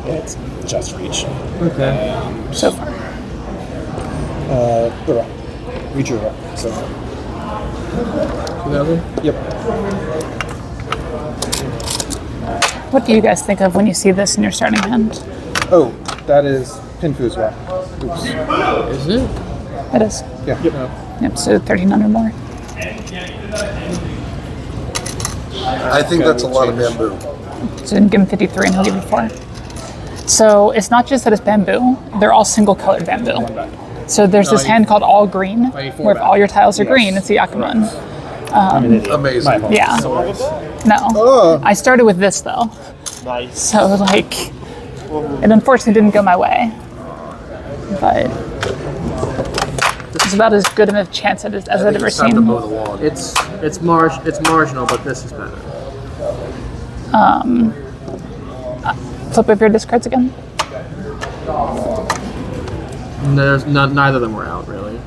It's just reach. Okay. So far. The rock. Reach your rock. So. 2000? Yep. What do you guys think of when you see this in your starting hand? Oh, that is Pinfu's rock. Oops. Is it? It is. Yeah. Yep, so 1300 more. I think that's a lot of bamboo. So give him 53 and he'll give you 4. So it's not just that it's bamboo, they're all single colored bamboo. So there's this hand called all green, I need 4 where if back. all your tiles are green, it's the Yakuman. I'm an idiot. Amazing. My apologies. Yeah. No. I started with this though. Nice. So like, It unfortunately didn't go my way, but it's about as good of a chance as I've ever seen. It's marginal, but this is better. Flip over your discards again. Neither of them were out really.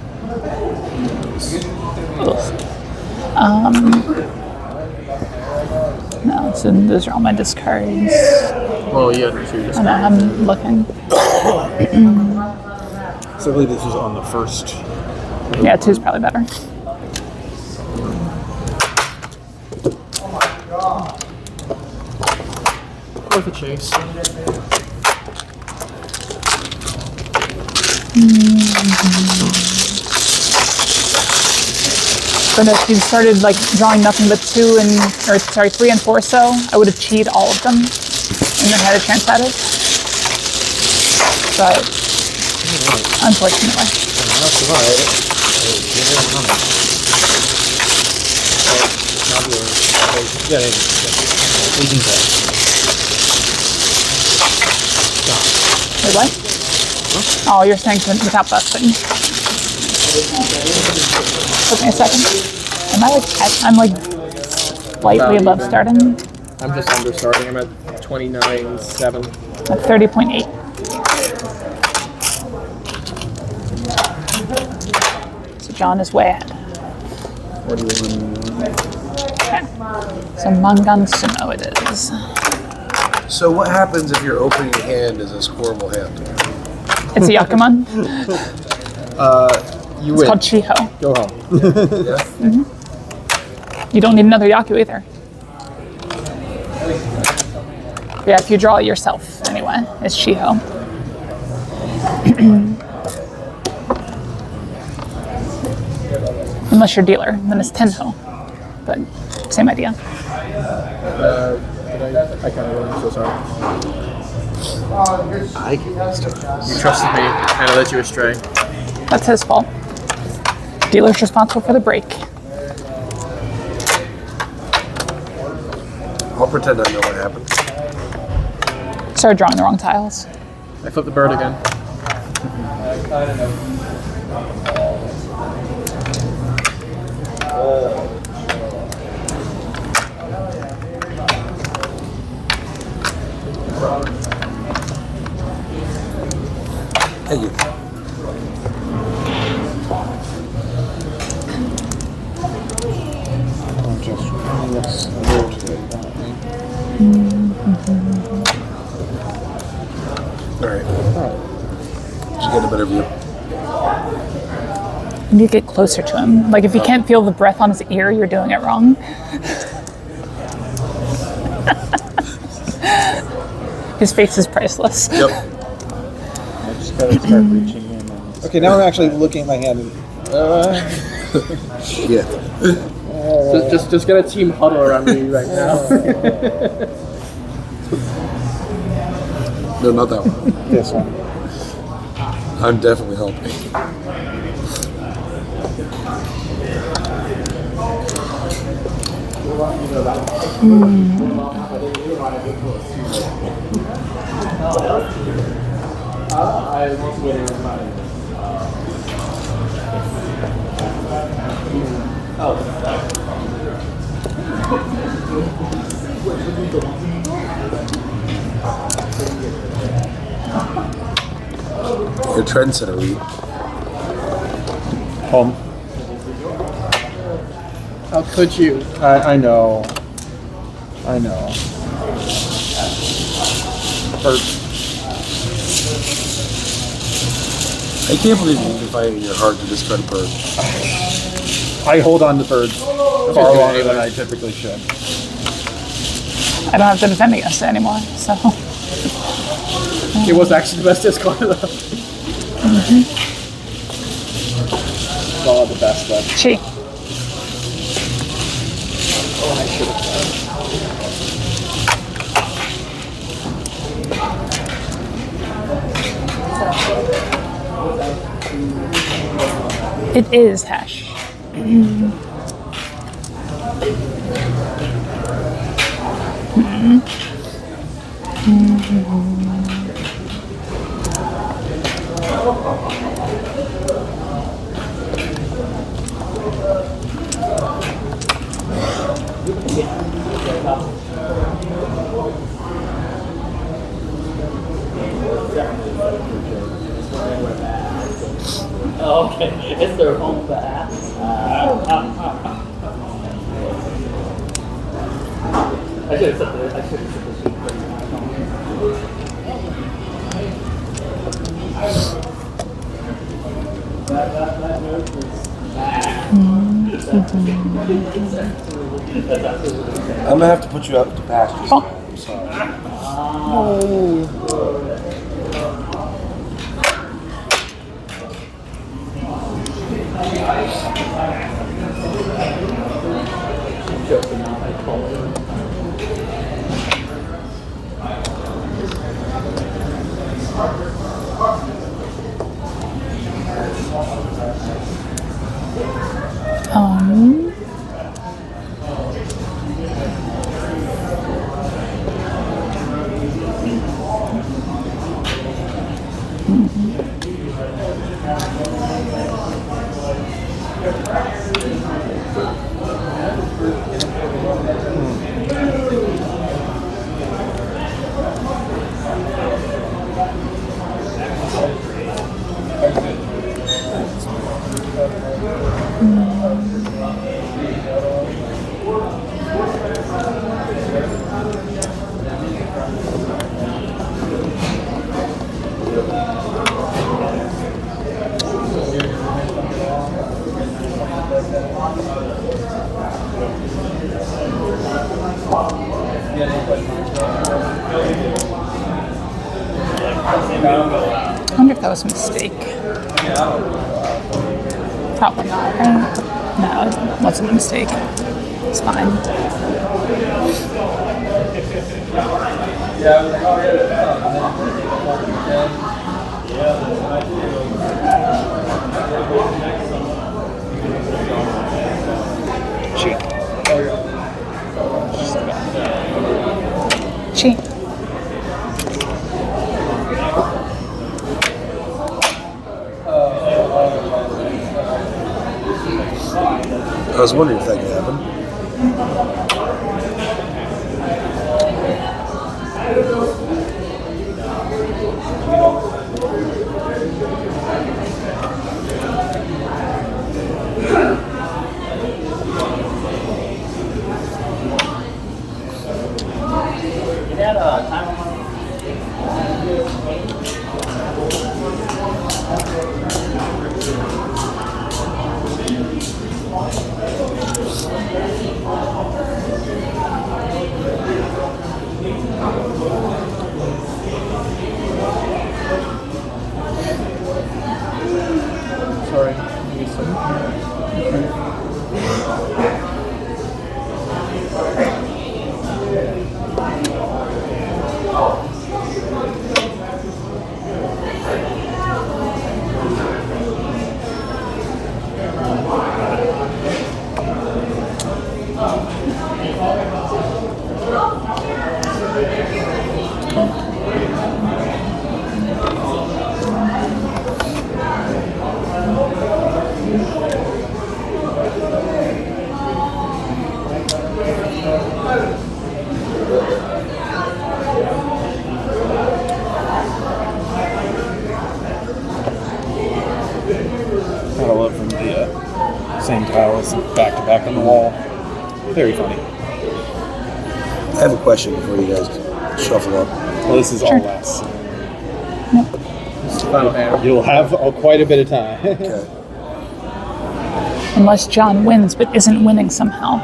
No, so those are all my discards. Well, you had two discards. I know, I'm looking. So I believe this was on the first. Yeah, two's probably better. Worth a chase. But if you started like drawing nothing but 3 and 4, so I would have cheated all of them and then had a chance at it. But unfortunately, That's right. wait, what? Oh, you're saying without busting. Took me a second. I'm like slightly above starting. I'm just under starting. I'm at 29.7. At 30.8. So John is way ahead. 41. Okay. So Mangan Sumo it is. So what happens if your opening hand is a scoreable hand? It's a Yakuman. You It's win. called Chiho. Go home. Yeah. You don't need another Yaku either. Yeah, if you draw it yourself, anyway, it's Chiho. Unless you're dealer, then it's Tenho. But same idea. I kind of am so sorry. I can start. You trusted me, and I let you astray. That's his fault. Dealer's responsible for the break. I'll pretend I know what happened. Started drawing the wrong tiles. I flipped the bird again. Thank you. Alright. Did you get a better view? You need to get closer to him. Like if you can't feel the breath on his ear, you're doing it wrong. His face is priceless. Yep. I just gotta start reaching in. And Okay, now I'm actually looking at my hand. And, Shit. Just get a team huddle around me right now. No, not that one. this one. I'm definitely helping. Your trendsetter lead. Home. How could you? I know. I know. Hurt. I can't believe you can find it in your heart to discard a bird. I hold on to birds far longer than I typically should. I don't have to defend against it anymore, so. It was actually the best discard though. All the best then. Chi. I should have done. It is hash. Oh, okay. It's their home bath. I should have said the sheet. That note I'm gonna have to put you up to pasture. Oh. I'm sorry. Um, I wonder if that was a mistake. Probably not, right? No, it wasn't a mistake. It's fine. Cheat. I was wondering if that could happen. Sorry. Give me a second. Gotta love from the same tiles back to back on the wall. Very funny. I have a question before you guys shuffle up. Well, this is all last. This is the final hand. You'll have quite a bit of time. Okay. Unless John wins, but isn't winning somehow.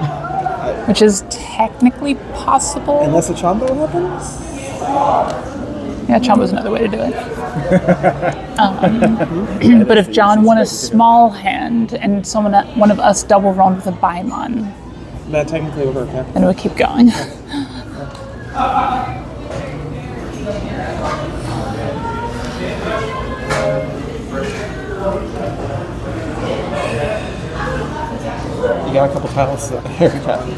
Which is technically possible. Unless a Chombo happens? Yeah, Chombo's another way to do it. But if John won a small hand and one of us double rolled with a Baimon, That technically would work, yeah. then it would keep going. You got a couple tiles here, Captain.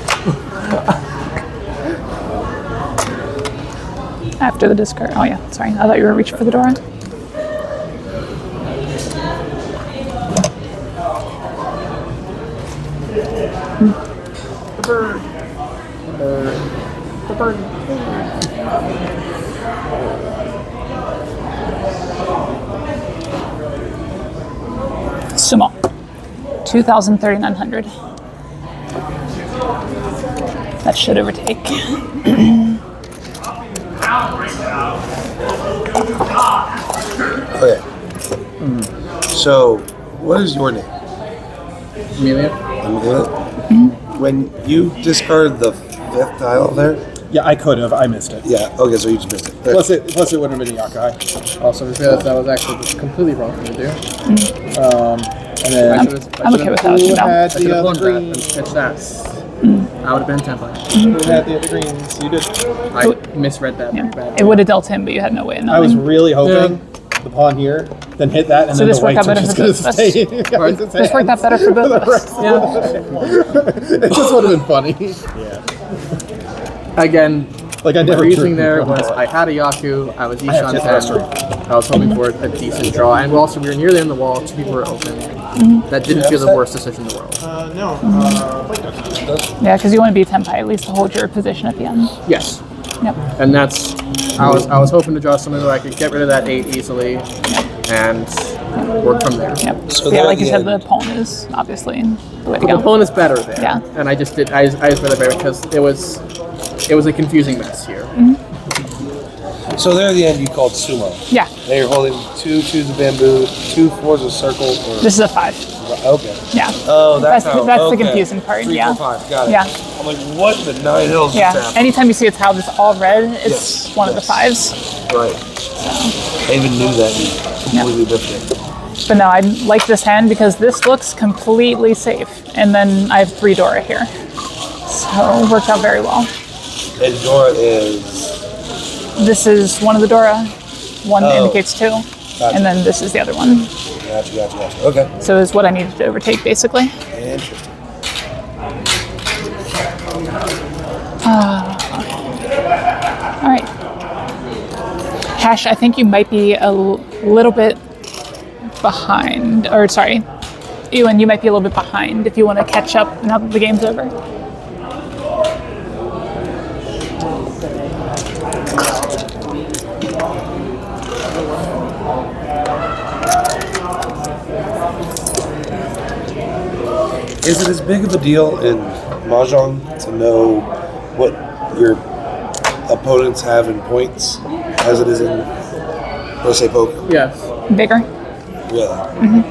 After the discard. Oh yeah, sorry. I thought you were reaching for the door. The bird. The bird. Sumo. 2,300. That should overtake. Okay. So, what is your name? Amelia? Amelia? When you discarded the 5th tile there? Yeah, I could have. I missed it. Yeah, okay, so you just missed it. Plus it would have been a Yakai. Also, just realized that was actually just completely wrong for me to do. And then I'm okay with that. who You know. had I should the have other won that and greens? pitched that. I would have been tempo. Who had the other greens? You did. I misread that. Yeah. Bad. It would have dealt him, but you had no way of knowing. I was really hoping the pawn here, then hit that, and So then this the worked whites out are better just for going both to of us. stay. in guys' This hands worked out better for both the of rest us. of the day. It just would have been funny. Again, Like I my never reasoning drew there from was that. I had a Yaku, I was I have Ishan to 10, restaurant. I was hoping for a decent draw, and also we were near the end of the wall, 2 people were open. That didn't feel the worst decision in the world. Yeah, because you want to be a tempai at least to hold your position at the end. Yes. Yep. And that's, I was hoping to draw something where I could get rid of that 8 easily and work from there. Yep. So Yeah, there like you at said, the the pawn is obviously the way to The go. pawn is better there. Yeah. And I just read it because it was a confusing mess here. So there at the end you called sumo. Yeah, Now you're holding 2 twos of bamboo, 2 fours of circle, or... this is a 5. Okay. Yeah. Oh, that's That's how... the okay. confusing part, 3, yeah. 4, 5, got it. Yeah. I'm like, what the 9 hills just Yeah. happened? Anytime you see a tile that's all red, it's Yes, one of the yes. 5s. Right. I even knew that you completely different. But no, I like this hand because this looks completely safe. And then I have 3 Dora here. So it worked out very well. And Dora is... This is one of the Dora. One Oh. indicates 2. Gotcha. And then this is the other one. Gotcha. Okay. So it's what I needed to overtake, basically. Interesting. All right. Hash, I think you might be a little bit behind. Or, sorry. Ewan, you might be a little bit behind if you want to catch up now that the game's over. Is it as big of a deal in Mahjong to know what your opponents have in points as it is in, let's say, poker? Yes. Bigger. Really?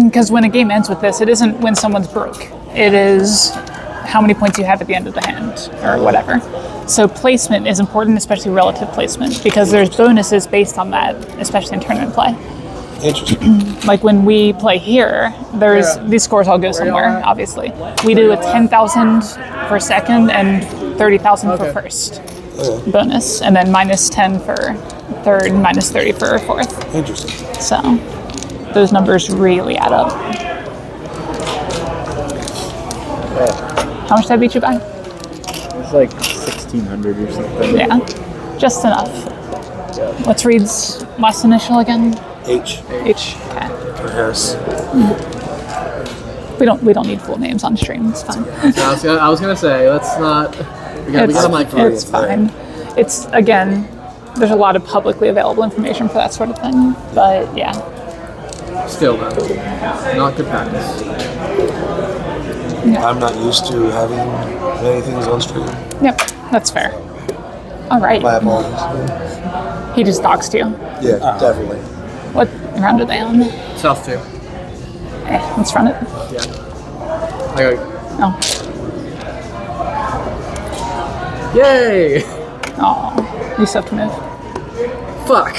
Because when a game ends with this, it isn't when someone's broke. It is how many points you have at the end of the hand, or whatever. So placement is important, especially relative placement, because there's bonuses based on that, especially in tournament play. Interesting. Like when we play here, there's these scores all go somewhere, obviously. We do a 10,000 for second and 30,000 for first bonus, and then minus 10 for third, minus 30 for fourth. Interesting. So those numbers really add up. How much did I beat you by? It's like 1,600 or something. Yeah, just enough. What's Reed's last initial again? H H. Okay. for Harris. We don't need full names on stream. It's fine. So I was gonna say, let's not. We got a mic for It's fine. It's again, there's a lot of publicly available information for that sort of thing. But yeah, Still, though, not good practice. I'm not used to having many things on stream. yep, that's fair. All right. My apologies. He just doxed you. Yeah, definitely. What round are they on? Tough too. Let's run it. Yeah. I go. Oh, Yay! oh, you still have to move. Fuck.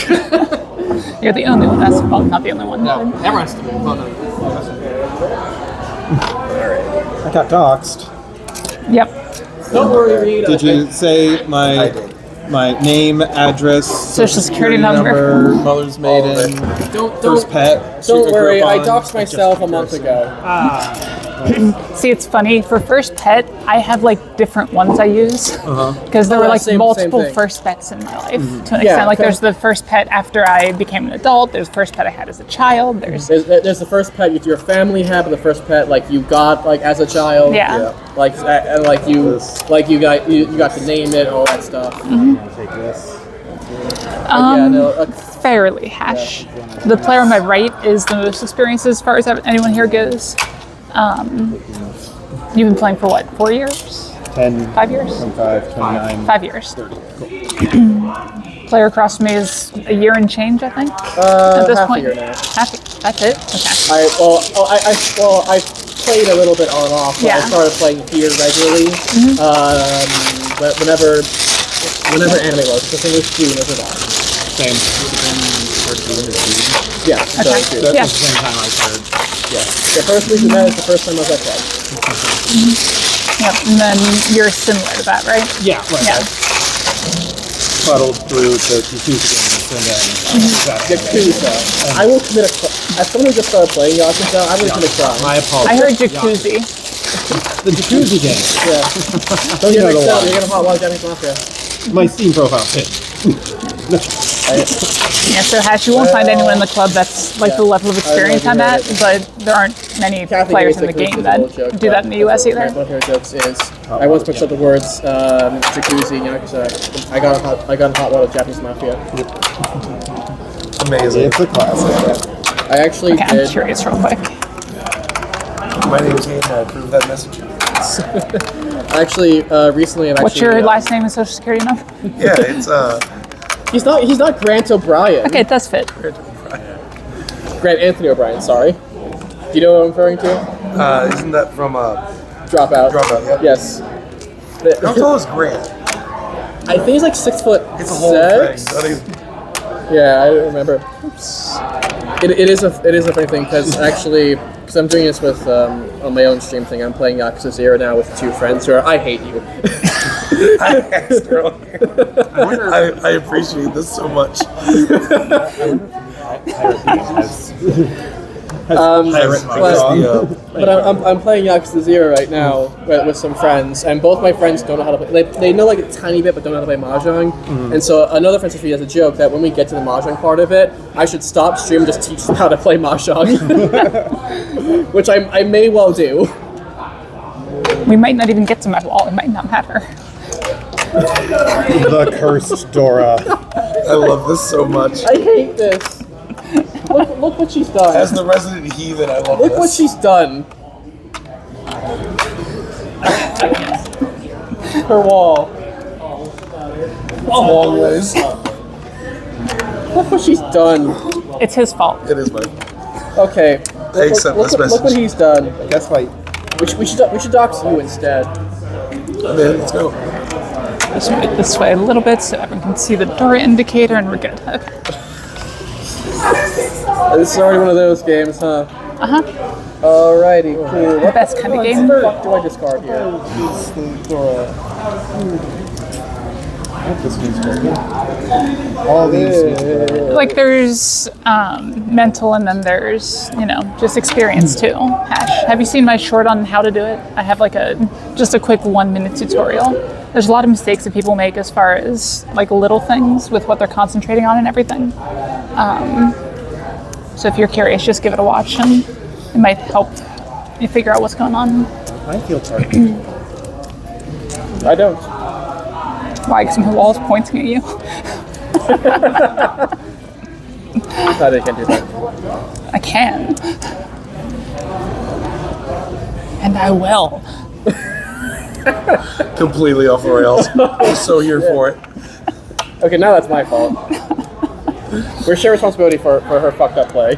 You're the only one. That's well, not the only one. No, everyone has to move. Well, no. I got doxed. Yep. Don't worry, Reed. Did you say I my did. My name, address, Social security number. mother's maiden, first pet. Don't worry, I doxed myself a month ago. See, it's funny. For first pet, I have like different ones I use because there were like same multiple thing. first pets in my life to an Yeah, extent. Like okay. there's the first pet after I became an adult. There's the first pet I had as a child. There's There's the first pet your family had, but the first pet like you got like as a child. Yeah. Like and like you got to name it, all that stuff. Take this. Yeah, no, fairly hash. The player on my right is the most experienced as far as anyone here goes. You've been playing for what, 4 years? 10, 5 years? 25, 29, 5 years. 30. Player across from me is a year and change, I think. At this half point, a year now. That's it. Okay. I played a little bit on and off. But I Yeah. started playing here regularly. But whenever anime was, the thing was June as well. Same. Yeah. Okay. So, That's Yeah. the same time I started. yeah. The first week we met is the first time I was at club. Yep. And then you're similar to that, right? Yeah, right. Yeah. Fuddled through the Yakuza games and then Yakuza. I will commit a crime. As someone who just started playing Yakuza, I will commit a crime. My apologies. I heard jacuzzi. The Jacuzzi game. Yeah. Don't get mixed up. You're gonna hot water Japanese mafia. My Steam profile hit. Yeah, so Hash, you won't find anyone in the club that's like the level of experience on that, but there aren't many Kathy players in the basically game did a that little joke, do that in the US One either. of her jokes is, I once mixed up the words jacuzzi and Yakuza. I got in hot water Japanese mafia. Amazing. It's a classic. I actually Okay, I'm did. curious real quick. My name's Hayden. I approve that message. Actually, recently I've What's actually. your last name and social security number? Yeah, it's He's not Grant O'Brien. Okay, it does fit. Grant Anthony O'Brien. Sorry. Do you know what I'm referring to? isn't that from Dropout. Dropout? Yep. Yes. How tall is Grant? I think he's like 6 foot. It's a whole six. thing. I think Yeah, I don't remember. It is a funny thing because actually, because I'm doing this with on my own stream thing. I'm playing Yakuza 0 now with 2 friends who are I hate you. I asked earlier. I appreciate this so much. But I'm playing Yakuza 0 right now with some friends, and both my friends don't know how to play. They know like a tiny bit, but don't know how to play Mahjong. And so another friend says to me as a joke that when we get to the Mahjong part of it, I should stop stream and just teach them how to play Mahjong. Which I may well do. We might not even get to my wall. It might not matter. The cursed Dora. I love this so much. I hate this. Look what she's done. As the resident heathen, I love Look this. what she's done. Her wall. Long ways. Look what she's done. It's his fault. It is my. Okay. I accept this Look what message. he's done. Guess what? We should dox you instead. Man, let's go. Just move this way a little bit so everyone can see the door indicator and we're good. Okay. This is already one of those games, huh? Uh-huh. Alrighty, cool. What Best kind of game. the fuck do I discard here? All these. Like there's mental and then there's, just experience too. Hash. Have you seen my short on how to do it? I have like just a quick 1-minute tutorial. There's a lot of mistakes that people make as far as like little things with what they're concentrating on and everything. So if you're curious, just give it a watch and it might help you figure out what's going on. I feel targeted. I don't. Why? Because my wall's pointing at you. No, they can't do that. I can. And I will. Completely off the rails. I'm so here for it. Okay, now that's my fault. We're sharing responsibility for her fucked up play.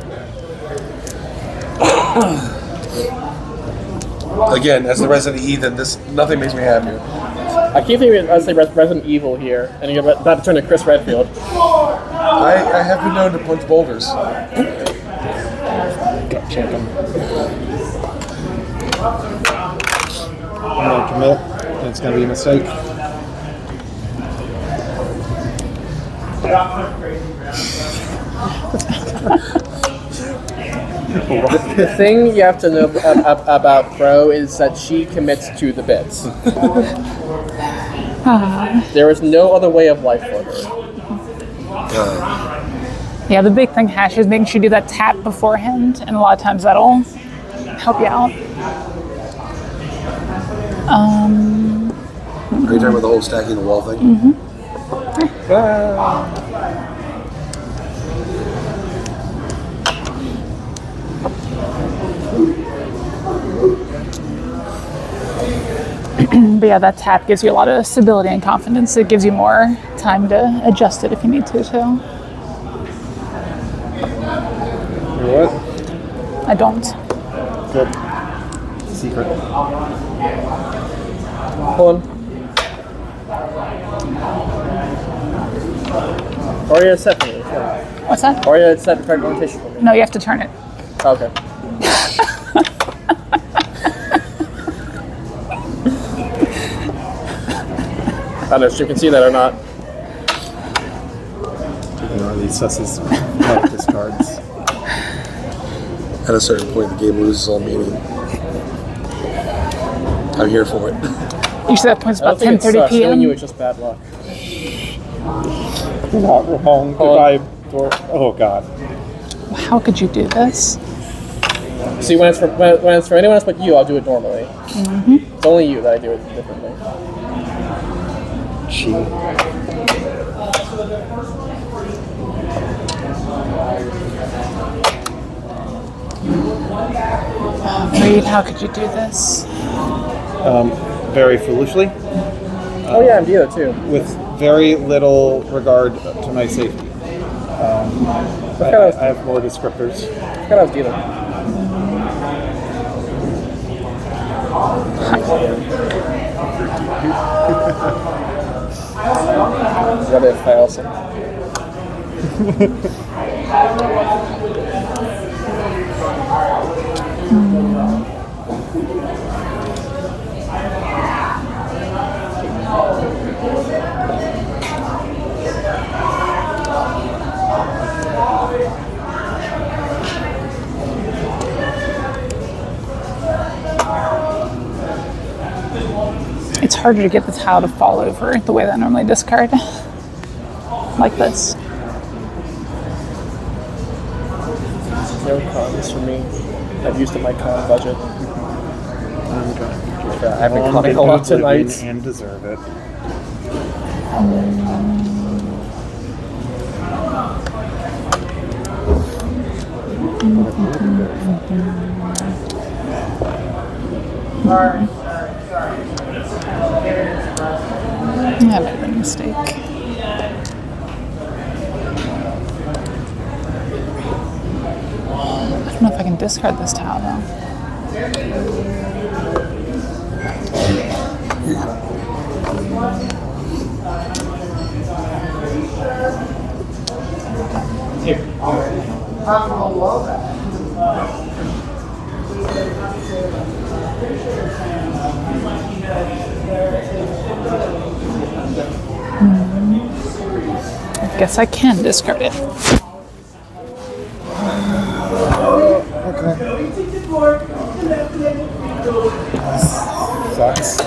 Again, as the resident heathen, nothing makes me happier. I keep thinking I say Resident Evil here, and you're about to turn to Chris Redfield. I have been known to punch boulders. I'm gonna commit. And it's gonna be a mistake. The thing you have to know about Pro is that she commits to the bits. There is no other way of life for her. Yeah, the big thing, Hash, is making sure you do that tap beforehand, and a lot of times that'll help you out. Are you talking about the whole stacking the wall thing? But yeah, that tap gives you a lot of stability and confidence. It gives you more time to adjust it if you need to, too. What? I don't. Good. Secret. Hold on. Aria set for me. What's that? Aria set the correct orientation for me. No, you have to turn it. Okay. I don't know if you can see that or not. These susses like discards. At a certain point, the game loses all meaning. I'm here for it. Usually that point's I don't about think it 10:30 sucks. Knowing you p.m. is just bad luck. You're not wrong. Goodbye, door. Oh God. How could you do this? See, when it's for anyone else but you, I'll do it normally. It's only you that I do it differently. Cheating. Reed, how could you do this? Very foolishly, Oh yeah, I'm dealer too. with very little regard to my safety. I have more descriptors. I forgot I was dealer. What if I also? It's harder to get the tile to fall over the way that I normally discard. Like this. No cons for me. I've used up my con budget. I've been conning a lot tonight. And deserve it. That might have been a mistake. I don't know if I can discard this tile though. I guess I can discard it. Sucks.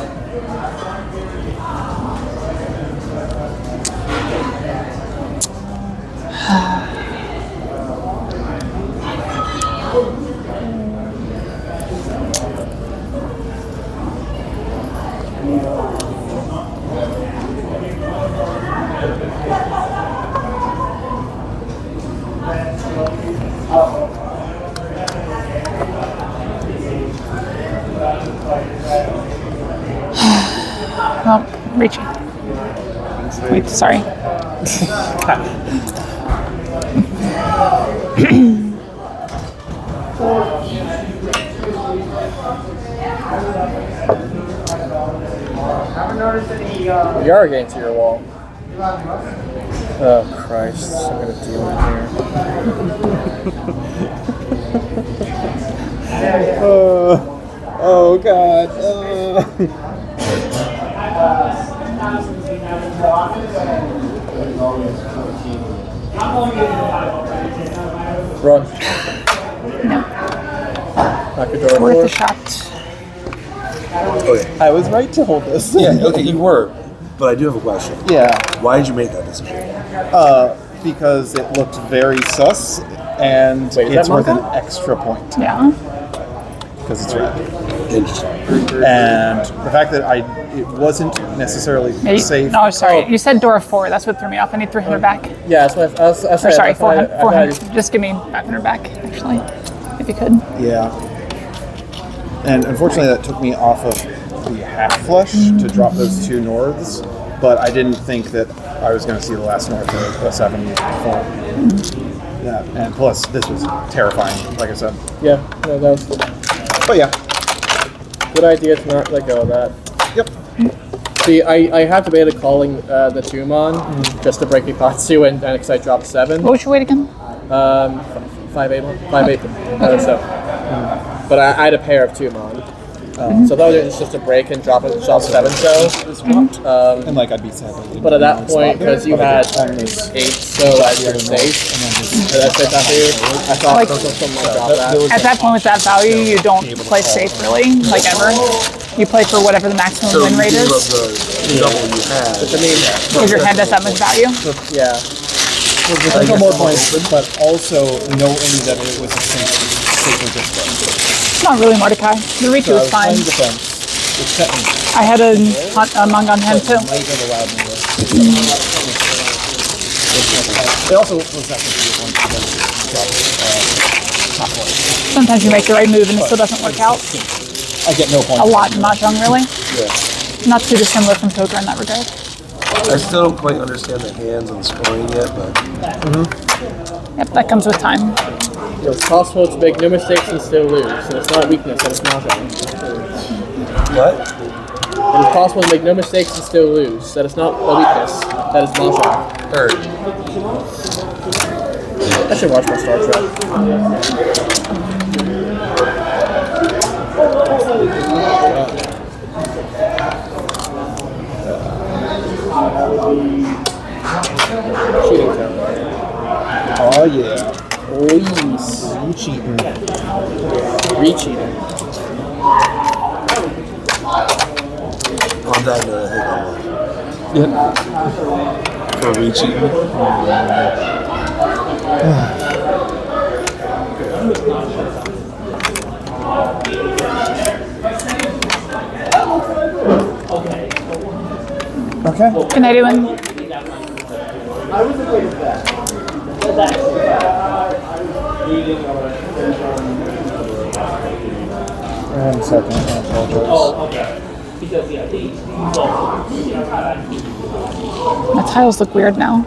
Oh, reaching. Wait, sorry. We are getting to your wall. Oh Christ, I'm gonna deal in here. Oh God. Run. No. Knock your door Worth a four. shot. Okay. I was right to hold this. Yeah, okay, you were. But I do have a question. Yeah. Why did you make that decision? Because it looked very sus, and Wait, is it's that worth an Monka? extra point Yeah. because it's red. Interesting. And the fact that it wasn't necessarily safe. No, sorry. You said door of 4. That's what threw me off. I need 300 back. Yeah, that's what I was Or sorry, 400. I thought 400. Just give me 500 back, actually, if you could. Yeah. And unfortunately, that took me off of the half flush to drop those 2 norths, but I didn't think that I was going to see the last north of a 7 fall. Yeah, and plus, this was terrifying, like I said. Yeah, no, that was But yeah, good idea to not let go of that. yep. See, I had debated calling the Tumon just to break the Patsu and because I dropped 7. What was your weight again? 5'8", so. But I had a pair of Tumon. So that was just a break and drop 7 so. And like, I'd be sad. But at that point, because you had 8 so as your safe, that's it after you, I thought Like- something like that. At that point, with that value, you don't play safe, really, like ever. You play for whatever the maximum So win you rate gave up is, the double you had. I mean, because your hand has that much value. yeah. Potential more points, but also knowing that it was a safer display. Not really, Mordecai. The Riku So I is was fine. playing defense, which kept me. I had a Mangon hand too. Might have allowed me to. It also was actually a point to drop top four. Sometimes you make the right move and it still doesn't work out. I get no points. A lot in Mahjong, really. Yeah. Not too dissimilar from poker in that regard. I still don't quite understand the hands and scoring yet, but Yep, that comes with time. It's possible to make no mistakes and still lose, so it's not a weakness, and it's Mahjong. what? It is possible to make no mistakes and still lose, that is not a weakness, that is Mahjong. Third. I should watch my Star Trek. Cheating town. Oh yeah. Please. You cheating. Re-cheating. On that note, I think I'm for reaching. Okay. Good night, Ewan. And second, I apologize. The tiles look weird now.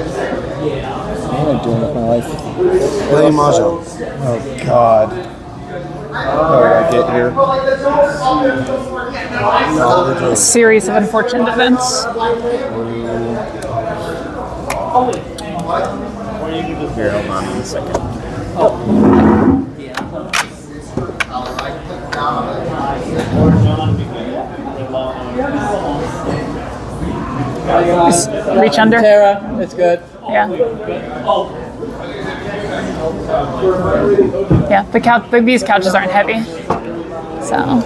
What am I doing with my life? Playing Mahjong. Oh God. How did I get here? A series of unfortunate events. Here, hold on 1 second. Just reach under. Tara, it's good. Yeah. Yeah, the couch. These couches aren't heavy, so.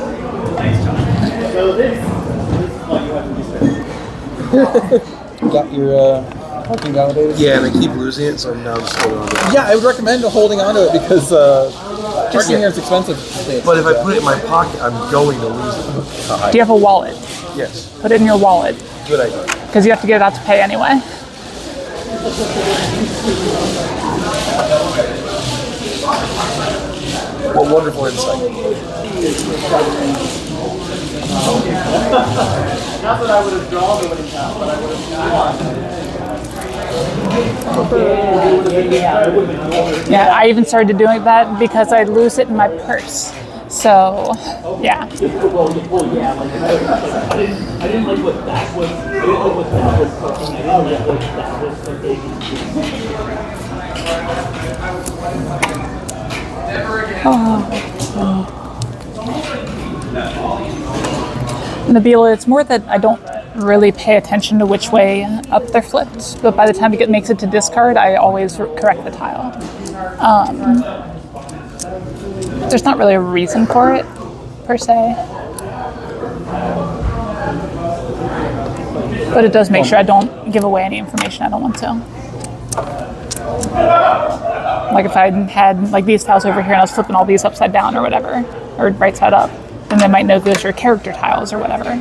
Got your parking validated? Yeah, and I keep losing it, so now I'm just holding on to it. Yeah, I would recommend holding on to it because parking here is expensive. But if I put it in my pocket, I'm going to lose it. Do you have a wallet? Yes, Put it in your wallet, good idea. because you have to get it out to pay anyway. What wonderful insight. Not that I would have drawn the winning path, but I would have won. Yeah, I even started doing that because I'd lose it in my purse. So, yeah. I didn't like what that was. I didn't like what that was cooking. I didn't like what that was cooking. Nabila, it's more that I don't really pay attention to which way up they're flipped, but by the time it makes it to discard, I always correct the tile. There's not really a reason for it, per se. But it does make sure I don't give away any information I don't want to. Like if I had like these tiles over here and I was flipping all these upside down or whatever, or right side up, then they might know those are character tiles or whatever.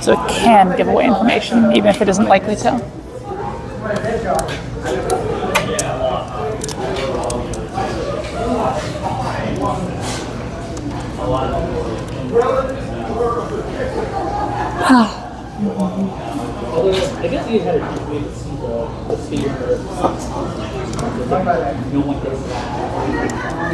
So it can give away information, even if it isn't likely to. I guess you had a good way to see the speed curve. No one does that.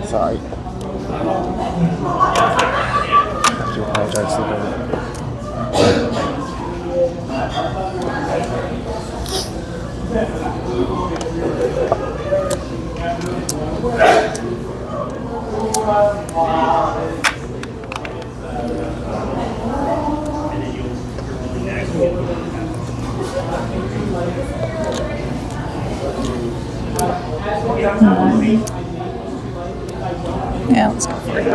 Sorry. I have to apologize to Yeah, let's go for it.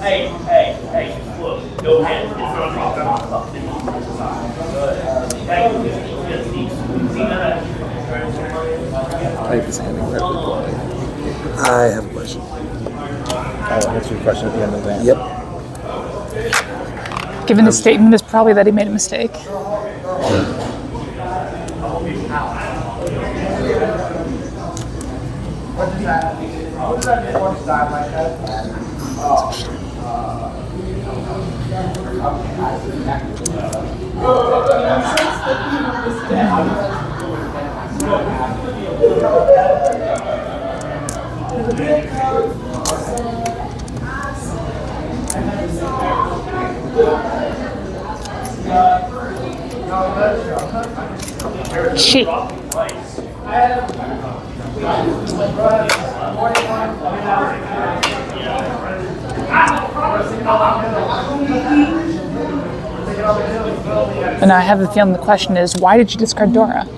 Hey, look, go ahead. It's not type is getting incredibly quiet. I have a question. I'll answer your question at the end of that. Yep. Given his statement is probably that he made a mistake. What does that one side like that? Shit. And I have a feeling the question is, why did you discard Dora?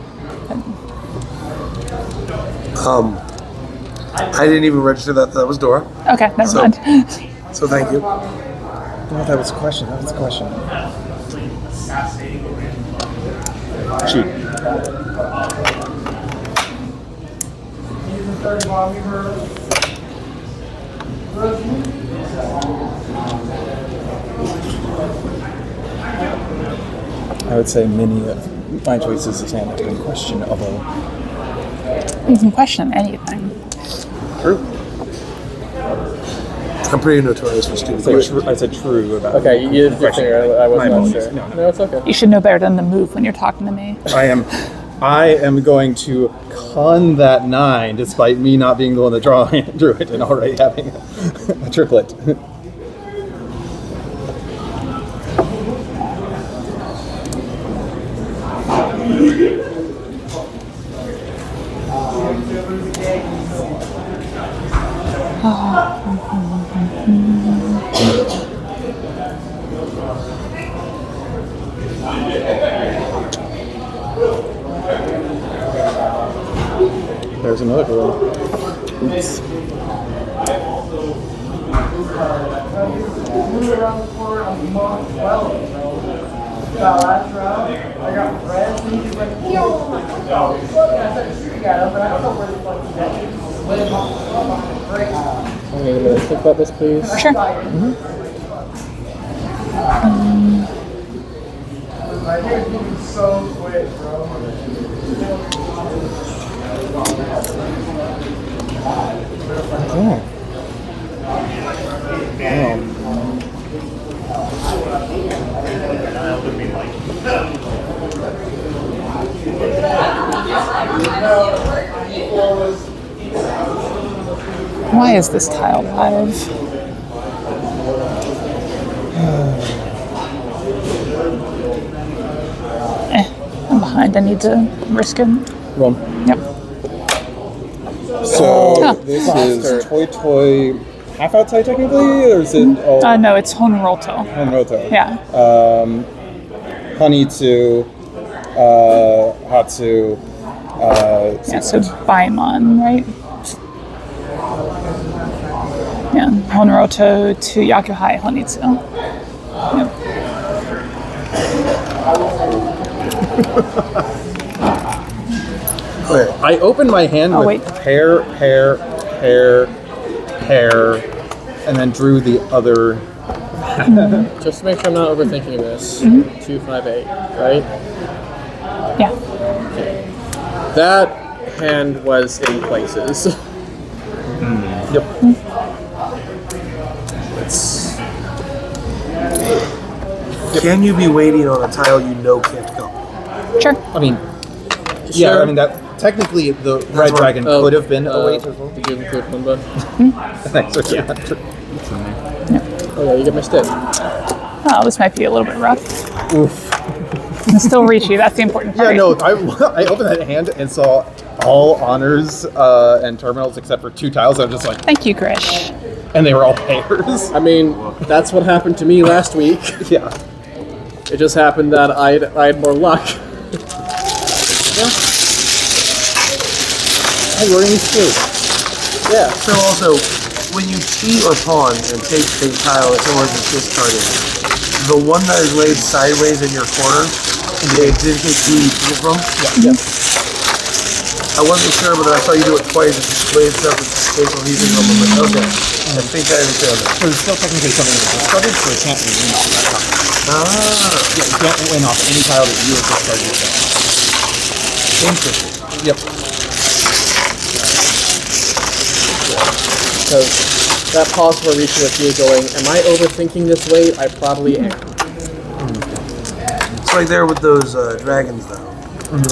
I didn't even register that was Dora. Okay, never So- mind. So thank you. No, that was the question. That was the question. Cheat. I would say many of my choices this hand have been questionable. You can question anything. True. I'm pretty notorious for stupid I questions. said true about Okay, you did question. I My wasn't apologies. sure. No, no. No, it's okay. You should know better than to move when you're talking to me. I am going to con that 9 despite me not being the one that drew it and already having a triplet. There's another girl. Oops. I'm going to think about this, please. Sure. Why is this tile live? I'm behind. I need to risk it. Run. Yep. So Huh. this is Toy half outside technically, or is it all No, it's Honroto. Honroto? Yeah. Honey to Hatsu. Yeah, so Baimon, right? Yeah, Honroto to Yakuhai Honitsu. Yep. I opened my hand with wait. pair, and then drew the other. Just to make sure I'm not overthinking this. 258, right? Yeah. That hand was in places. Yep. Can you be waiting on a tile you know can't come? Sure. I mean, yeah. Sure. I mean that technically the red what- dragon could have been a wait as well. Did you include Humba? Thanks. Oh yeah, you get my stick. Oh, this might be a little bit rough. Oof. It's still reachy. That's the important Yeah, part. no. I opened that hand and saw all honors and terminals except for 2 tiles. I was just like, Thank you, Krish. and they were all pairs. I mean, that's what happened to me last week. Yeah. It just happened that I had more luck. Hey, we're in these too. Yeah. So also, when you cheat or pawn and take a tile that someone is discarded, the one that is laid sideways in your corner, it indicates who you pull from? Yeah. I wasn't sure, but I saw you do it twice. It displayed stuff with space cohesion. I'm like, okay. I think I understand that. So it's still technically something that's discarded, so it can't be win off that tile. Yeah, you can't win off any tile that you have discarded yourself. Interesting. Yep. So that pause for reaching with me going, am I overthinking this way? I probably am. It's like there with those dragons, though.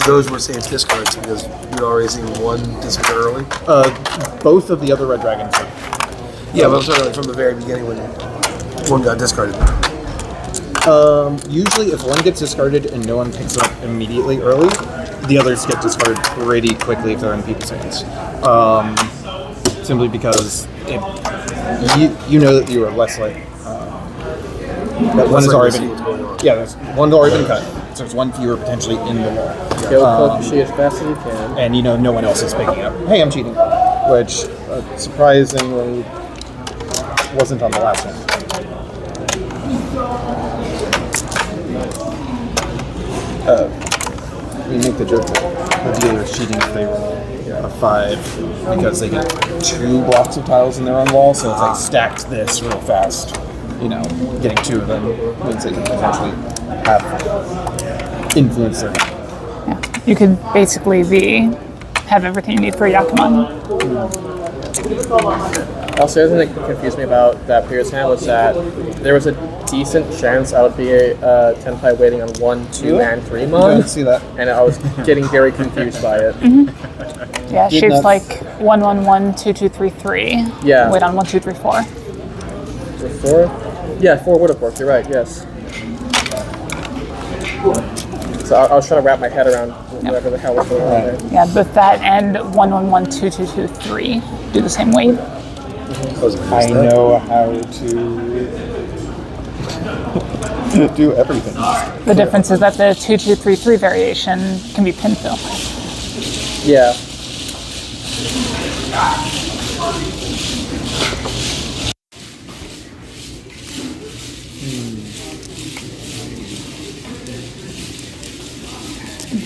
Those were safe discards because you'd already seen one disappear early. Both of the other red dragons. Yeah, but I'm talking like from the very beginning when one got discarded. Usually, if one gets discarded and no one picks it up immediately early, the others get discarded pretty quickly if they're in people's hands. Simply because you know that you are less like that one has already been. Yeah, there's one's already been cut. So there's one fewer potentially in the wall. Kill Kokushi as fast as you can. And you know no one else is picking up. Hey, I'm cheating, which surprisingly wasn't on the last one. We make the joke that the dealer is cheating if they roll a 5 because they get 2 blocks of tiles in their own wall, so if they stacked this real fast, you know, getting 2 of them means they can potentially have influence their hand. Yeah. You could basically have everything you need for Yakuman. Also, the other thing that confused me about that previous hand was that there was a decent chance I would be a 10-ply waiting on 1, 2, and 3 I mon, didn't see that. and I was getting very confused by it. Yeah, Did shapes not- like 1, 1, 1, 2, 2, 3, 3. Yeah. Wait on 1, 2, 3, 4. 4? Yeah, 4 would have worked, you're right, yes. So I was trying to wrap my head around whatever the hell was going on there. Yeah, both that and 1, 1, 1, 2, 2, 2, 3 do the same weight. I know how to do everything. The difference is that the 2-2-3-3 variation can be pin fill. Yeah.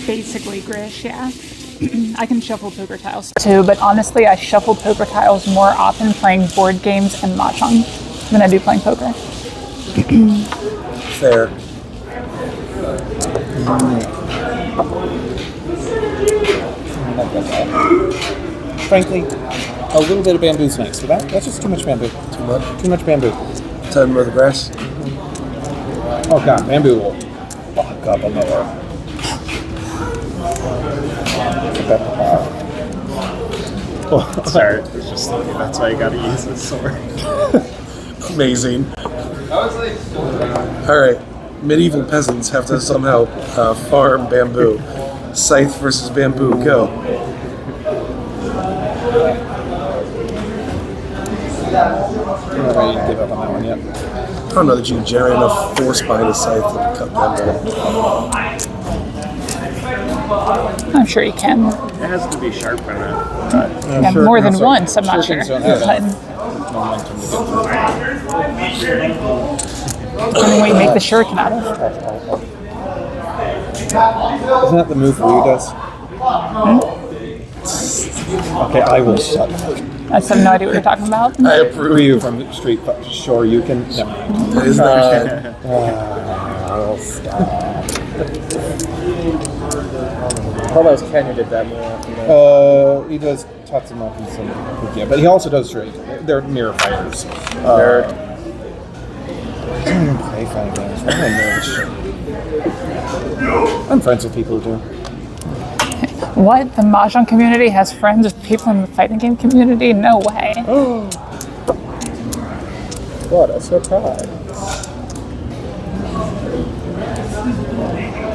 Basically Grish, yeah. I can shuffle poker tiles too, but honestly, I shuffle poker tiles more often playing board games and Mahjong than I do playing poker. Fair. Frankly, a little bit of bamboo's nice, but that's just too much bamboo. Too much. Too much bamboo. Time with the grass. Oh god, bamboo will fuck up a mower. Oh, sorry, I was just thinking that's why you gotta use this sword. Amazing. All right, medieval peasants have to somehow farm bamboo. Scythe versus bamboo, go. I'm not ready to give up on that one yet. I don't know that you can generate enough force behind a scythe to cut bamboo. I'm sure you can. It has to be sharp enough. Yeah, more than once, I'm not sure. Things don't have But momentum to get depending what you make the shuriken out of. through. Isn't that the move Ryu does? Okay, I will shut up. I just have no idea what you're talking about. I approve. Ryu from Street Fighter. Sure, you can. No. That is not your head. I'll stop. I thought that was Ken who did that more often. Though. He does Tatsumaki and some Kukia, but he also does Drake. They're mirror fighters. I don't even play fighting games. Why do I know this shit? I'm friends with people who do. What? The Mahjong community has friends with people in the fighting game community? No way. What a surprise.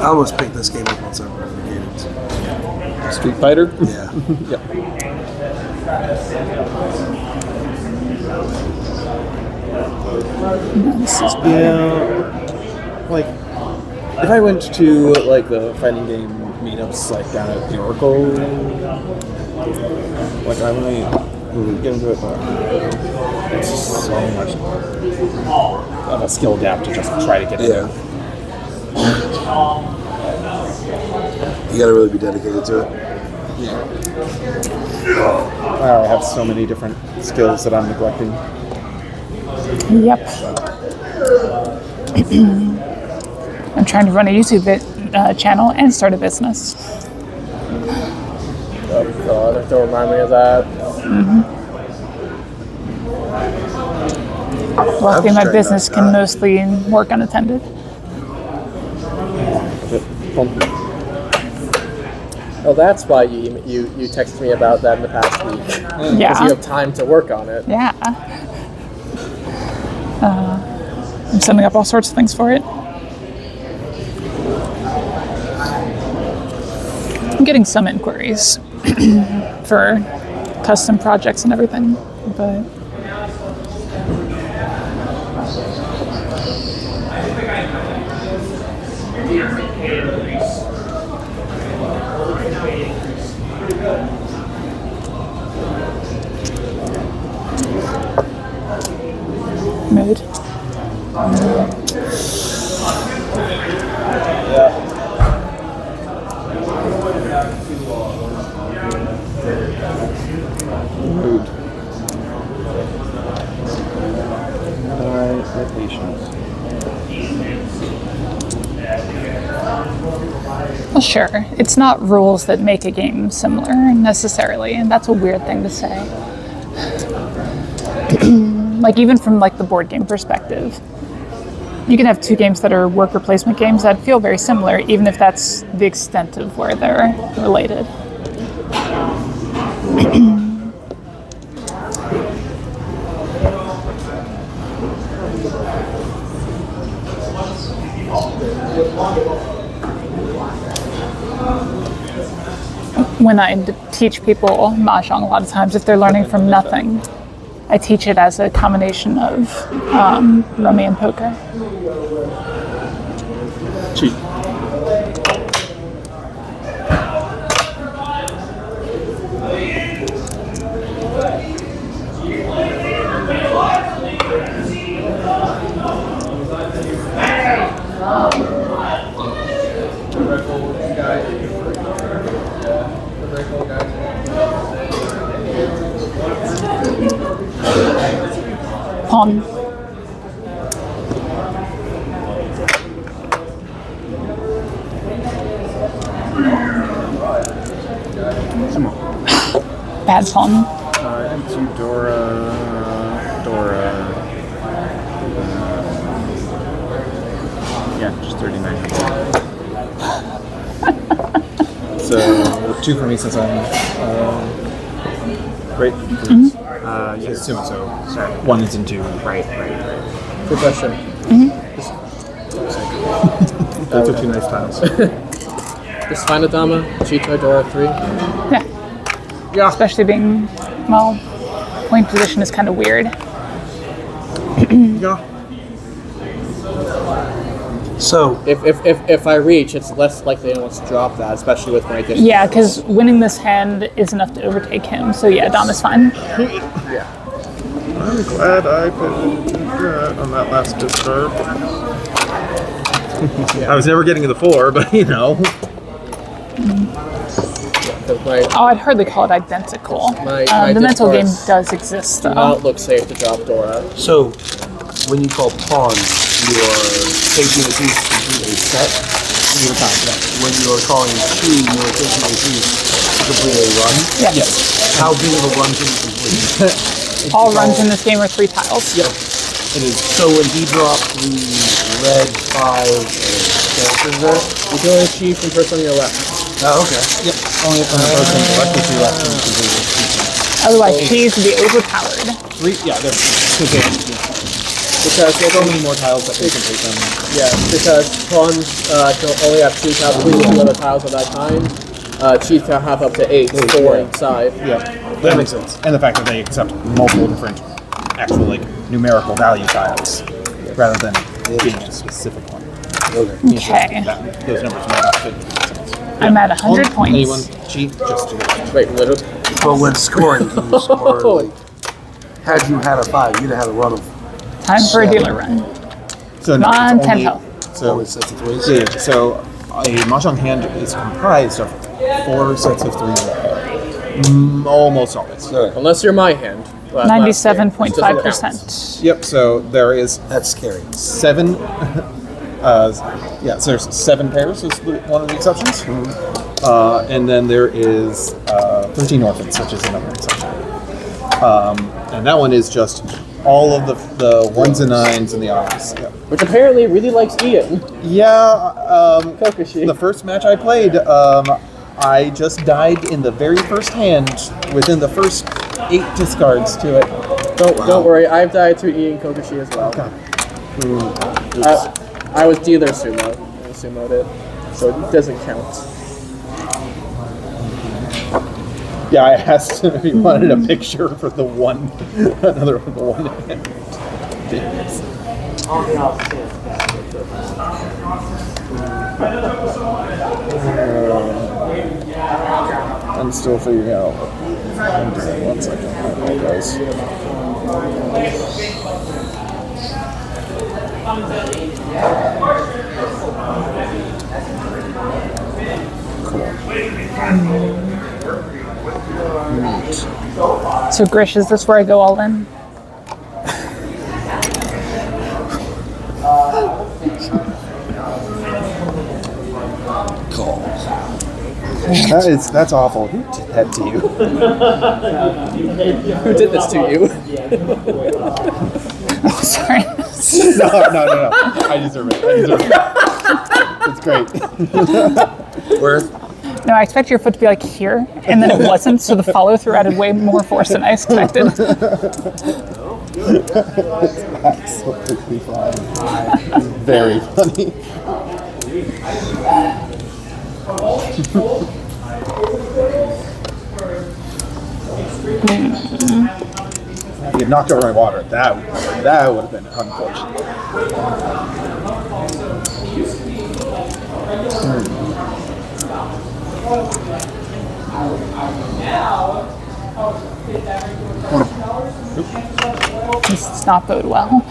I almost picked this game up once I reviewed it. Street Fighter? Yeah. Yep. Yeah. Like, if I went to like the fighting game meetups like down at the Oracle, like I might get into it, but it's just so much of a skill gap to just try to get into. You gotta really be dedicated to it. I have so many different skills that I'm neglecting. Yep. I'm trying to run a YouTube channel and start a business. Oh god, don't remind me of that. Luckily, my business can mostly work unattended. Oh, that's why you texted me about that in the past week. Because Yeah. you have time to work on it. Yeah. I'm setting up all sorts of things for it. I'm getting some inquiries for custom projects and everything, but mood. Mood. My patience. Well, sure. It's not rules that make a game similar necessarily, and that's a weird thing to say. Like even from like the board game perspective, you can have two games that are worker placement games that feel very similar, even if that's the extent of where they're related. When I teach people Mahjong, a lot of times if they're learning from nothing, I I teach it as a combination of rummy and poker. Cheat. Pawn. Bad pawn. Into Dora. Yeah, just 39. So 2 for me since I'm great. Yes, assuming so. Sorry. 1 is in 2. Right. Good question. Those are 2 nice tiles. Is Final Dama, Cheetah, Dora 3? Yeah. Especially being, well, point position is kind of weird. Yeah. So, If I reach, it's less likely I want to drop that, especially with my addition. Yeah, because winning this hand is enough to overtake him. So yeah, Dom is fine. I'm glad I put that on that last discard. I was never getting to the 4, but you know. Oh, I'd hardly call it identical. My the mental game discards does exist, do though. not look safe to drop Dora. so when you call pawn, you are taking a piece to complete a set. When you are calling tree, you are taking a piece to complete a run. Yes. How big of a run can you complete? All runs in this game are 3 tiles. Yep. It is. So when he dropped the red 5 characters there. You can only achieve from person on your left. Oh, okay. Yep. Only if the person directly to your left can complete it. Otherwise, keys would be overpowered. 3, yeah, there's 2 games. Because So many more tiles that can complete them. yeah, because pawns can only have 2 tiles, 2 other tiles at that time. Cheats can have up to 8, 4 inside. Yeah, that makes sense. And the fact that they accept multiple different actual like numerical value tiles rather than being a specific one. Okay. Those numbers might not fit. I'm at 100 points. Anyone cheat? Just do it. Wait, literally. But when scoring, can you score like, had you had a 5, you'd have had a run of Time for a dealer run. So Come on, it's 10 only- health. So only sets of 3s. yeah, so a mahjong hand is comprised of 4 sets of 3. Almost always. Unless you're my hand. 97.5%. Yep. So there is That's scary. 7. Yeah. So there's 7 pairs is one of the exceptions. And then there is 13 orphans, which is another exception. And that one is just all of the 1s and 9s in the office. Yeah. Which apparently really likes Ian. Yeah. Kokushi. The first match I played, I just died in the very first hand within the first 8 discards to it. Don't worry, I've died to Ian Kokushi as well. I was dealer sumo. And sumo did. So it doesn't count. Yeah, I asked him if he wanted a picture for the one, another one, the one hand. I'm still figuring out what I'm doing. 1 second. I apologize. So Grish, is this where I go all in? That's awful. Who did that to you? Who did this to you? Oh, sorry. No. I deserve it. It's great. Where? No, I expect your foot to be like here, and then it wasn't, so the follow through added way more force than I expected. It's absolutely fine. Very funny. If he had knocked over my water, that would have been unfortunate. This does not bode well.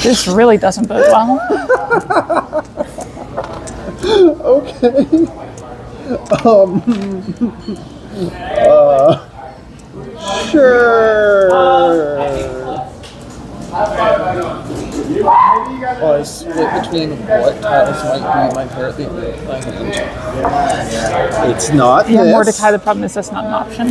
This really doesn't bode well. Okay. Sure. Well, I split between what tiles might be my hand. It's not Yeah, this. Mordecai, the problem is that's not an option.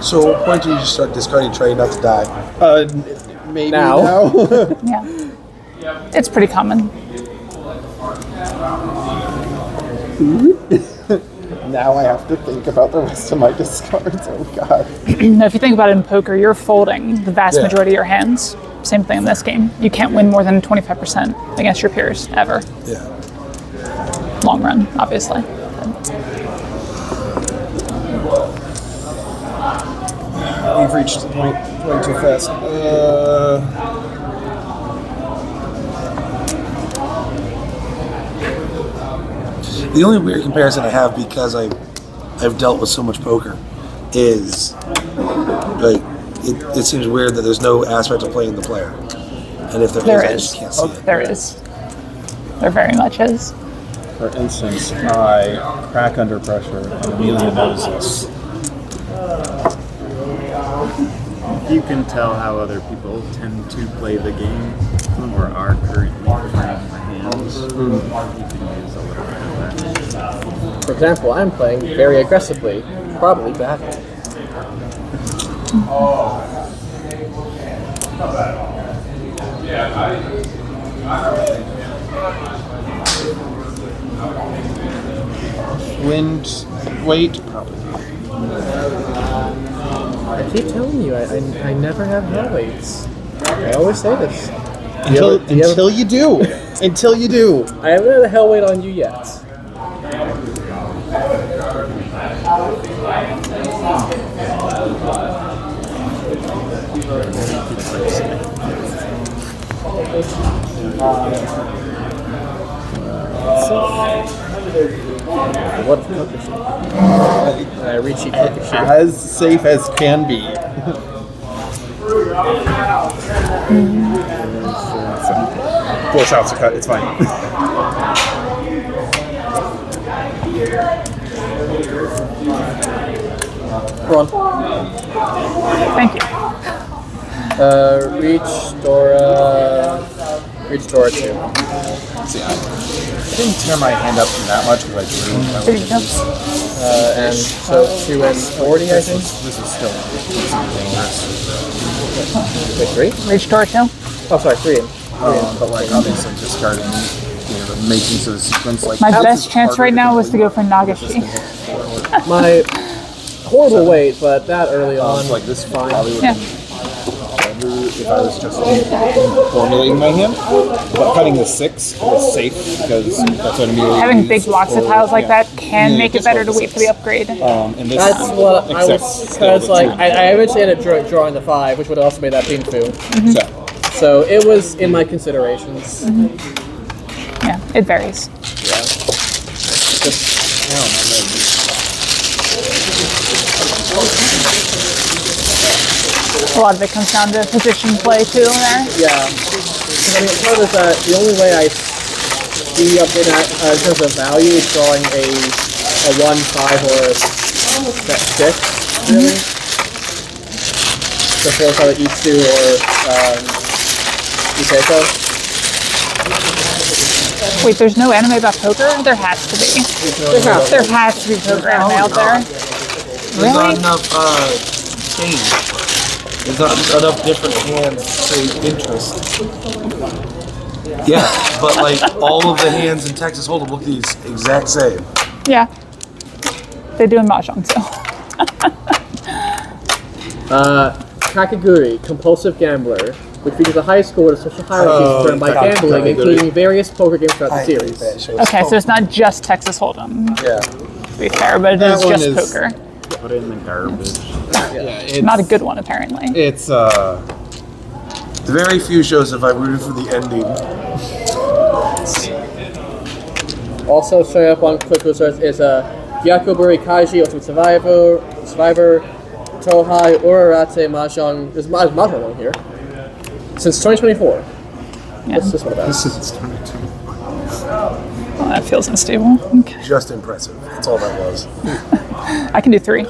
So at what point do you just start discarding trade not to die? Maybe Now. Yeah. It's pretty common. Now I have to think about the rest of my discards. Oh god. Now, if you think about it in poker, you're folding the vast Yeah. majority of your hands. Same thing in this game. You can't win more than 25% against your peers, ever. Yeah. Long run, obviously. We've reached the point way too fast. The only weird comparison I have, because I've dealt with so much poker, is like it seems weird that there's no aspect of playing the player, and if There I is. just can't see it. There is. There very much is. For instance, I crack under pressure, and Amelia knows this. You can tell how other people tend to play the game or are currently playing the hands. You can use a little bit of that. For example, I'm playing very aggressively, probably badly. Wind, weight, probably. I keep telling you, I never have hell weights. I always say this. Until you do. Until you do. I haven't had a hell weight on you yet. What poker sheet? I reach you poker sheet. As safe as can be. Four shots are cut, it's fine. Ron. Thank you. Reach Dora 2. See, I didn't tear my hand up that much because I drew. There you go. And so 2 and 40, I think. This is still dangerous. Wait, 3? Reach door 2. Oh, sorry, 3. But like obviously discarding, the makings of the sequence. Like My best chance right now was to go for Nagashi. My horrible weight, but that early on, like this fine. probably would Yeah. better if I was just formulating my hand. But cutting the 6 was safe because that's what immediately. Having big blocks of tiles like that can make it better to wait for the upgrade. And this That's what I was, accepts because the like two. I eventually ended up drawing the 5, which would have also made that Pinfu. So, So it was in my considerations. Yeah, it varies. A lot of it comes down to position play too in there. Yeah. 'Cause, I mean, part of that, the only way I see update in terms of value is drawing a 1, 5, or a 6, really. The 4 card each do, or Ukeko. Wait, there's no anime about poker? There has to be. There has to be poker anime out there. There's not Really? enough change. There's not enough different hands to create interest. Yeah, but like all of the hands in Texas Hold'em look the exact same. Yeah. They do in Mahjong too. Kakaguri, Compulsive Gambler, which features a high score with a social hierarchy determined by gambling, including various poker games throughout the series. Okay, so it's not just Texas Hold'em. Yeah. To be fair, but it That is one just is- poker. Put it in the garbage. Not a good one, apparently. It's Very few shows have I rooted for the ending. Also showing up on quick results is Gyakuburi Kaiji Ultimate Survivor, Tohai Urarate Mahjong. There's Mahjong on here. Since 2024. Yeah. What's this one about? This is Well, that feels unstable. Okay. just impressive. That's all that was. I can do 3.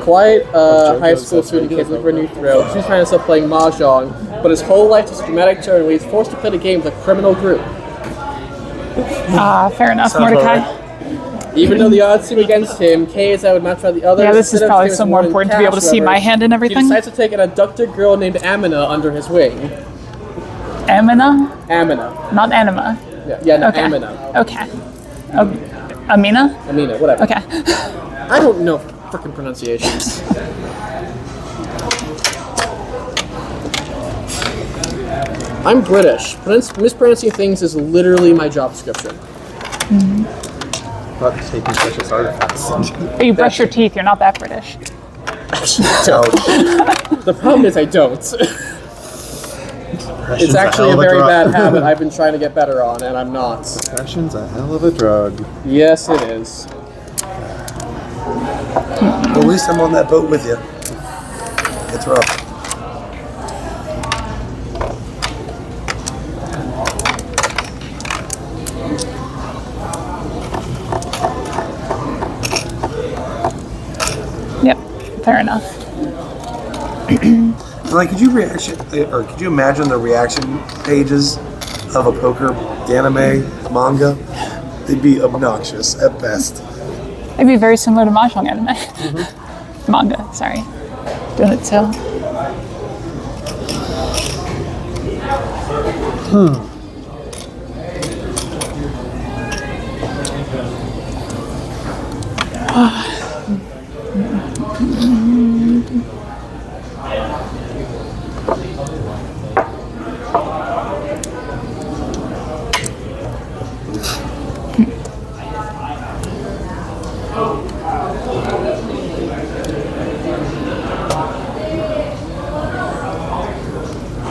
Quiet high school student kid looking for a new thrill. She's finding himself playing Mahjong, but his whole life is a dramatic turn when he's forced to play the game with a criminal group. Fair enough, Sounds Mordecai. alright. Even though the odds seem against him, Kay is out matched by the others. Yeah, this is Instead of probably taking so his more than important to be able to cash, see my however, hand and He everything. decides to take an abducted girl named Amina under his wing. Amina? Amina. Not Anima. Yeah, no, Okay. Amina. Okay. Amina? Amina, whatever. Okay. I don't know frickin' pronunciations. I'm British. Mispronouncing things is literally my job description. But taking precious artifacts. But you brush your teeth, you're not that British. The problem is I don't. It's actually a very bad habit I've been trying to get better on, and I'm not. Depression's a hell of a drug. Yes, it is. Well, at least I'm on that boat with you. It's rough. Yep. Fair enough. Like, could you imagine the reaction pages of a poker anime manga? They'd be obnoxious at best. It'd be very similar to Mahjong anime. Manga, sorry. Doing it so.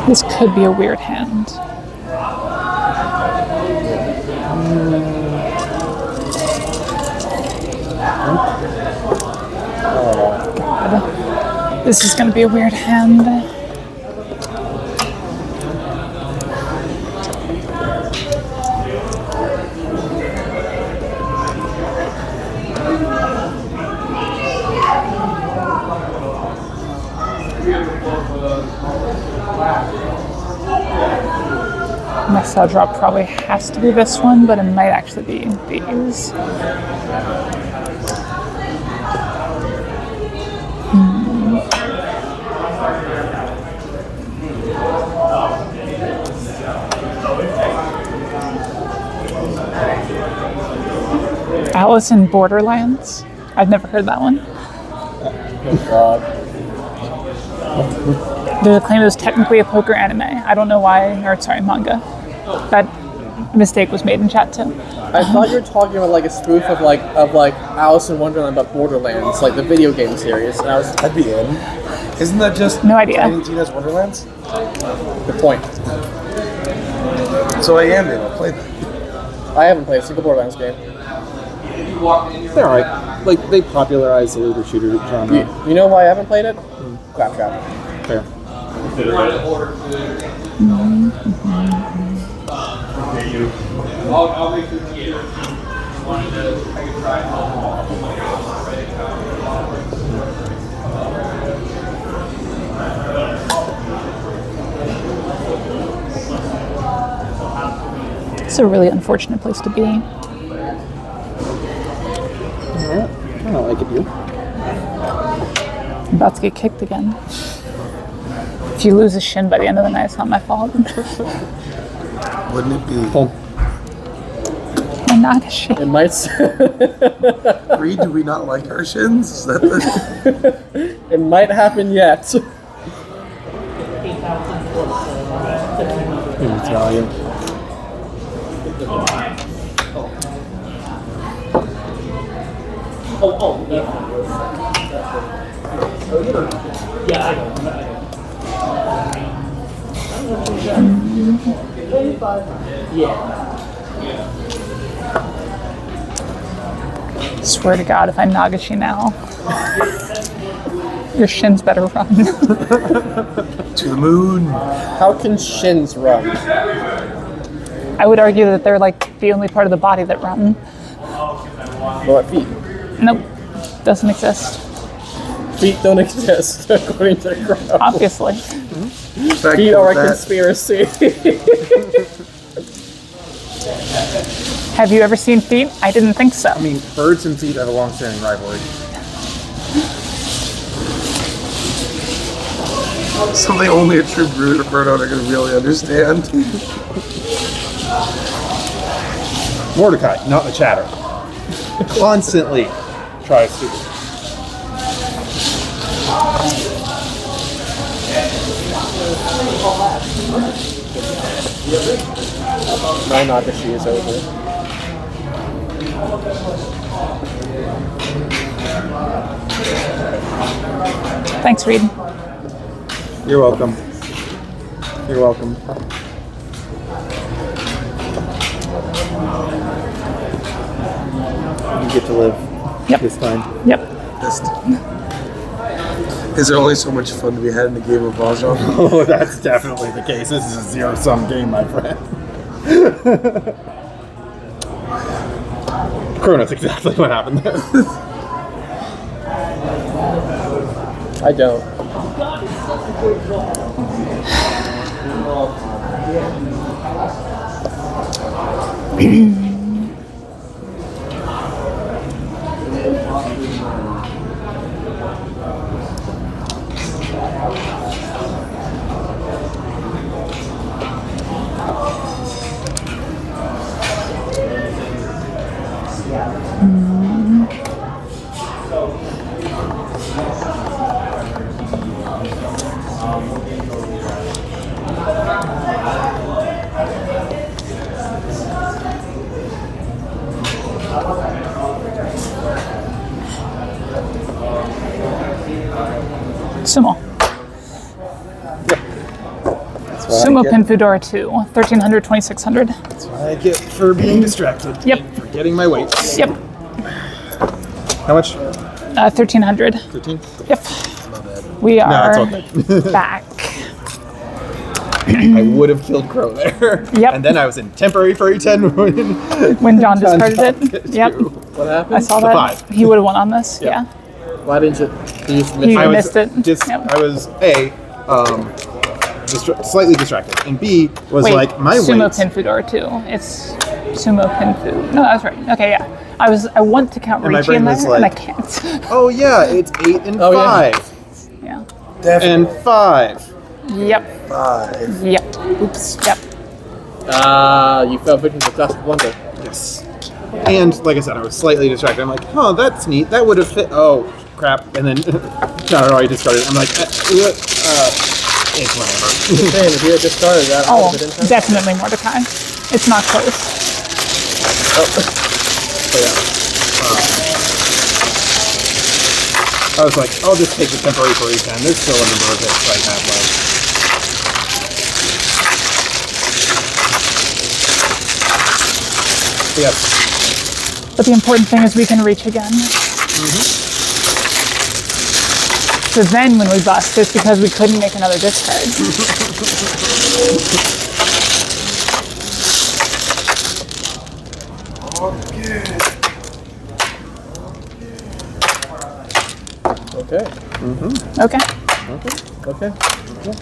This could be a weird hand. This is going to be a weird hand. My cell drop probably has to be this one, but it might actually be these. Alice in Borderlands? I've never heard that one. There's a claim it was technically a poker anime. I don't know why, or sorry, manga. That mistake was made in chat too. I thought you were talking about like a spoof of like Alice in Wonderland about Borderlands, like the video game series. And I was I'd be in. Isn't that just No idea. Tiny Tina's Wonderlands? good point. So I am in. I'll play that. I haven't played a single Borderlands game. They're alright. Like, they popularized the looter shooter genre. You know why I haven't played it? Claptrap. Fair. I'll make the theater. Wanted to, I could try and It's a really unfortunate place to be. Alright. I don't like it, you. I'm about to get kicked again. If you lose a shin by the end of the night, it's not my fault. Wouldn't it be? Home. Nagashi. It might. Reed, do we not like our shins? Is that the... It might happen yet. Its value. Swear to God, if I Nagashi now, your shins better run. To the moon. How can shins run? I would argue that they're like the only part of the body that run. What feet? Nope, doesn't exist. Feet don't exist, according to the crowd. Obviously. Fact Feet are a that- conspiracy. Have you ever seen feet? I didn't think so. I mean, birds and feet have a long-standing rivalry. Something only a true birdo are going to really understand. Mordecai, not the chatter. Constantly tries to. My Nagashi is over. Thanks, Reed. You're welcome. You're welcome. You get to live Yep. this time. Yep. Is there only so much fun to be had in the game of Mahjong? Oh, that's definitely the case. This is a zero-sum game, my friend. Chrono's exactly what happened there. I don't. Sumo. Sumo Pin Fudora 2, 1300, 2600. That's what I get for being distracted. Yep. Forgetting my weights. Yep. How much? 1300. 13? Yep. We No, are it's okay. back. I would have killed Crow there. Yep. And then I was in temporary furry 10 When John discarded got it. Yep. What happened? I saw The that. 5. He would have won on this. Yep. Yeah. Why didn't you? You just You missed it. missed it. Yep. I was slightly distracted, and B was Wait, like my Sumo weights. Pin Fudora 2. It's Sumo Pin Fu. No, I was right. Okay, yeah. I want to count And my Ricci brain in there, was and I like- can't. Oh yeah, it's 8 and Oh, yeah. 5 Yeah. and 5. Yep. 5. Yep. Oops. Yep. You fell victim to classic blunder. Yes. And like I said, I was slightly distracted. I'm like, oh, that's neat. That would have fit. Oh crap! And then no, I discarded it. I'm like, it's whatever. Same, if you had discarded that, I Oh, would have been definitely Mordecai. It's not close. So yeah. I was like, I'll just take the temporary furry 10. There's still a number of hits I have left. Yes. But the important thing is we can reach again. So then when we bust, it's because we couldn't make another discard. Okay. Okay. Okay. Yeah.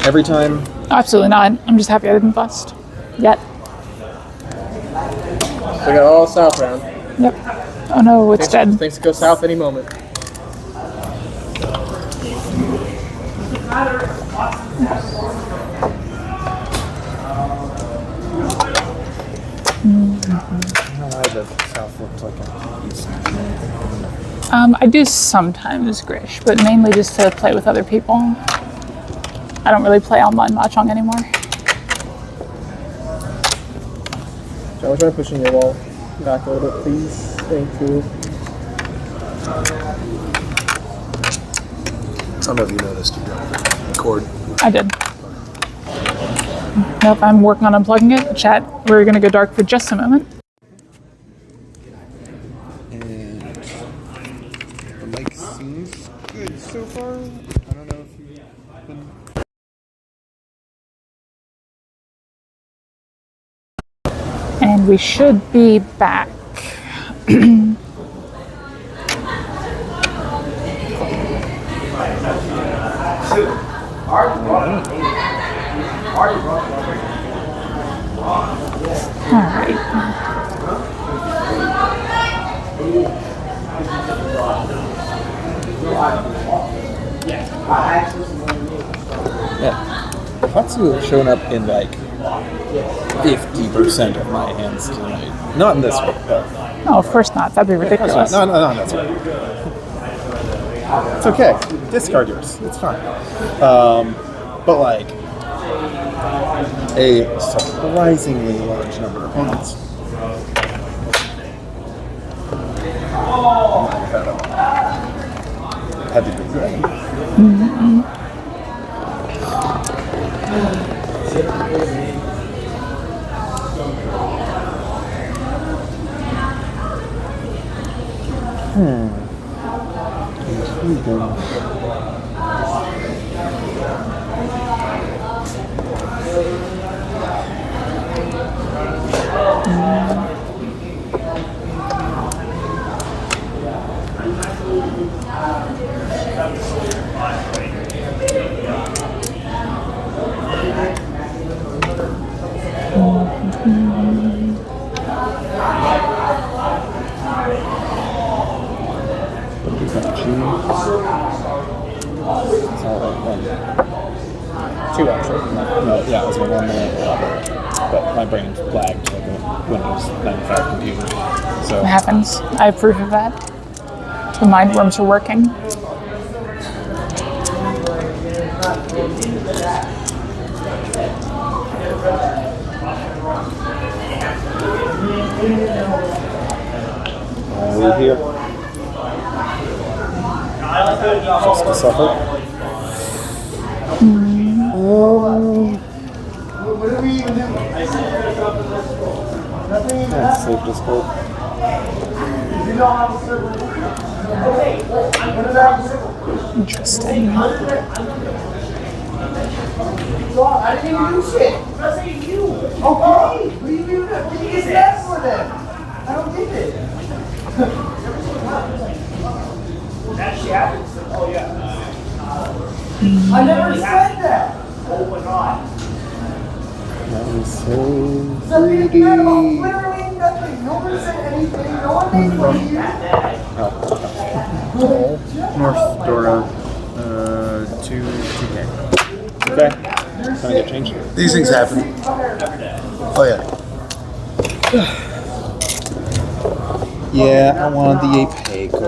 Every time. Absolutely not. I'm just happy I didn't bust. Yet. We got all south round. Yep. Oh no, it's dead. Things go south any moment. Why the south looks like an east. I do sometimes Grish, but mainly just to play with other people. I don't really play online Mahjong anymore. John, would you mind pushing your wall back a little bit, please? Thank you. I don't know if you noticed, you got cord. I did. Nope, I'm working on unplugging it. Chat, we're going to go dark for just a moment. And the mic seems good so far. I don't know if you've been... And we should be back. All right. Yeah. Hatsu have shown up in like 50% of my hands tonight. Not in this one, but... No, of course not. That'd be ridiculous. No, that's right. It's okay. Discard yours. It's fine. But like a surprisingly large number of hands. Had to be good. Two, actually. No, yeah, it was a 1 minute, but my brain lagged like a Windows 95 computer. So It happens. I have proof of that. The mind worms are working. we're here. Just to suffer. What do we even do? Yeah, save Discord. You don't have a server. Okay, what does that have a server? Interesting. I didn't even do shit. I say you. Okay. What do you even do? What do you get that for then? I don't get it. That shit happens? Oh yeah. I never said that. Oh my god. That was so Something greedy. about literally nothing. No one said anything. No one made fun of you. North Dora, 2K. Okay. Can I get changed? These things happen. Oh yeah. Yeah, I wanted the Apeco.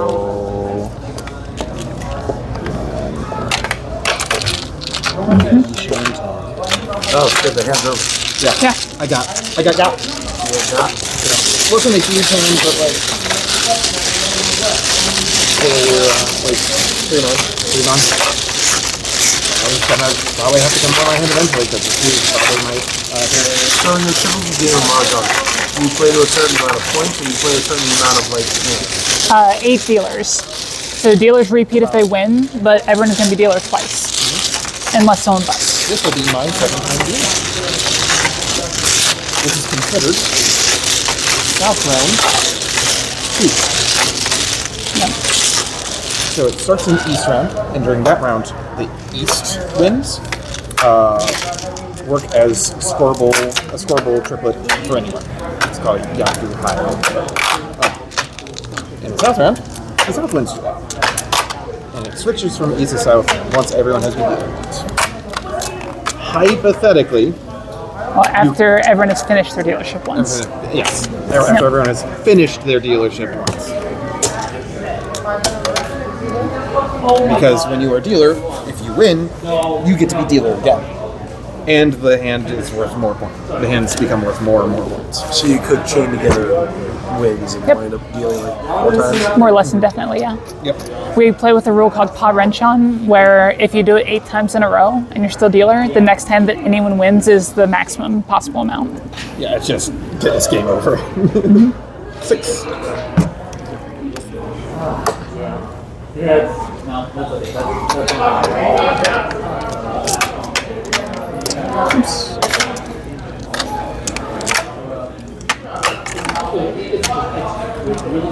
Oh shit, the hands over. Yeah. I got. Wasn't a huge hand, but like for 3 months. I was gonna probably have to come by my hand eventually because the food probably might. So in your typical game of Mahjong, you play to a certain amount of points, or you play a certain amount of like hands? 8 dealers. So dealers repeat if they win, but everyone is going to be dealer twice. Unless someone busts. This will be my 7th time doing it. This is considered South round East. Yep. So it starts in the East round, and during that round, the East wins work as a scoreable triplet for anyone. It's called Yaku High. in the south round, the south wins do that. And it switches from east to south once everyone has been dealing once. Hypothetically, Well, after everyone has finished their dealership once. yes, after everyone has finished their dealership once. Because when you are dealer, if you win, you get to be dealer again. And the hand is worth more points. The hands become worth more and more points. So you could chain together wins and wind up dealing like 4 times. More or less indefinitely, yeah. Yep. We play with a rule called Pa Wrenchon, where if you do it 8 times in a row and you're still dealer, the next hand that anyone wins is the maximum possible amount. Yeah, it's just it's game over. 6. Oops.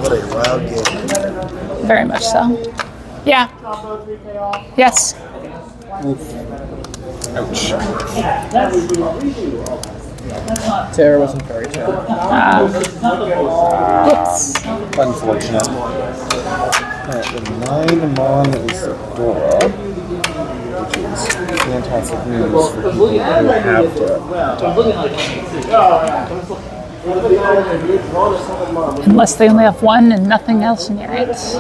What a wild game. Very much so. Yeah. Yes. Ouch. Terror wasn't fairy tale. Whoops. Unfortunate. Alright, the 9 Mon is Dora, which is fantastic news for people who have to. Unless they only have 1 and nothing else in your hands.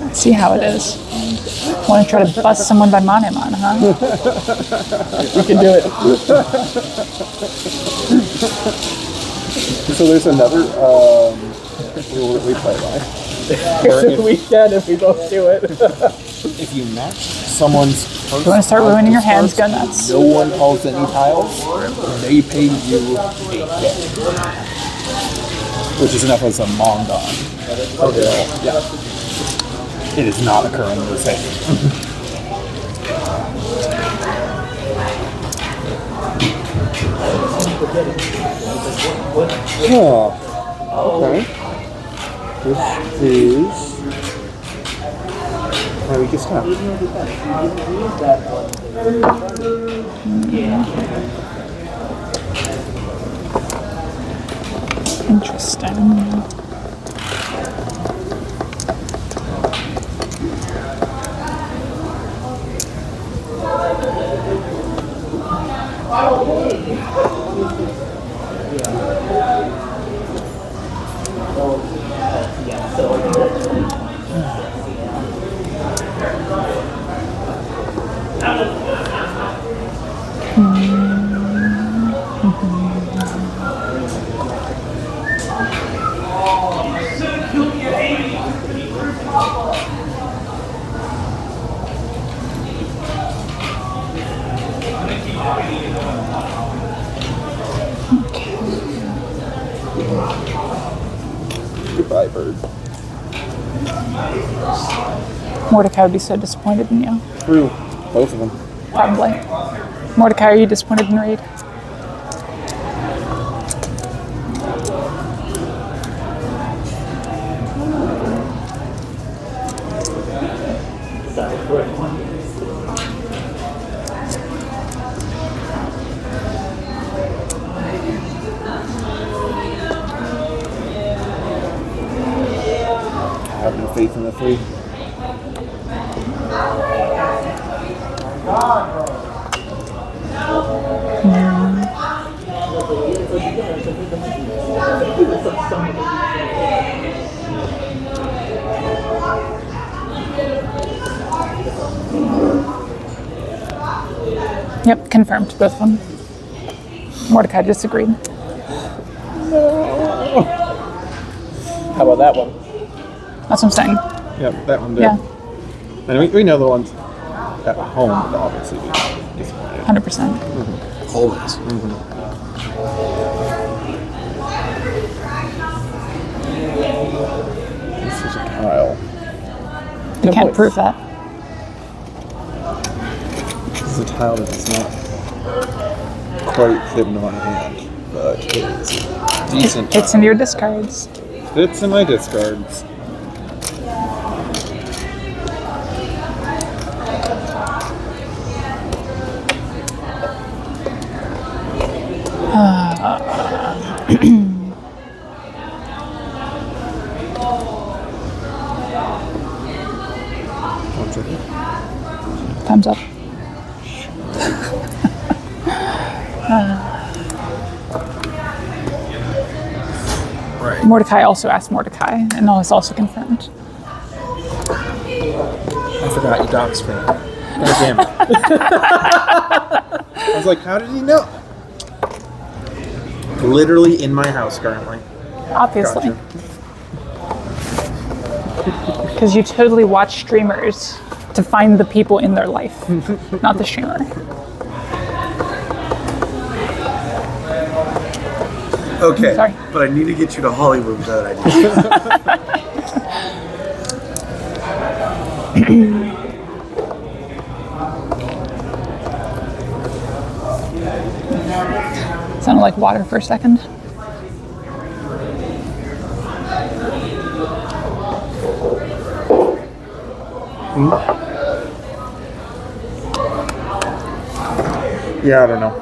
I see how it is. Want to try to bust someone by Monemon, huh? We can do it. So there's another rule that we play by. We can if we both do it. If you match someone's first, You want to start ruining your hands? Go nuts. no one calls any tiles, they pay you a hit. Which is enough as a Mongon. Okay. Yeah. It is not occurring in the same. Oh, okay. This is my weakest half. Interesting. Goodbye, bird. Mordecai would be so disappointed in you. True. Both of them. Probably. Mordecai, are you disappointed in Reed? I have no faith in the 3. Yep, confirmed, both of them. Mordecai disagreed. How about that one? That's what I'm saying. Yep, that one did. Yeah, And we know the ones at home would obviously be disappointed. 100%. Always. This is a tile. You can't prove that. This is a tile that does not quite fit into my hand, but it is decent. It's in your discards. fits in my discards. One second. Time's up. Right. Mordecai also asked Mordecai, and it's also confirmed. I forgot you doxed me. God damn it. I was like, how did he know? Literally in my house currently. Obviously. Gotcha. Because you totally watch streamers to find the people in their life, not the streamer. Okay, Sorry. but I need to get you to Hollywood with that idea. Sounded like water for a second. Yeah, I don't know.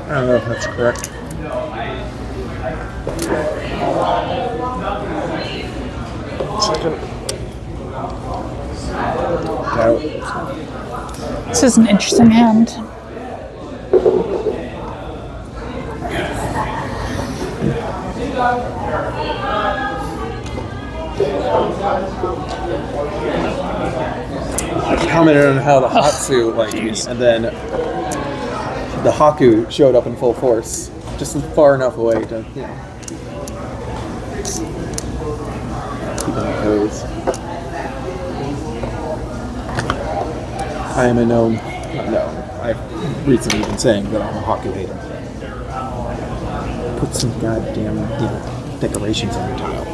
I don't know if that's correct. Second. Doubt. This is an interesting hand. I commented on how the Hatsu, and then the Haku showed up in full force, just far enough away to, keep on the toes. I am a known, I've recently been saying that I'm a Haku hater. Put some goddamn, decorations on your tile.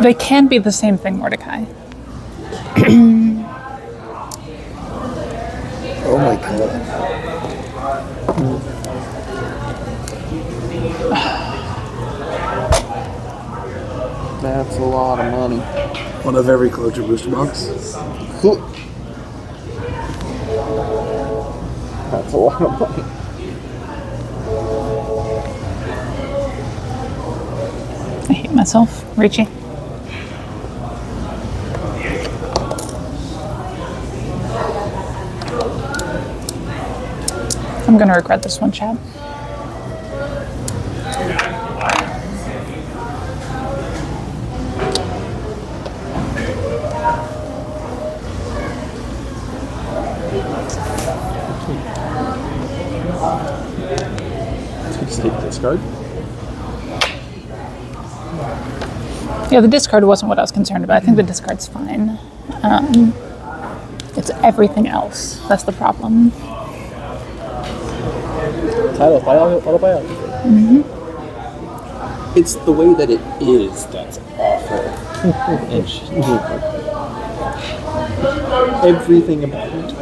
They can be the same thing, Mordecai. Oh my god. That's a lot of money. One of every closure booster box. That's a lot of money. I hate myself. Richie. I'm gonna regret this one, Chad. Just take this card. Yeah, the discard wasn't what I was concerned about. I think the discard's fine. It's everything else. That's the problem. Title autobiography. Mm-hmm. It's the way that it is that's awful. And everything about it.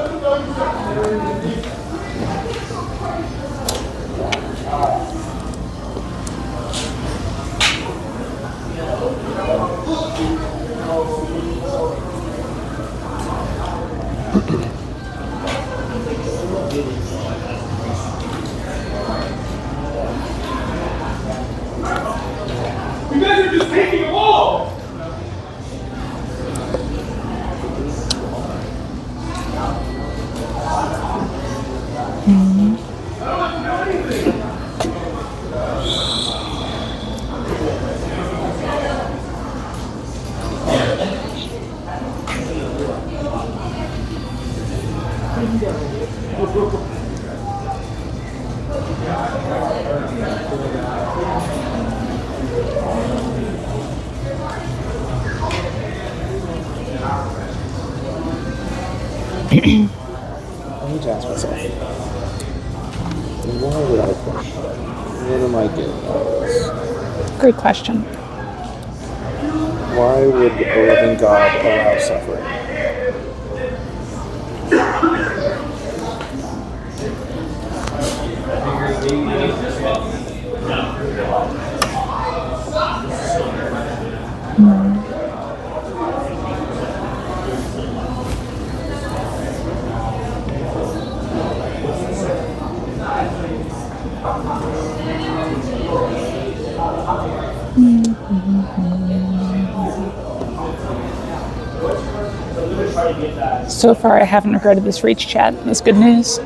You guys are just taking them all! I need to ask myself, why would I push? What am I getting out of this? Great question. Why would a loving God allow suffering? So far, I haven't regretted this reach chat. That's good news.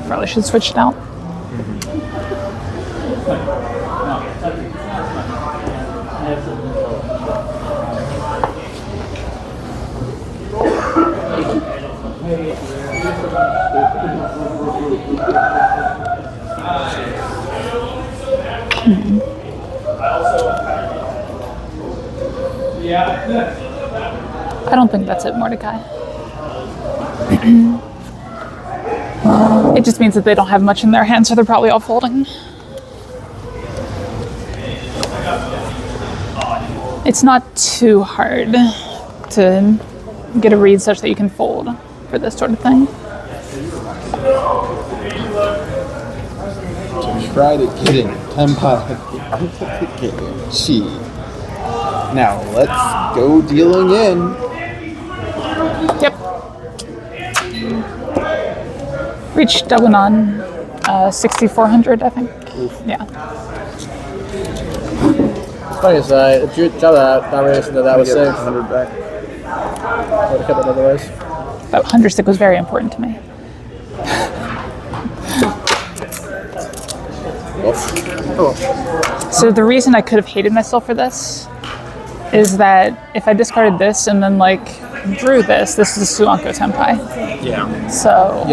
Probably should switch it out. I don't think that's it, Mordecai. It just means that they don't have much in their hands, so they're probably all folding. It's not too hard to get a read such that you can fold for this sort of thing. To try to get in Tenpai into the game. Gee. Now let's go dealing in. Yep. Reach double on 6,400, I think. Yeah. Funny is if you jump that race that was safe. 100 back. I would have kept it otherwise. That 100 stick was very important to me. So the reason I could have hated myself for this is that if I discarded this and then like drew this is a Suanko Tenpai. Yeah. So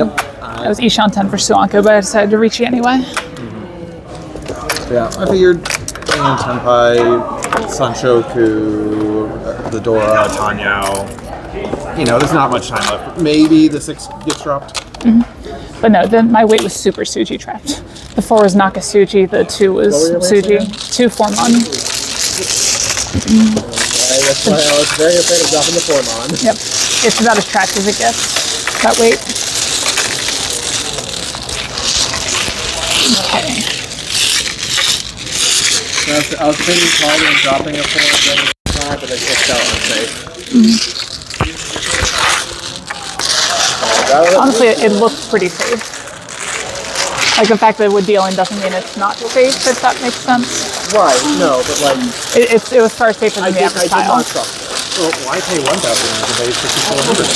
I was Ishan 10 for Suanko, but I decided to reach it anyway. Yeah, I figured playing Tenpai, Sanshoku, the Dora, Tanyao. There's not much time left. Maybe the 6 gets dropped. But no, then my weight was super Suji trapped. The 4 was Nakasuji, the 2 was Suji. 2 Formon. That's why I was very afraid of dropping the Formon. Yep. It's about as tracked as it gets, that weight. Okay. I was thinking calling and dropping a 4 during the time, but it felt unsafe. Honestly, it looked pretty safe. Like the fact that it would dealing doesn't mean it's not safe, if that makes sense. Right, no, but like... It was far safer than the average pile. Well, why pay 1,000 to pay 6,400?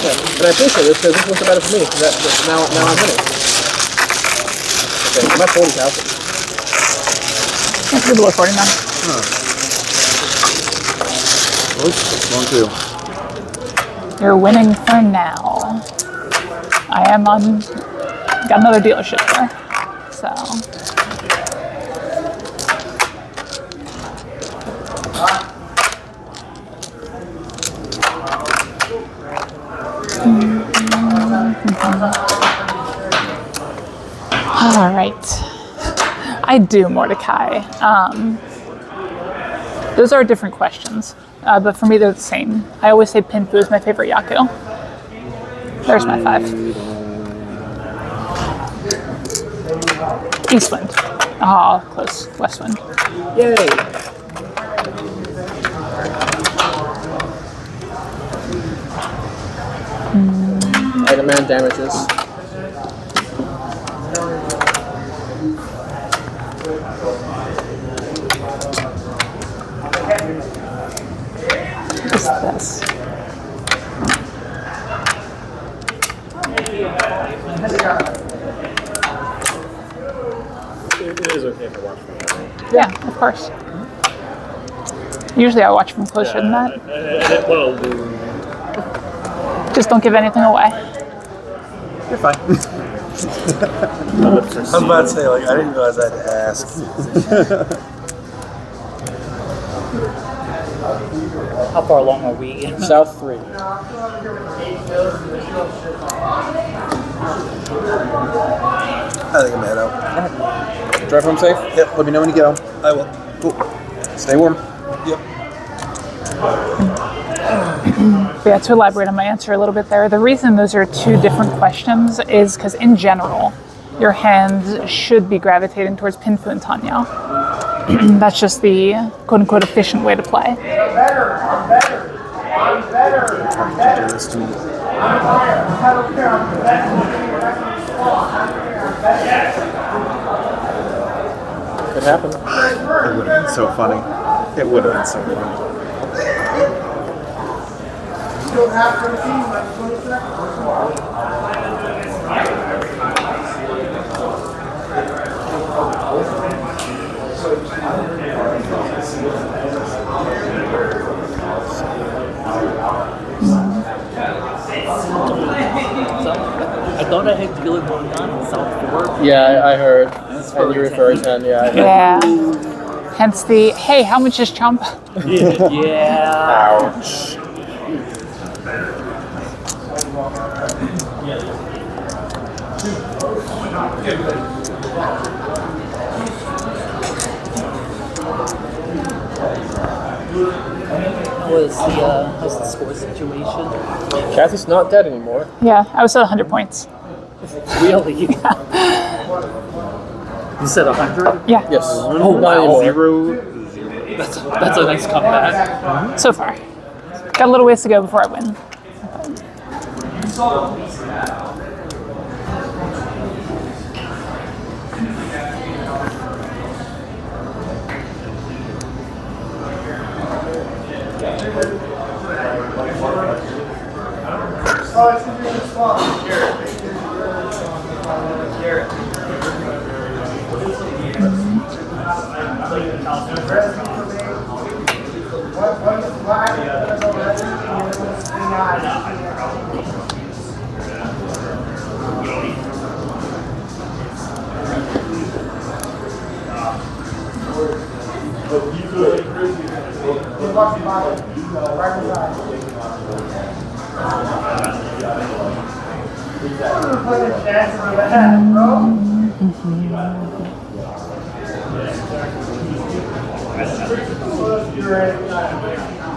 Yeah, but I appreciate this because this was better for me. Now I'm winning. Okay, I'm at 40,000. That's a little below 40 now. Huh. 1-2. You're winning for now. I am on... Got another dealership there. So... All right. I do, Mordecai. Those are different questions, but for me they're the same. I always say Pinfu is my favorite Yaku. There's my 5. Eastwind. Ah, close. Westwind. Yay! I demand damages. What's this? It is okay to watch from that, right? Yeah, of course. Usually I watch from closer than that. Well, Just don't give anything away. You're fine. I was about to say, like, I didn't realize I had to ask. How far along are we? South 3. I think I'm head out. Drive home safe? Yep, let me know when you get home. I will. Cool. Stay warm. Yep. But yeah, to elaborate on my answer a little bit there, the reason those are two different questions is because in general, your hand should be gravitating towards Pinfu and Tanya. That's just the quote-unquote efficient way to play. Do this to me. Could happen. It would have been so funny. It would have been so funny. I thought I had dealer going on in South 4. Yeah, I heard. And you referred 10, yeah. I heard. Yeah. Hence the, hey, how much is Chomp? Yeah. Ouch. How's the score situation? Kathy's not dead anymore. Yeah, I was at 100 points. Really? You said 100? Yeah, Yes. Oh, Not wow. anymore. That's a nice comeback. so far. Got a little ways to go before I win.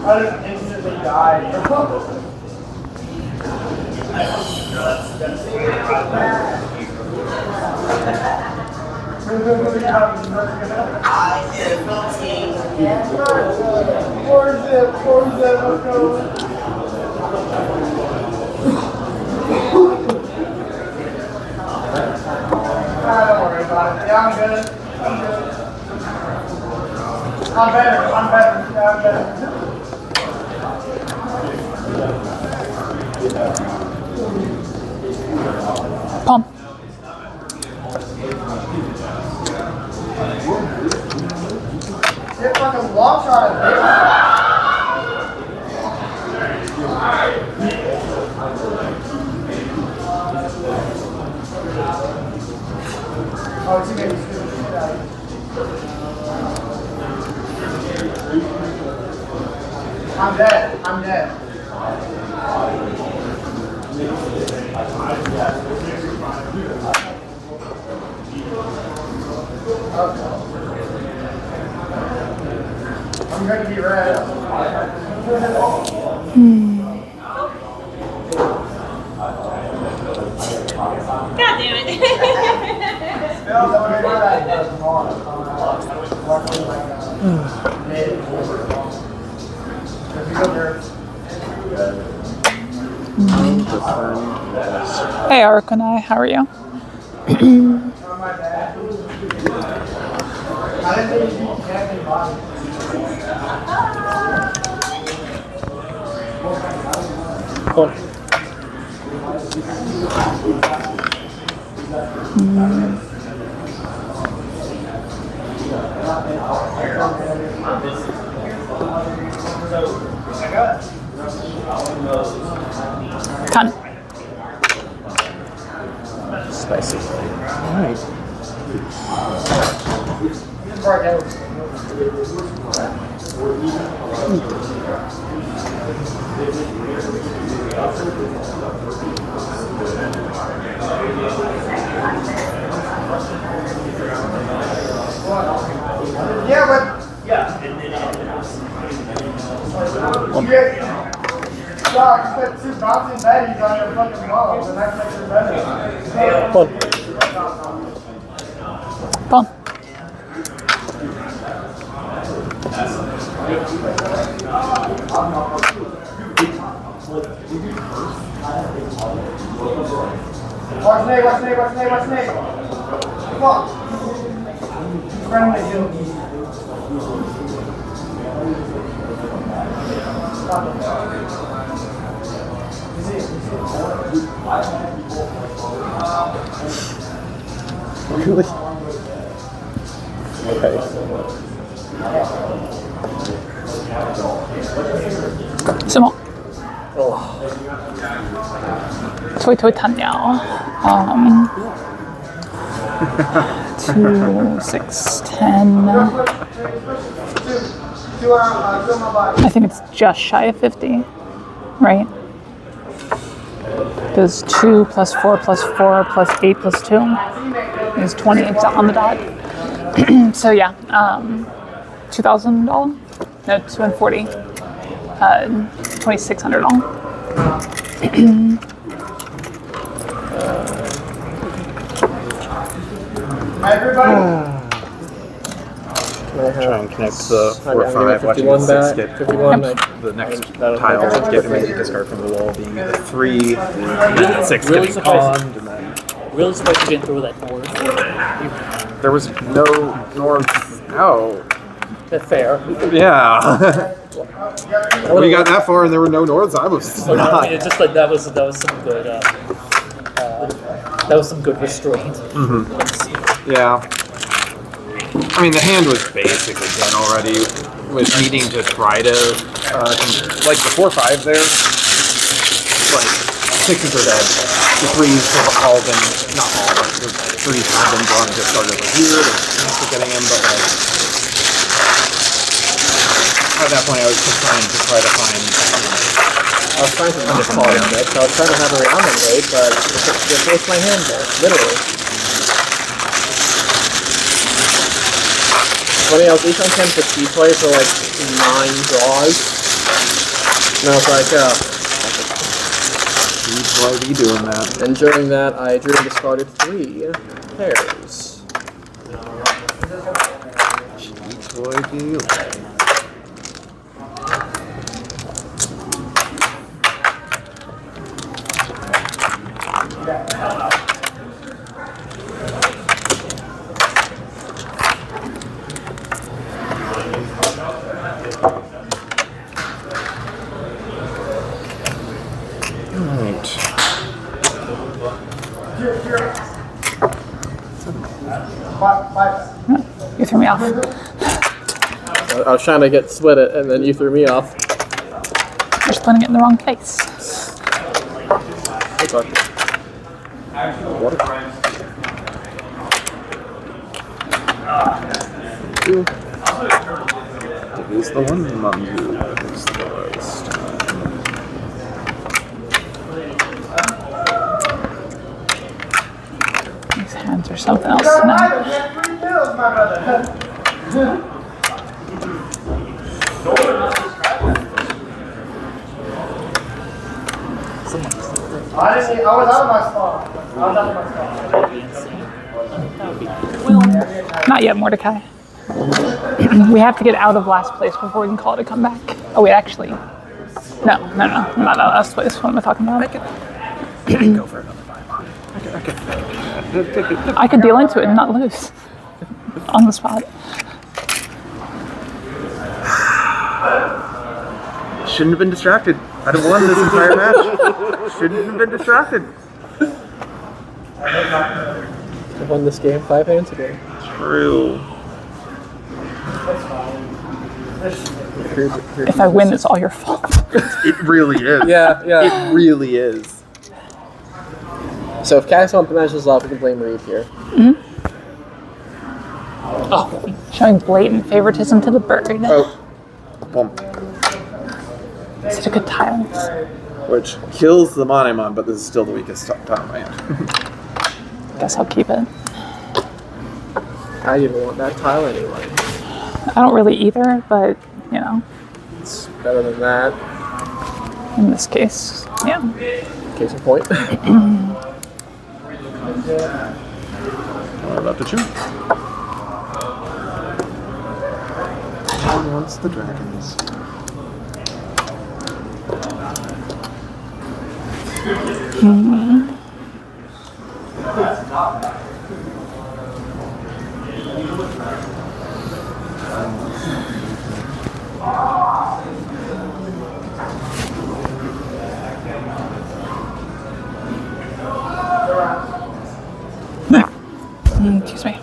I just instantly died. Don't worry about it. Yeah, I'm good. I'm good. I'm better. I'm better. Yeah, I'm better. Pump. Hit fucking long shot at me. Oh, she made me stupid shit out of it. I'm dead. I'm dead. Okay. I'm going to be red. God damn it. The turn Hey, Arakonai, how are you? Con. Spicy. All right. Yeah, but Dog, you put two bouncing betties on your fucking balls, and that's like your better. Fun. Watch Nate, watch Nate, watch Nate, watch Nate. Come on. Friendly, dude. Really? Okay. Simon. Toy Toy Tanya. 2, 6, 10. I think it's just shy of 50, right? Because 2 plus 4 plus 4 plus 8 plus 2 is 20 on the dot. So yeah, $2,000? No, 240. $2,600. Everybody. Try and connect the 4 or 5, watching 51 the 6 back. get 51. the next tile to get immediate discard from the wall being a 3, and then the 6 Really getting surprised. conned, and then Really surprised you didn't throw that north. there was no north out. That's fair. Yeah. We got that far and there were no norths. I was I not. mean, it's just like that was some good that was some good restraint. Yeah. I mean, the hand was basically done already with needing to try to, like the 4-5 there, like 6s are dead. The 3s have all been, not all, but the 3s have been drawn and just started over here. They're used to getting him, but like, at that point I was trying to find, I was trying to find a call on it, so I was trying to have a ramen raid, but it placed my hand there, literally. Funny, I was each on 10 for T-play for like 9 draws. And I was like, why are you doing that? and during that, I drew and discarded 3 pairs. Boy, deal. You threw me off. I was trying to get split it, and then you threw me off. You're just putting it in the wrong place. It is the one among you that is the lowest. These hands are something else tonight. I was out of my spot. Not yet, Mordecai. We have to get out of last place before we can call it a comeback. Oh wait, actually, no, I'm not out of last place. What am I talking about? Go for another 5. I could deal into it and not lose on the spot. Shouldn't have been distracted. I'd have won this entire match. Shouldn't have been distracted. I won this game 5 hands ago. True. If I win, it's all your fault. It really is. Yeah. It really is. So if Cass matches up, we can blame Reed here. Oh, showing blatant favoritism to the bird. Oh. Boom. Such a good tile. Which kills the Monemon, but this is still the weakest tile in my hand. Guess I'll keep it. I didn't want that tile anyway. I don't really either, but, you know, It's better than that. in this case, yeah. Case in point. What about the chew? Who wants the dragons? Excuse me.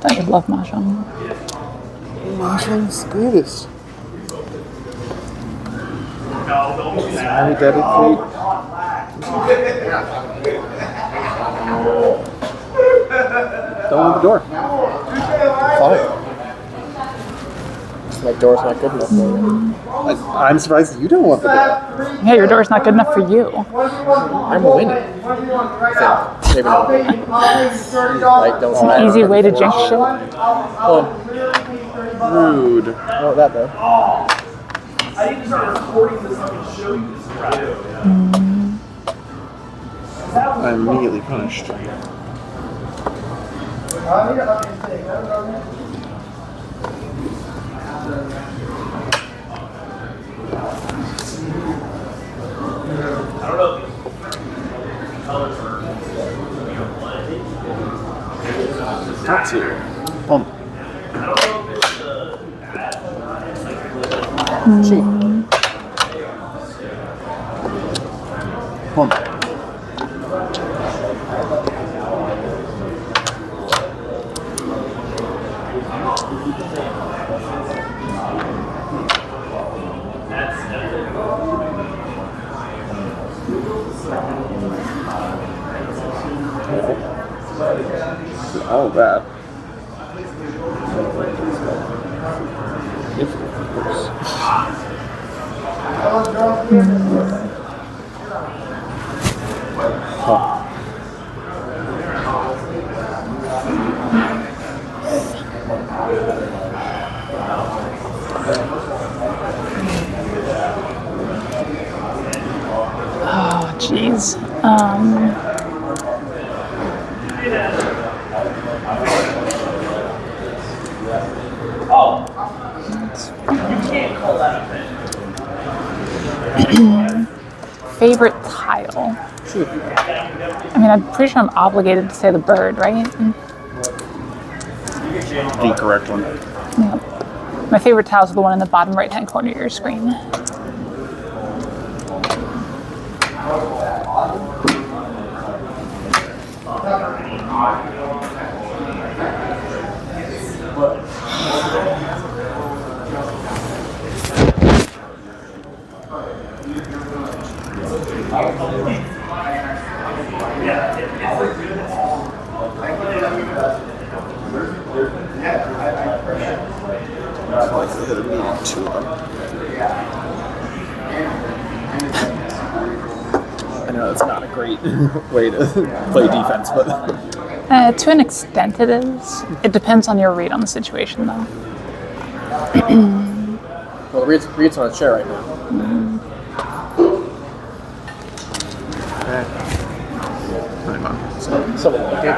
Don't you love Mahjong? Mahjong's greatest. I dedicate. Don't open the door. Fine. My door's not good enough for you. I'm surprised you don't want the door. Yeah, your door's not good enough for you. I'm winning. I think. Maybe not. Like, don't It's an easy way to jinx shit. Rude. I want that though. I need to start recording this so I can show you this crap. I'm immediately punished. I don't know if these colors are Tatsu. Boom. I don't know if it's the Boom. All that. If of course. Huh. Oh, jeez. Favorite tile? I mean, I'm pretty sure I'm obligated to say the bird, right? The correct one. Yeah. My favorite tile is the one in the bottom right-hand corner of your screen. know it's not a great way to play defense, but To an extent, it is. It depends on your read on the situation, though. Well, Reed's on a chair right now. Something like it.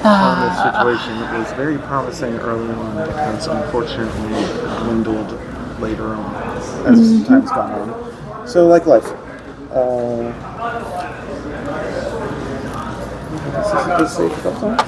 On this situation was very promising early on, because unfortunately dwindled later on as time's gone on. So like life. This is a good save sometimes.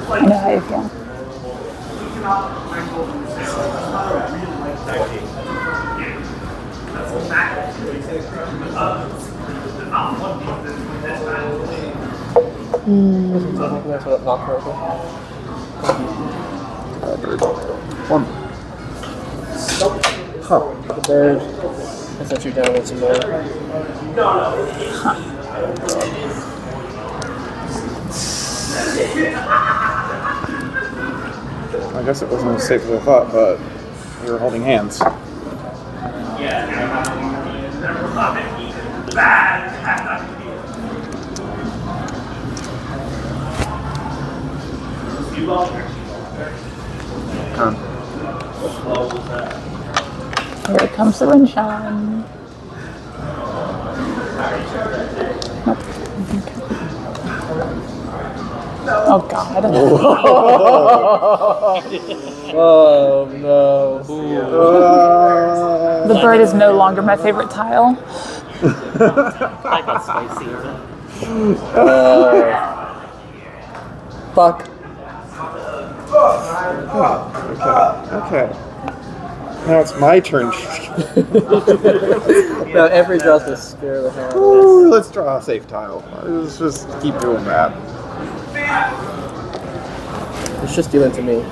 I know how you feel. That's what knocked her over. One. Huh. The bird. I set you down with some more. I guess it wasn't as safe as I thought, but we were holding hands. Here comes the wind chime. Nope. Oh God. Oh no. The bird is no longer my favorite tile. I got spicy. Fuck. Okay. Now it's my turn. Now every dress is scare the hell out of Ooh, let's draw a safe tile. Let's just keep doing that. us. It's just dealing to me.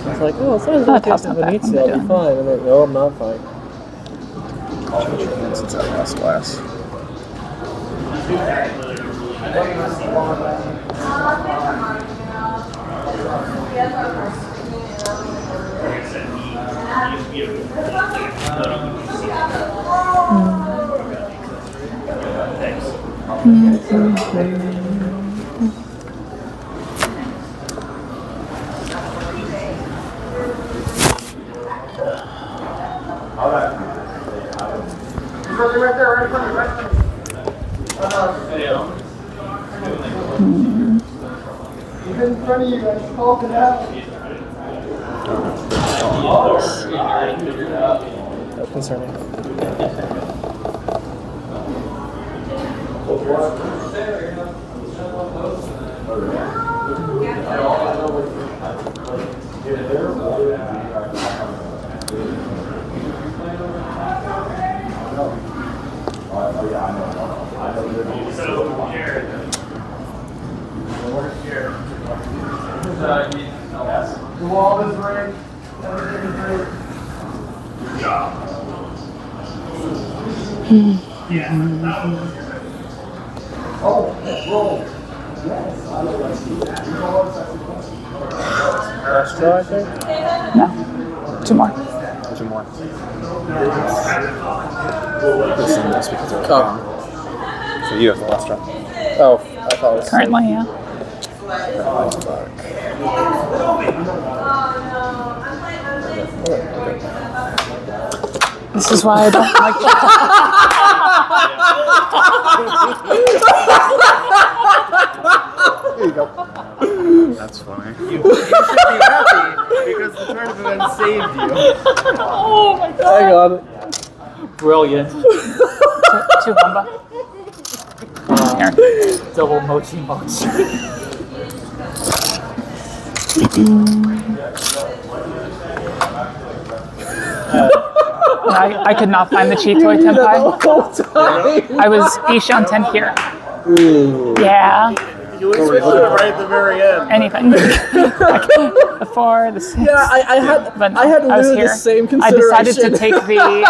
It's like, oh, it's not as toss good not as bad. Venezia, I'll be fine. And then, no, I'm not fine. Since that last glass. In front of you, I just called it out. That's concerning. The wall is rigged. Everything is rigged. Good job. Oh, roll. Yes, I like that. Last draw, I think? No. Two more. Two more. This one is because of Oh. So you have the last draw. Oh, I thought it was. Currently, yeah. This is why I don't like There you go. That's funny. You should be happy because the tournament saved you. Oh my God. Hang on. Brilliant. Two Humba. Here. Double mochi mochi. I could not find the cheat toy Tenpai. I was Isha on 10 here. Ooh. Yeah, You switched to it right at the very end. anything. The 4, the 6. Yeah, I had But I had I was literally here. the same I decided to consideration. take the.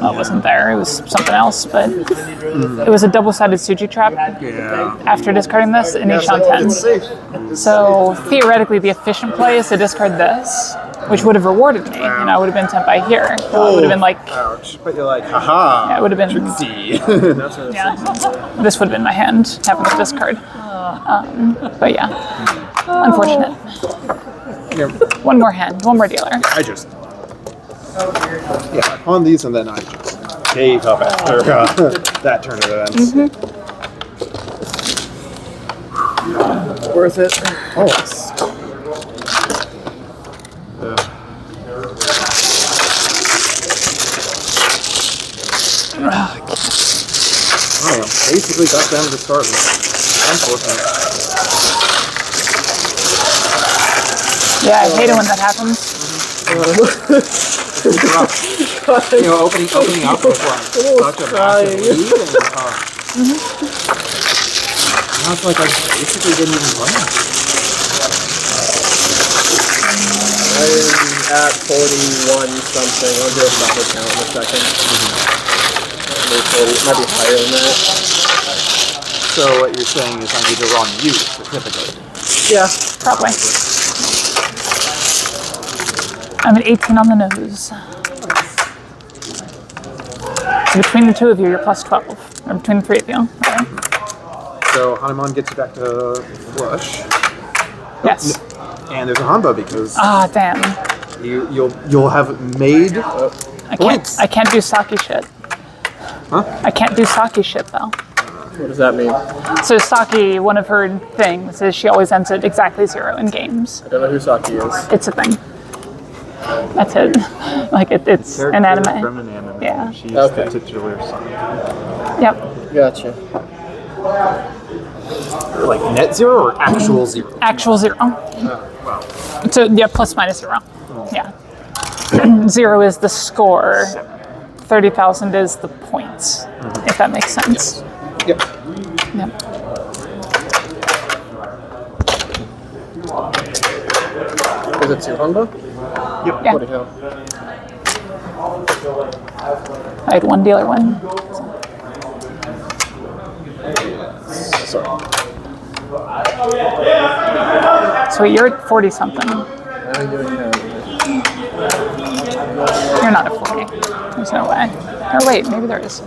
Well, it wasn't there. It was something else, but it was a double-sided Suji trap. Yeah. After discarding this, and Isha on 10. So theoretically, the efficient play is to discard this, which would have rewarded me. You know, I would have been Tenpai here. It would have been like, Ouch. But you're like, haha. yeah, it would have been. Trixie. Yeah, this would have been my hand having the discard. But yeah, unfortunate. One more hand, one more dealer. I just. Yeah, on these and then I just gave up after that turn of events. Worth it. Oh. Oh, basically got down to the start. Unfortunate. Yeah, I hate it when that happens. You know, opening up was like such a massive lead, and now it's like I basically didn't even run. I'm at 41 something. I'll do a proper count in a second. Maybe 40, might be higher than that. So what you're saying is I need to run you specifically. Yeah. Probably. I'm at 18 on the nose. So between the two of you, you're plus 12. Or between the three of you. Right? So Hanuman gets you back to flush. Yes. And there's a Hanba because Ah, damn. you'll have made points. I can't do Saki shit. Huh? I can't do Saki shit though. What does that mean? So Saki, one of her things is she always ends at exactly 0 in games. I don't know who Saki is. It's a thing. That's it. Like it's an Character anime. from an anime. Yeah. She's Okay. the titular son. Yep. Gotcha. Like net 0 or actual 0? Actual 0. So yeah, plus minus 0. Yeah. 0 is the score. 30,000 is the points. If that makes sense. Yep. Yep. Is it 2 Honda? Yeah. What the hell? I had one dealer win. Sorry. So you're at 40 something. I'm doing count. You're not at 40. There's no way. Or wait, maybe there is.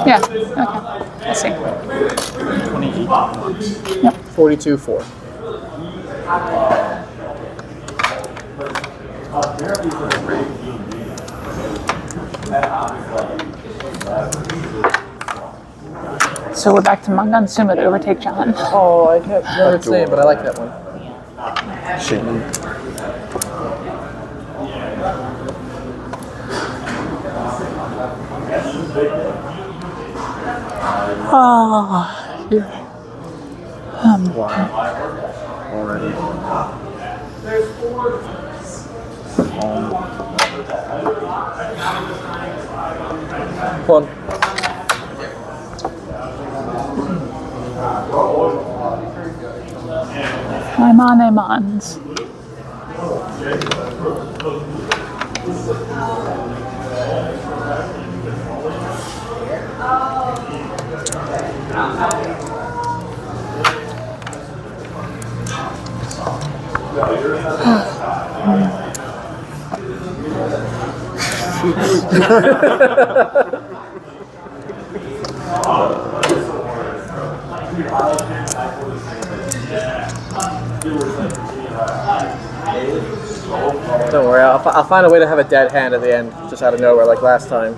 Yeah. Okay. I see. 42-4. So we're back to Mangan Sumo to overtake John. Oh, I can't remember its name, but I like that one. Shame. Oh, yeah. Already. Hold on. I'm on Emons. Don't worry, I'll find a way to have a dead hand at the end, just out of nowhere, like last time.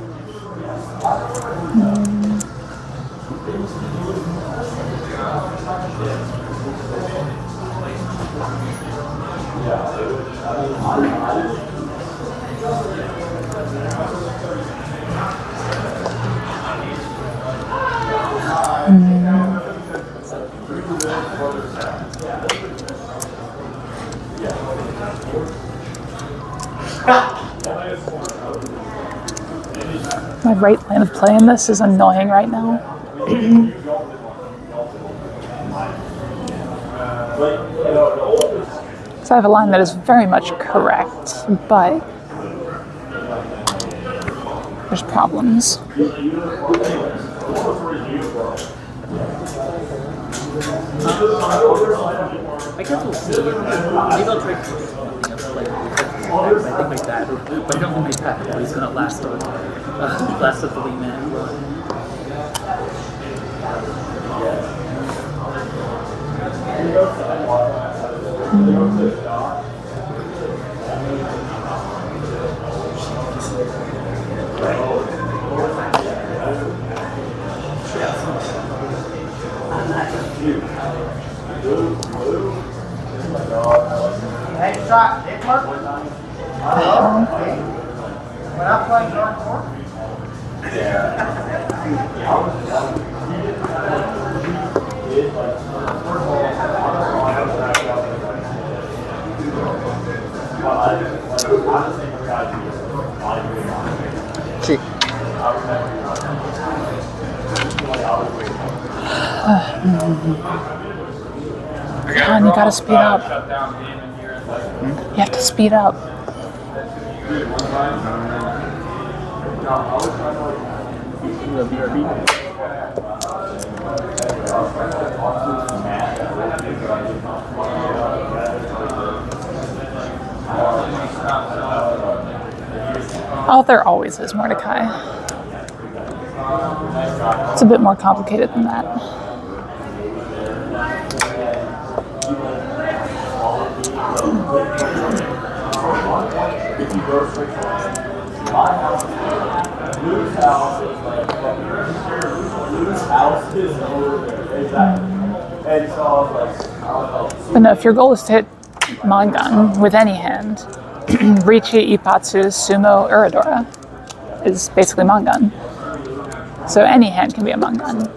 My right line of play in this is annoying right now. So I have a line that is very much correct, but there's problems. I guess we'll see. Maybe I'll try something else, like I think like that. But I don't think my path is gonna last up the lead man run. Next shot, hit mark. When I'm playing guard four. Cheap. Come on, you gotta speed up. You have to speed up. Oh, there always is Mordecai. It's a bit more complicated than that. But no, if your goal is to hit Mangan with any hand, Richi, Ipatsu, Sumo, Uradora is basically Mangan. So any hand can be a Mangan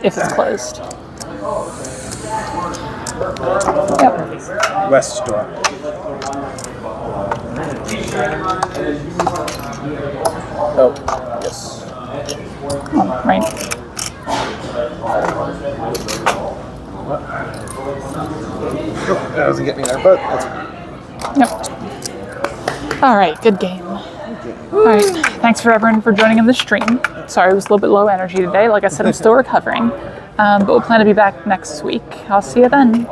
if it's closed. Yep. West door. Oh, yes. Oh, right. Oh, that doesn't get me there, but that's okay. Yep. All right, good game. All right, thanks for everyone for joining in the stream. Sorry, it was a little bit low energy today. Like I said, I'm still recovering, but we'll plan to be back next week. I'll see you then.